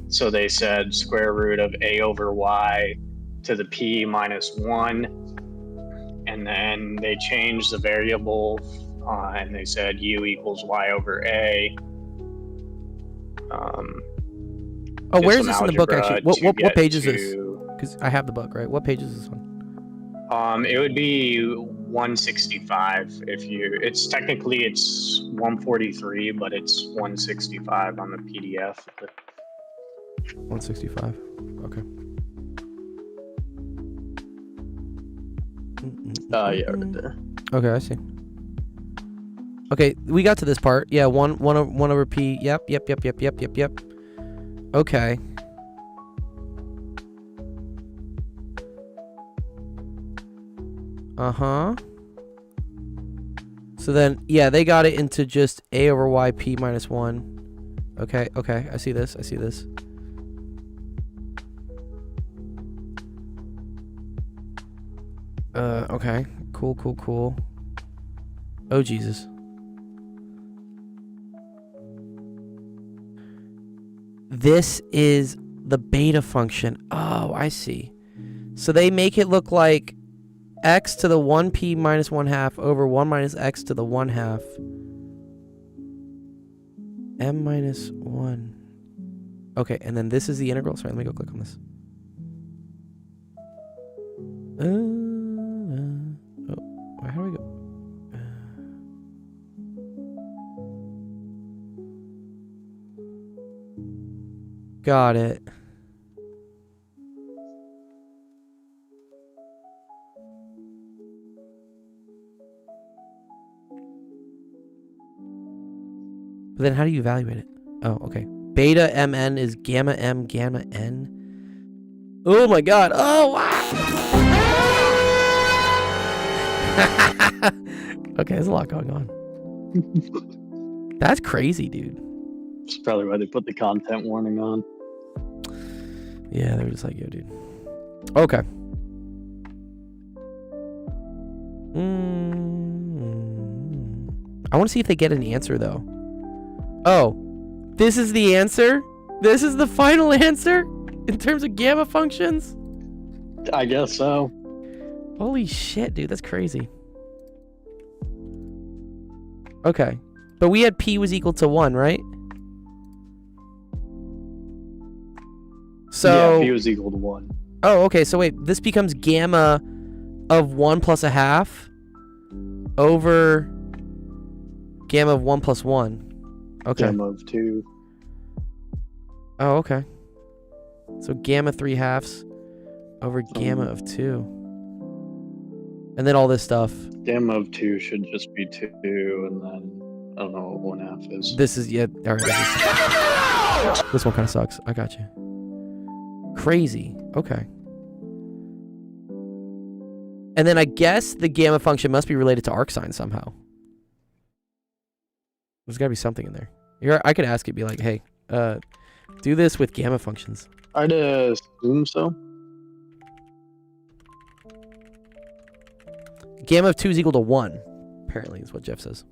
So they said square root of A over Y to the P minus 1, and then they changed the variable, and they said U equals Y over A. Where is this in the book, actually? What page is this? Because I have the book, right? What page is this one? It would be 165 if you. It's technically 143, but it's 165 on the PDF. 165. Okay. Yeah, right there. Okay, I see. Okay, we got to this part. Yeah, 1 over P. Yep. Okay. So then, yeah, they got it into just A over Y P minus 1. Okay, I see this. Okay. Cool. Oh, Jesus. This is the beta function. Oh, I see. So they make it look like x to the 1p minus 1/2 over 1 minus x to the 1/2 m minus 1. Okay, and then this is the integral. Sorry, let me go click on this. How do we go? Got it. But then how do you evaluate it? Oh, okay. Beta mn is gamma m gamma n. Oh my god. Oh, wow. Okay, there's a lot going on. That's crazy, dude. That's probably why they put the content warning on. Yeah, they were just like, yo, dude. Okay. I want to see if they get an answer, though. Oh, this is the answer? This is the final answer? In terms of gamma functions? I guess so. Holy shit, dude. That's crazy. Okay. But we had P was equal to 1, right? So yeah, P was equal to 1. Oh, okay. So wait, this becomes gamma of 1 plus 1/2 over gamma of 1 plus 1. Okay. Gamma of 2. Oh, okay. So gamma 3/2 over gamma of 2. And then all this stuff. Gamma of 2 should just be 2, and then I don't know what 1/2 is. This is, yeah, all right. This one kind of sucks. I got you. Crazy. Okay. And then I guess the gamma function must be related to arcsine somehow. There's got to be something in there. I could ask it, be like, hey, do this with gamma functions. I'd assume so. Gamma of 2 is equal to 1, apparently, is what Jeff says.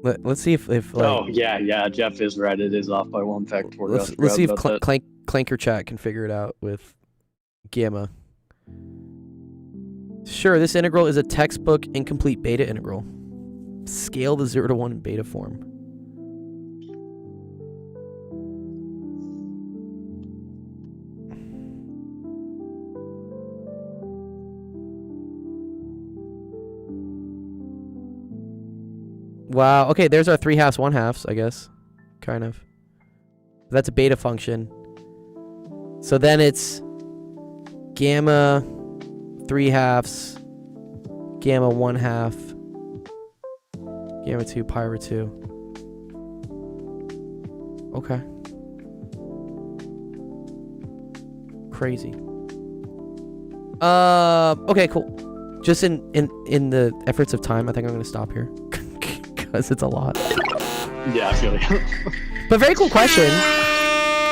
Let's see if like, oh, yeah, Jeff is right. It is off by 1 factorial. Let's see if Clanker Chat can figure it out with gamma. Sure, this integral is a textbook incomplete beta integral. Scale the 0 to 1 in beta form. Wow. Okay, there's our 3/2 1/2, I guess. Kind of. That's a beta function. So then it's gamma 3/2, gamma 1/2, gamma 2 pi over 2. Okay. Crazy. Okay, cool. Just in the efforts of time, I think I'm gonna stop here. Because it's a lot. Yeah, I feel you. But very cool question.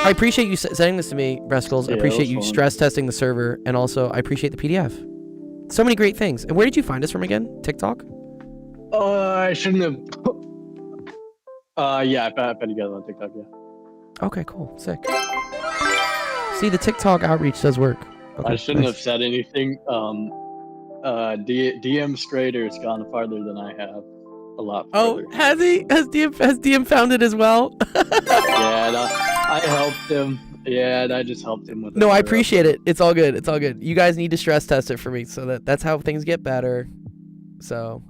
I appreciate you sending this to me, Breskles. I Yeah, appreciate it was you fun. stress testing the server, and also I appreciate the PDF. So many great things. And where did you find us from again? TikTok? I shouldn't have. Yeah, I found you guys on TikTok. Yeah. Okay, cool. Sick. See, the TikTok outreach does work. Okay, I shouldn't nice. have said anything. DM Strader's gone farther than I have. A lot Oh, farther. has he? Has DM found it as well? Yeah, and I helped him. Yeah, and I just helped him with it. No, I appreciate it. It's all good. It's all good. You guys need to stress test it for me, so that's how things get better. So,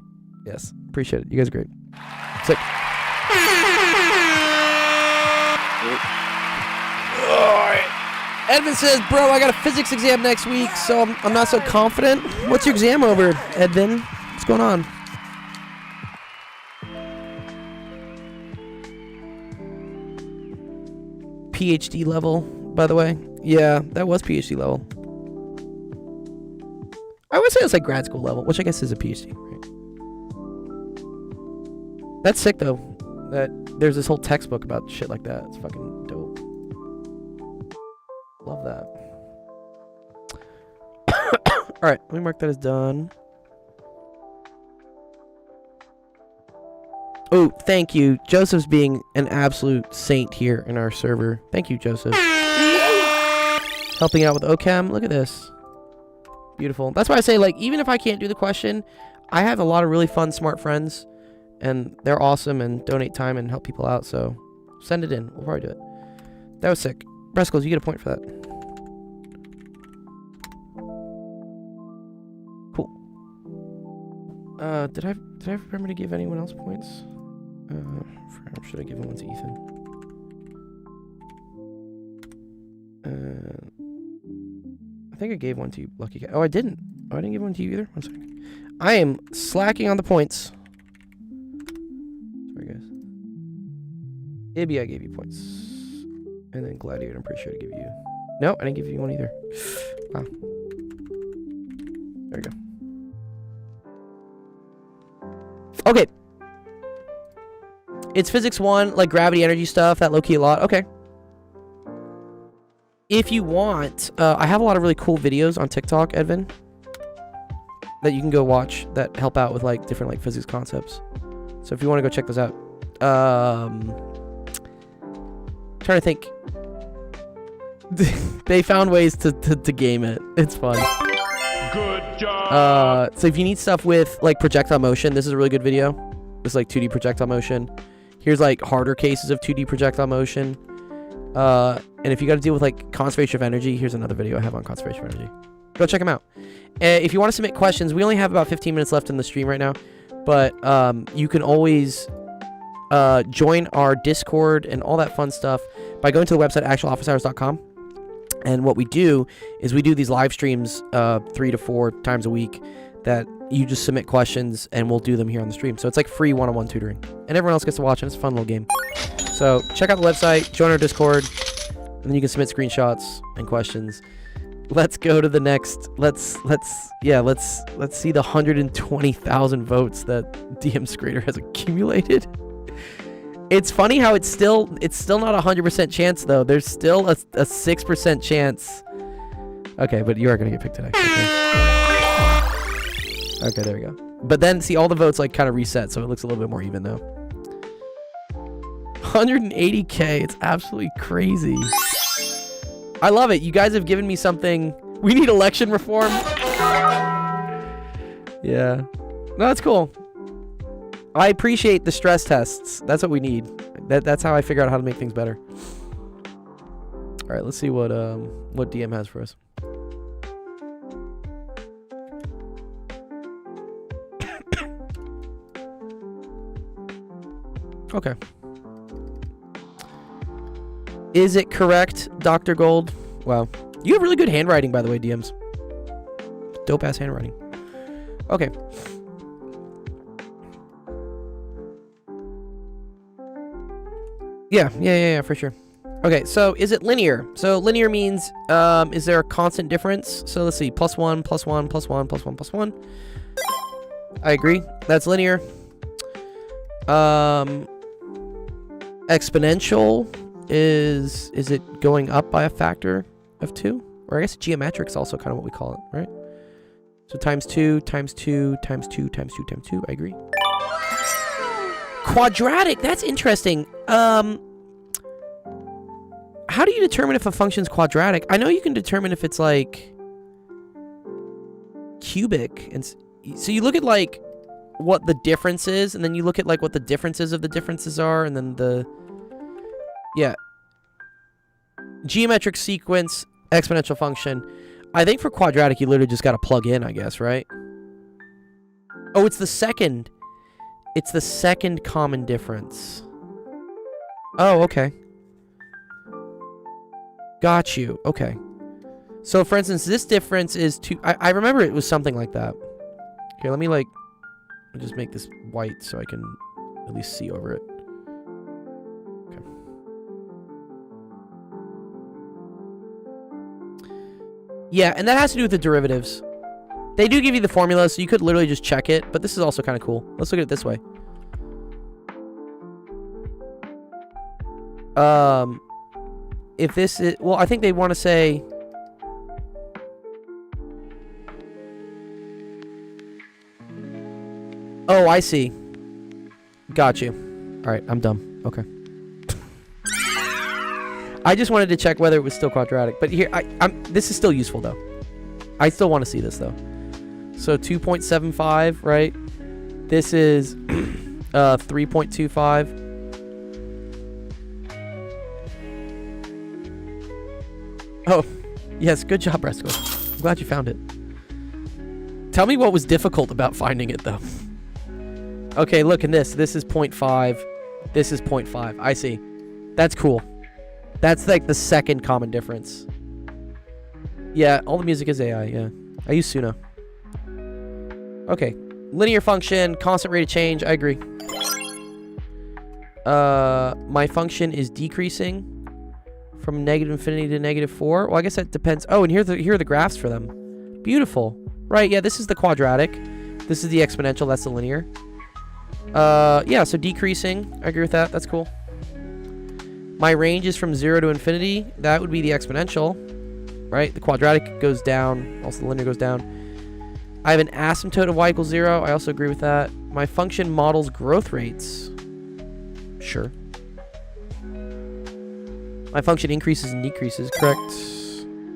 yes, appreciate it. You guys are great. Sick. Edvin says, bro, I got a physics exam next week, so I'm not so confident. What's your exam over, Edvin? What's going on? PhD level, by the way. Yeah, that was PhD level. I would say it's like grad school level, which I guess is a PhD, right? That's sick, though, that there's this whole textbook about shit like that. It's fucking dope. Love that. Alright, let me mark that as done. Oh, thank you. Joseph's being an absolute saint here in our server. Thank you, Joseph. Helping out with OChem. Look at this. Beautiful. That's why I say, like, even if I can't do the question, I have a lot of really fun, smart friends, and they're awesome and donate time and help people out, so send it in. We'll probably do it. That was sick. Breskles, you get a point for that. Cool. Did I remember to give anyone else points? Should I give one to Ethan? I think I gave one to you, Lucky Guy. Oh, I didn't. Oh, I didn't give one to you either. One second. I am slacking on the points. Sorry, guys. Ibby, I gave you points. And then Gladiator, I'm pretty sure I gave you. No, I didn't give you one either. Wow. There we go. Okay. It's physics 1, like gravity, energy stuff, that low-key a lot. Okay. If you want, I have a lot of really cool videos on TikTok, Edvin, that you can go watch that help out with like different like physics concepts. So if you want to go check those out. Trying to think. They found ways to game it. It's fun. Good job. So if you need stuff with like projectile motion, this is a really good video. It's like 2D projectile motion. Here's like harder cases of 2D projectile motion. And if you got to deal with like conservation of energy, here's another video I have on conservation of energy. Go check them out. If you want to submit questions, we only have about 15 minutes left in the stream right now, but you can always join our Discord and all that fun stuff by going to the website actualofficehours.com. And what we do is we do these live streams 3 to 4 times a week that you just submit questions and we'll do them here on the stream. So it's like free one-on-one tutoring. And everyone else gets to watch, and it's a fun little game. So check out the website, join our Discord, and then you can submit screenshots and questions. Let's go to the next. Let's see the 120,000 votes that DM Scrader has accumulated. It's funny how it's still not 100% chance though. There's still a 6% chance. Okay, but you are gonna get picked today. Okay, there we go. But then see all the votes like kind of reset, so it looks a little bit more even though. 180K, it's absolutely crazy. I love it. You guys have given me something. We need election reform. Yeah. No, that's cool. I appreciate the stress tests. That's what we need. That's how I figure out how to make things better. All right, let's see what DM has for us. Okay. Is it correct, Dr. Gold? Wow. You have really good handwriting, by the way, DMs. Dope-ass handwriting. Okay. Yeah, for sure. Okay, so is it linear? So linear means, is there a constant difference? So let's see, +1, +1, +1, +1, +1. I agree. That's linear. Exponential is it going up by a factor of 2? Or I guess geometric's also kind of what we call it, right? So times 2, times 2, times 2, times 2, times 2. I agree. Quadratic. That's interesting. How do you determine if a function's quadratic? I know you can determine if it's like cubic, and so you look at like what the difference is, and then you look at like what the differences of the differences are, and then the geometric sequence, exponential function. I think for quadratic, you literally just got to plug in, I guess, right? Oh, it's the second. It's the second common difference. Oh, okay. Got you. Okay. So, for instance, this difference is 2. I remember it was something like that. Okay, let me just make this white so I can at least see over it. Okay. Yeah, and that has to do with the derivatives. They do give you the formula, so you could literally just check it, but this is also kind of cool. Let's look at it this way. If this is... Well, I think they want to say... Oh, I see. Got you. Alright, I'm dumb. Okay. I just wanted to check whether it was still quadratic. But here, this is still useful, though. I still want to see this, though. So 2.75, right? This is 3.25. Oh, yes. Good job, Resco. I'm glad you found it. Tell me what was difficult about finding it, though. Okay, look at this. This is 0.5. This is 0.5. I see. That's cool. That's like the second common difference. Yeah, all the music is AI, yeah. I use Suno. Okay. Linear function, constant rate of change. I agree. My function is decreasing from negative infinity to negative 4. Well, I guess that depends. Oh, and here are the graphs for them. Beautiful. Right, yeah, this is the quadratic. This is the exponential. That's the linear. Yeah, so decreasing. I agree with that. That's cool. My range is from 0 to infinity. That would be the exponential, right? The quadratic goes down. Also, the linear goes down. I have an asymptote of y equals 0. I also agree with that. My function models growth rates. Sure. My function increases and decreases. Correct.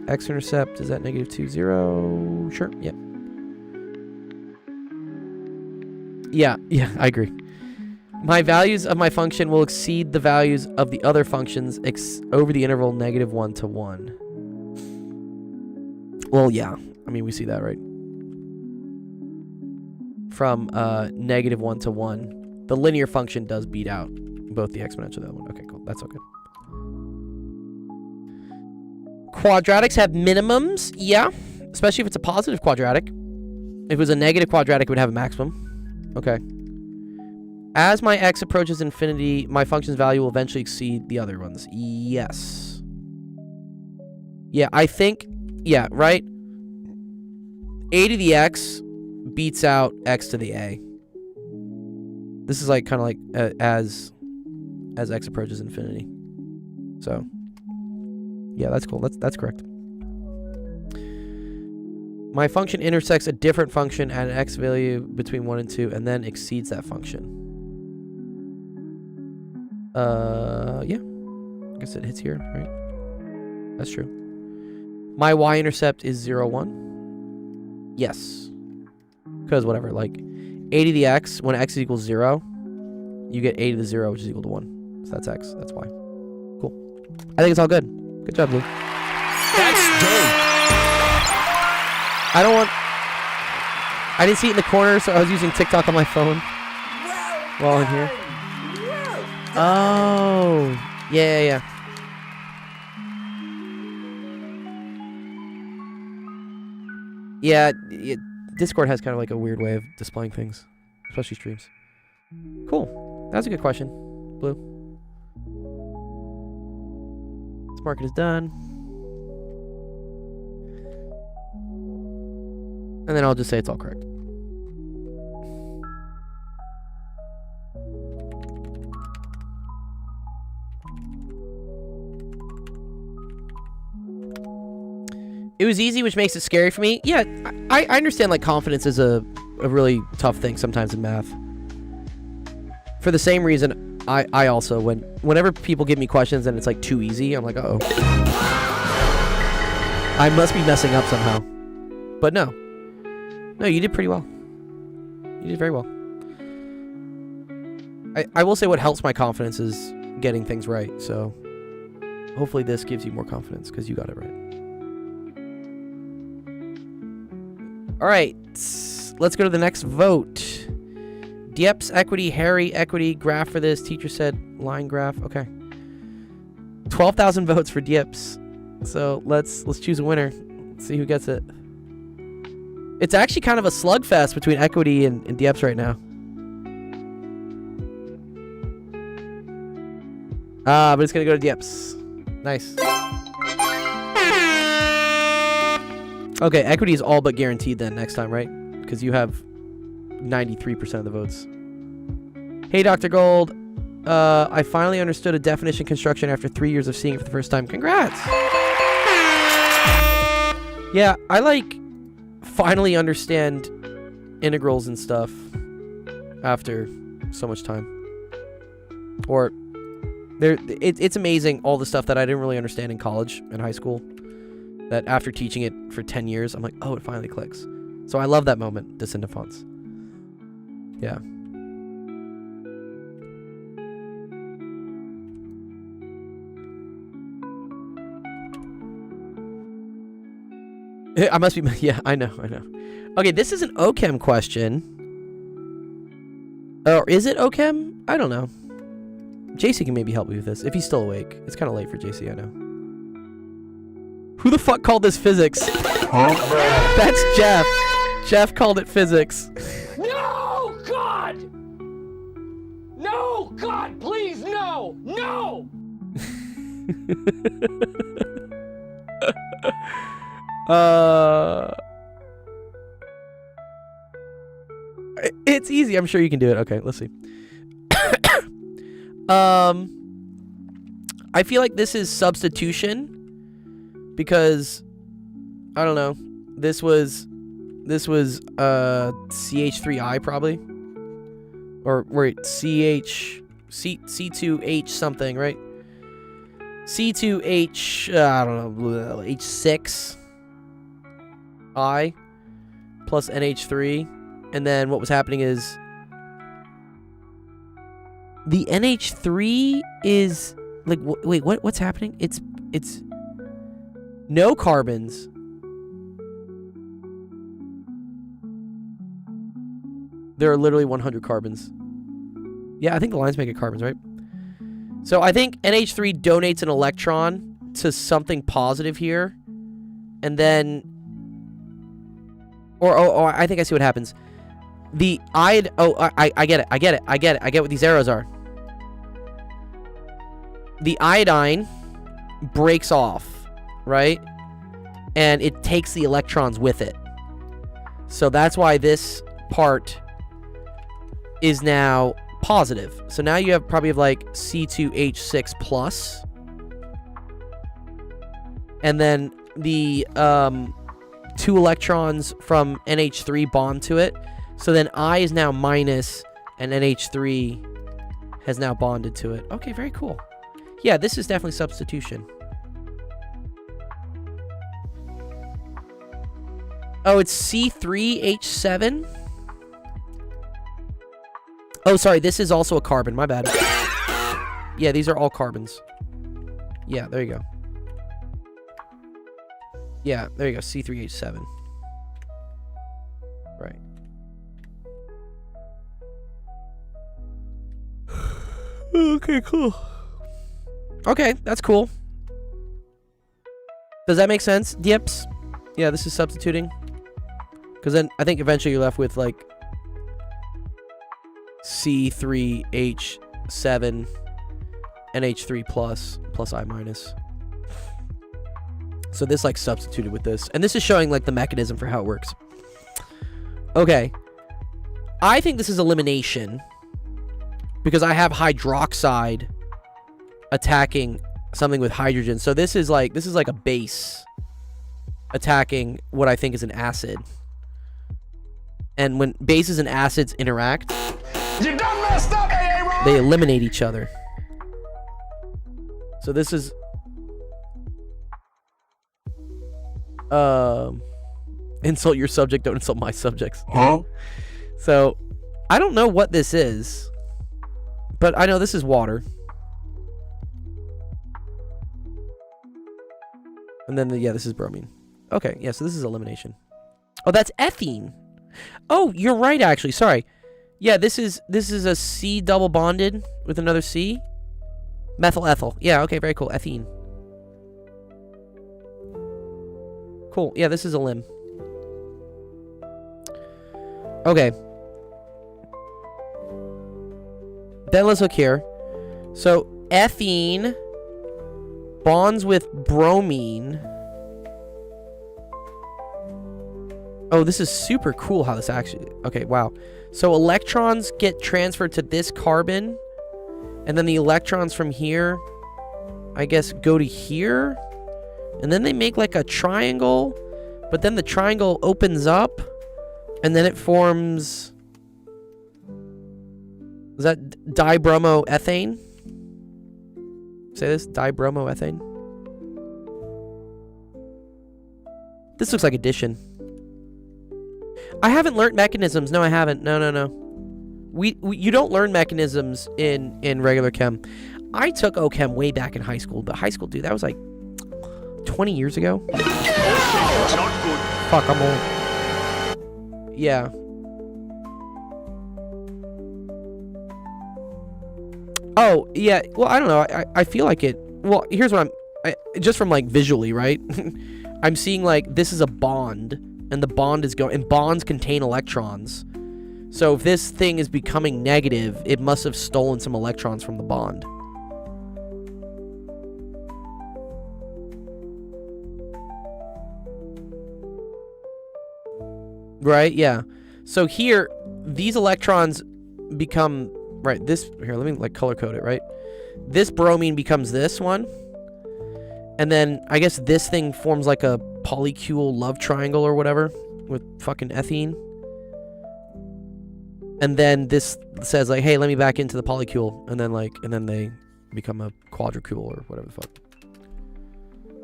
X-intercept is at negative 2, 0. Sure. Yep. Yeah, I agree. My values of my function will exceed the values of the other functions over the interval negative 1 to 1. Well, yeah. I mean, we see that, right? From negative 1 to 1. The linear function does beat out both the exponential and the other one. Okay, cool. That's all good. Quadratics have minimums. Yeah. Especially if it's a positive quadratic. If it was a negative quadratic, it would have a maximum. Okay. As my x approaches infinity, my function's value will eventually exceed the other ones. Yes. Yeah, I think... Yeah, right? A to the x beats out x to the a. This is like kind of like as x approaches infinity. So... Yeah, that's cool. That's correct. My function intersects a different function at an x value between 1 and 2 and then exceeds that function. Yeah. I guess it hits here, right? That's true. My y-intercept is 0, 1. Yes. Because whatever, like a to the x, when x is equals 0, you get a to the 0, which is equal to 1. So that's x. That's y. Cool. I think it's all good. Good job, Blue. That's dope. I didn't see it in the corner, so I was using TikTok on my phone while I'm here. Oh. Yeah. Yeah, Discord has kind of like a weird way of displaying things, especially streams. Cool. That was a good question, Blue. This market is done. And then I'll just say it's all correct. It was easy, which makes it scary for me. Yeah, I understand, like, confidence is a really tough thing sometimes in math. For the same reason, I also, whenever people give me questions and it's, like, too easy, I'm like, uh-oh. I must be messing up somehow. But no. No, you did pretty well. You did very well. I will say what helps my confidence is getting things right, so hopefully this gives you more confidence because you got it right. All right, let's go to the next vote. Dieps, equity, Harry, equity, graph for this. Teacher said line graph. Okay. 12,000 votes for Dieps. So let's choose a winner. Let's see who gets it. It's actually kind of a slugfest between equity and Dieps right now. But it's going to go to Dieps. Nice. Okay, equity is all but guaranteed then next time, right? Because you have 93% of the votes. Hey, Dr. Gold. I finally understood a definition construction after 3 years of seeing it for the first time. Congrats! Yeah, I, like, finally understand integrals and stuff after so much time. Or, it's amazing all the stuff that I didn't really understand in college and high school. That after teaching it for 10 years, I'm like, oh, it finally clicks. So I love that moment, descent of fonts. Yeah. I must be, yeah, I know. Okay, this is an OChem question. Or is it OChem? I don't know. JC can maybe help me with this, if he's still awake. It's kind of late for JC, I know. Who the fuck called this physics? Huh? That's Jeff. Jeff called it physics. No, God! No, God, please, no! No! It's easy. I'm sure you can do it. Okay, let's see. I feel like this is substitution because I don't know. This was CH3I probably, or wait, C2H something, right? C2H I don't know, H6I plus NH3, and then what was happening is the NH3 is like wait, what's happening? It's no carbons. There are literally 100 carbons. Yeah, I think the lines make it carbons, right? So I think NH3 donates an electron to something positive here. And then... Or I think I see what happens. The iod... Oh, I get it. I get what these arrows are. The iodine breaks off, right? And it takes the electrons with it. So that's why this part is now positive. So now you probably have like C2H6 plus. And then the 2 electrons from NH3 bond to it. So then I is now minus and NH3 has now bonded to it. Okay, very cool. Yeah, this is definitely substitution. Oh, it's C3H7? Oh, sorry, this is also a carbon. My bad. Yeah, these are all carbons. Yeah, there you go. Yeah, there you go. C3H7. Right. Okay, cool. Okay, that's cool. Does that make sense, Dieps? Yeah, this is substituting. Because then I think eventually you're left with like C3H7 NH3 plus I minus. So this like substituted with this. And this is showing like the mechanism for how it works. Okay. I think this is elimination. Because I have hydroxide attacking something with hydrogen. So this is like a base. attacking what I think is an acid. And when bases and acids interact, You done messed up, Aaron. they eliminate each other. So this is insult your subject, don't insult my subjects. Huh? So I don't know what this is, but I know this is water. And then yeah, this is bromine. Okay, yeah, so this is elimination. Oh, that's ethene. Oh, you're right actually. Sorry. Yeah, this is a C double bonded with another C. Methyl ethyl. Yeah, okay, very cool. Ethene. Cool. Yeah, this is a limb. Okay. Then let's look here. So ethene bonds with bromine. Oh, this is super cool how this actually... Okay, wow. So electrons get transferred to this carbon, and then the electrons from here, I guess, go to here, and then they make like a triangle, but then the triangle opens up, and then it forms... Is that dibromoethane? Say this? Dibromoethane? This looks like addition. I haven't learned mechanisms. No, I haven't. No. You don't learn mechanisms in regular chem. I took OChem way back in high school, but high school, dude, that was like 20 years ago. Fuck, I'm old. Yeah. Oh, yeah. Well, I don't know. I feel like it. Well, here's what just from like visually, right? I'm seeing like this is a bond, and the bond is going, and bonds contain electrons. So if this thing is becoming negative, it must have stolen some electrons from the bond. Right? Yeah. So here, these electrons become, right, this, here, let me like color code it, right? This bromine becomes this one. And then I guess this thing forms like a polycule love triangle or whatever with fucking ethene. And then this says like, hey, let me back into the polycule. And then like, and then they become a quadricule or whatever the fuck.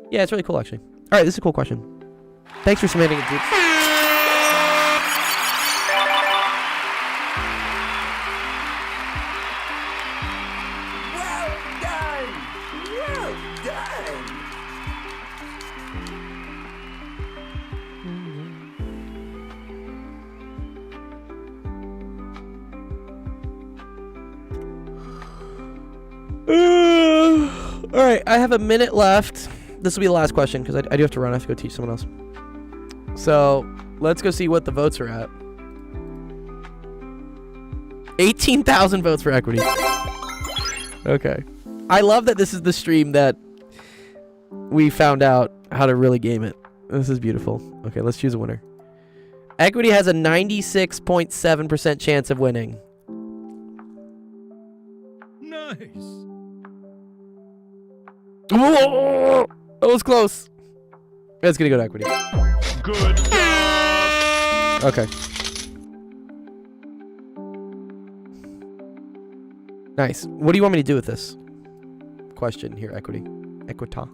Yeah, it's really cool actually. All right, this is a cool question. Thanks for submitting it, dude. All right, I have a minute left. This will be the last question because I do have to run. I have to go teach someone else. So let's go see what the votes are at. 18,000 votes for equity. Okay. I love that this is the stream that we found out how to really game it. This is beautiful. Okay, let's choose a winner. Equity has a 96.7% chance of winning. Nice. Whoa! That was close. It's gonna go to equity. Good. Okay. Nice. What do you want me to do with this? Question here, equity. Equita.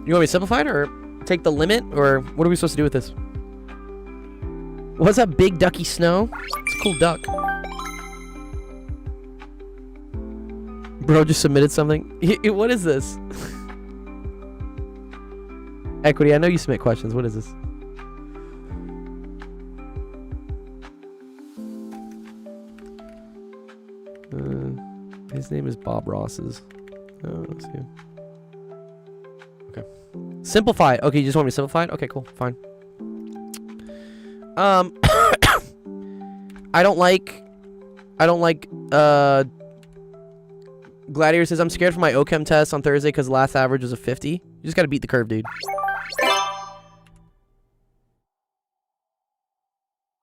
You want me to simplify it or take the limit, or what are we supposed to do with this? What's that big ducky snow? It's a cool duck. Bro just submitted something. What is this? Equity, I know you submit questions. What is this? His name is Bob Ross's. Oh, let's see. Okay. Simplify. Okay, you just want me to simplify it? Okay, cool. Fine. I don't like Gladiator says, I'm scared for my OChem test on Thursday because last average was a 50. You just got to beat the curve, dude.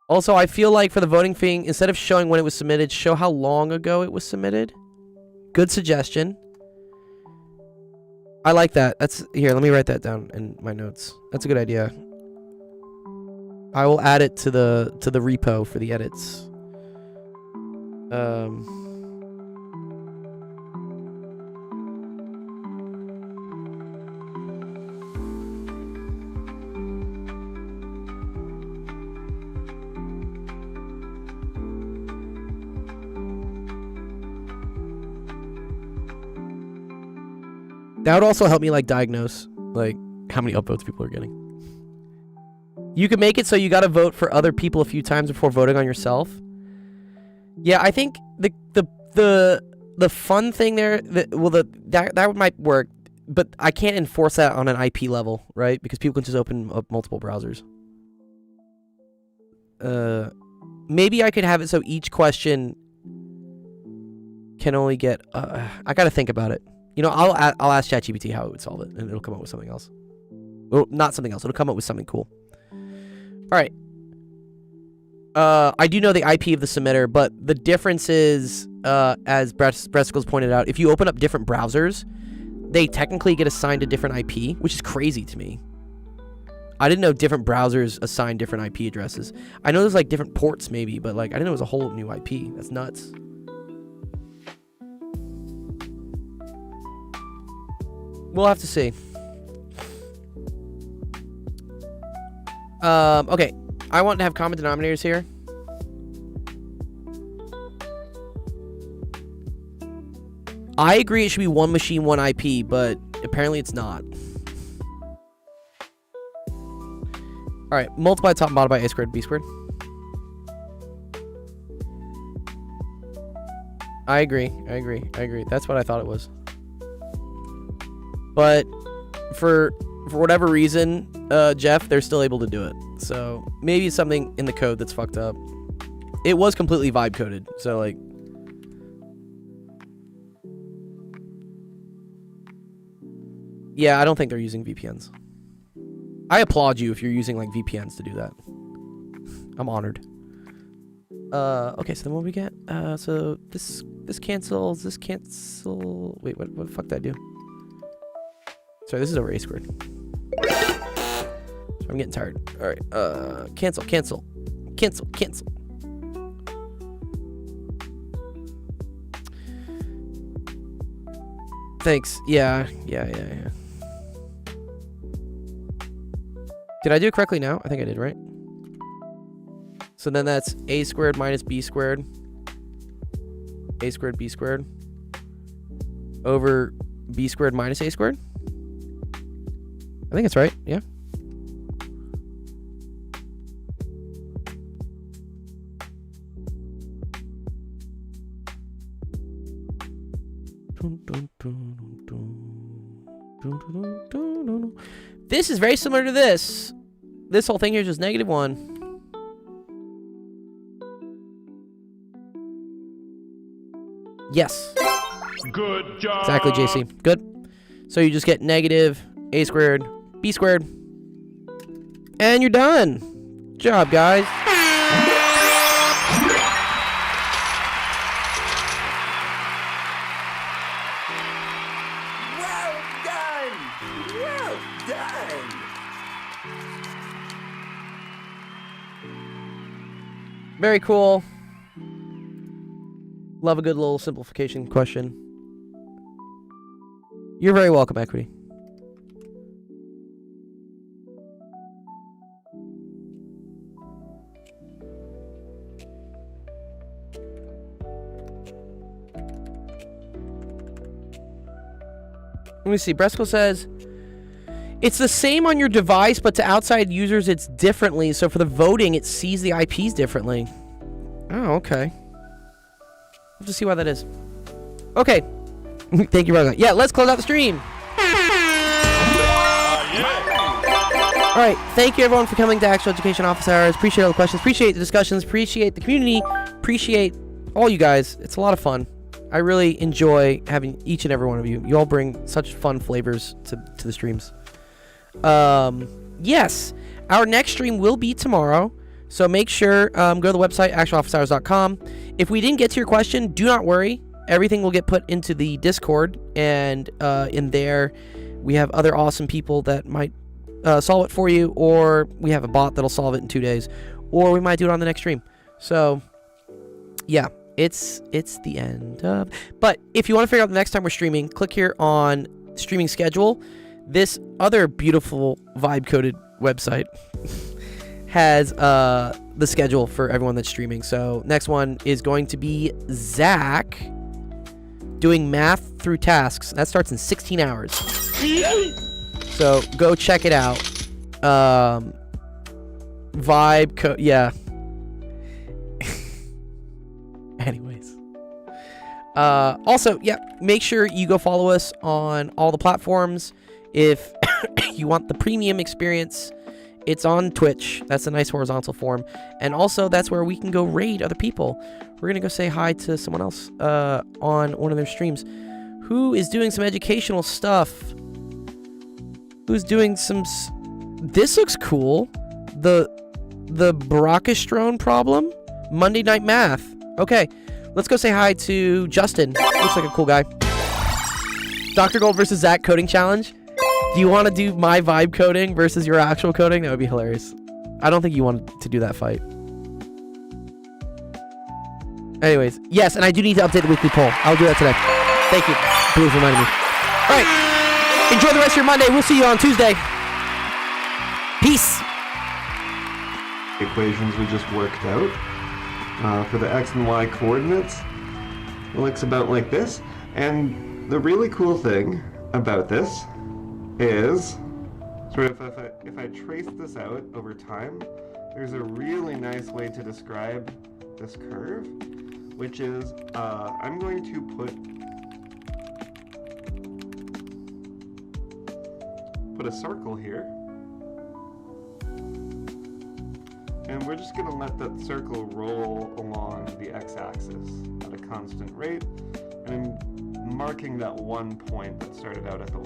Also, I feel like for the voting thing, instead of showing when it was submitted, show how long ago it was submitted. Good suggestion. I like that. Here, let me write that down in my notes. That's a good idea. I will add it to the repo for the edits. That would also help me like diagnose like how many upvotes people are getting. You can make it so you got to vote for other people a few times before voting on yourself. Yeah, I think the fun thing there that might work, but I can't enforce that on an IP level, right? Because people can just open up multiple browsers. Maybe I could have it so each question can only get I got to think about it. You know, I'll ask ChatGPT how it would solve it, and it'll come up with something else. Well, not something else. It'll come up with something cool. All right. I do know the IP of the submitter, but the difference is, as Brescos pointed out, if you open up different browsers, they technically get assigned a different IP, which is crazy to me. I didn't know different browsers assign different IP addresses. I know there's like different ports maybe, but like I didn't know it was a whole new IP. That's nuts. We'll have to see. Okay. I want to have common denominators here. I agree it should be one machine, one IP, but apparently it's not. Alright, multiply top and bottom by a squared, b squared. I agree. That's what I thought it was. But for whatever reason, Jeff, they're still able to do it. So maybe it's something in the code that's fucked up. It was completely vibe coded, so like. Yeah, I don't think they're using VPNs. I applaud you if you're using like VPNs to do that. I'm honored. Okay, so then what we get? So this cancels, this cancel. Wait, what the fuck did I do? Sorry, this is over a squared. So I'm getting tired. All right, cancel. Thanks. Yeah. Did I do it correctly now? I think I did, right? So then that's a squared minus b squared. A squared, b squared. Over b squared minus a squared. I think it's right, yeah. This is very similar to this. This whole thing here is just -1. Yes. Good job. Exactly, JC. Good. So you just get negative a squared, b squared. And you're done. Good job, guys. Well done! Well done! Very cool. Love a good little simplification question. You're very welcome, Equity. Let me see. Bresco says, it's the same on your device, but to outside users, it's differently. So for the voting, it sees the IPs differently. Oh, okay. We'll have to see why that is. Okay. Thank you, Bresco. Yeah, let's close out the stream. All right. Thank you, everyone, for coming to Actual Education Office Hours. Appreciate all the questions. Appreciate the discussions. Appreciate the community. Appreciate all you guys. It's a lot of fun. I really enjoy having each and every one of you. You all bring such fun flavors to the streams. Yes, our next stream will be tomorrow. So make sure, go to the website, actualofficehours.com. If we didn't get to your question, do not worry. everything will get put into the Discord, and in there we have other awesome people that might solve it for you, or we have a bot that'll solve it in 2 days, or we might do it on the next stream. So yeah, it's the end of. But if you want to figure out the next time we're streaming, click here on streaming schedule. This other beautiful vibe coded website has the schedule for everyone that's streaming. So next one is going to be Zach doing math through tasks. That starts in 16 hours. So go check it out. Vibe code, yeah. Anyways. Also, yeah, make sure you go follow us on all the platforms. If you want the premium experience, it's on Twitch. That's a nice horizontal form. And also, that's where we can go raid other people. We're going to go say hi to someone else on one of their streams who is doing some educational stuff. Who's doing some... This looks cool. The Brachiostrone problem? Monday Night Math. Okay, let's go say hi to Justin. Looks like a cool guy. Dr. Gold versus Zach coding challenge. Do you want to do my vibe coding versus your actual coding? That would be hilarious. I don't think you wanted to do that fight. Anyways, yes, and I do need to update the weekly poll. I'll do that today. Thank you. Please remind me. All right. Enjoy the rest of your Monday. We'll see you on Tuesday. Peace. Equations we just worked out for the x and y coordinates. It looks about like this. And the really cool thing about this is sort of if I trace this out over time, there's a really nice way to describe this curve, which is I'm going to put a circle here, and we're just going to let that circle roll along the x-axis at a constant rate, and I'm marking that one point that started out at the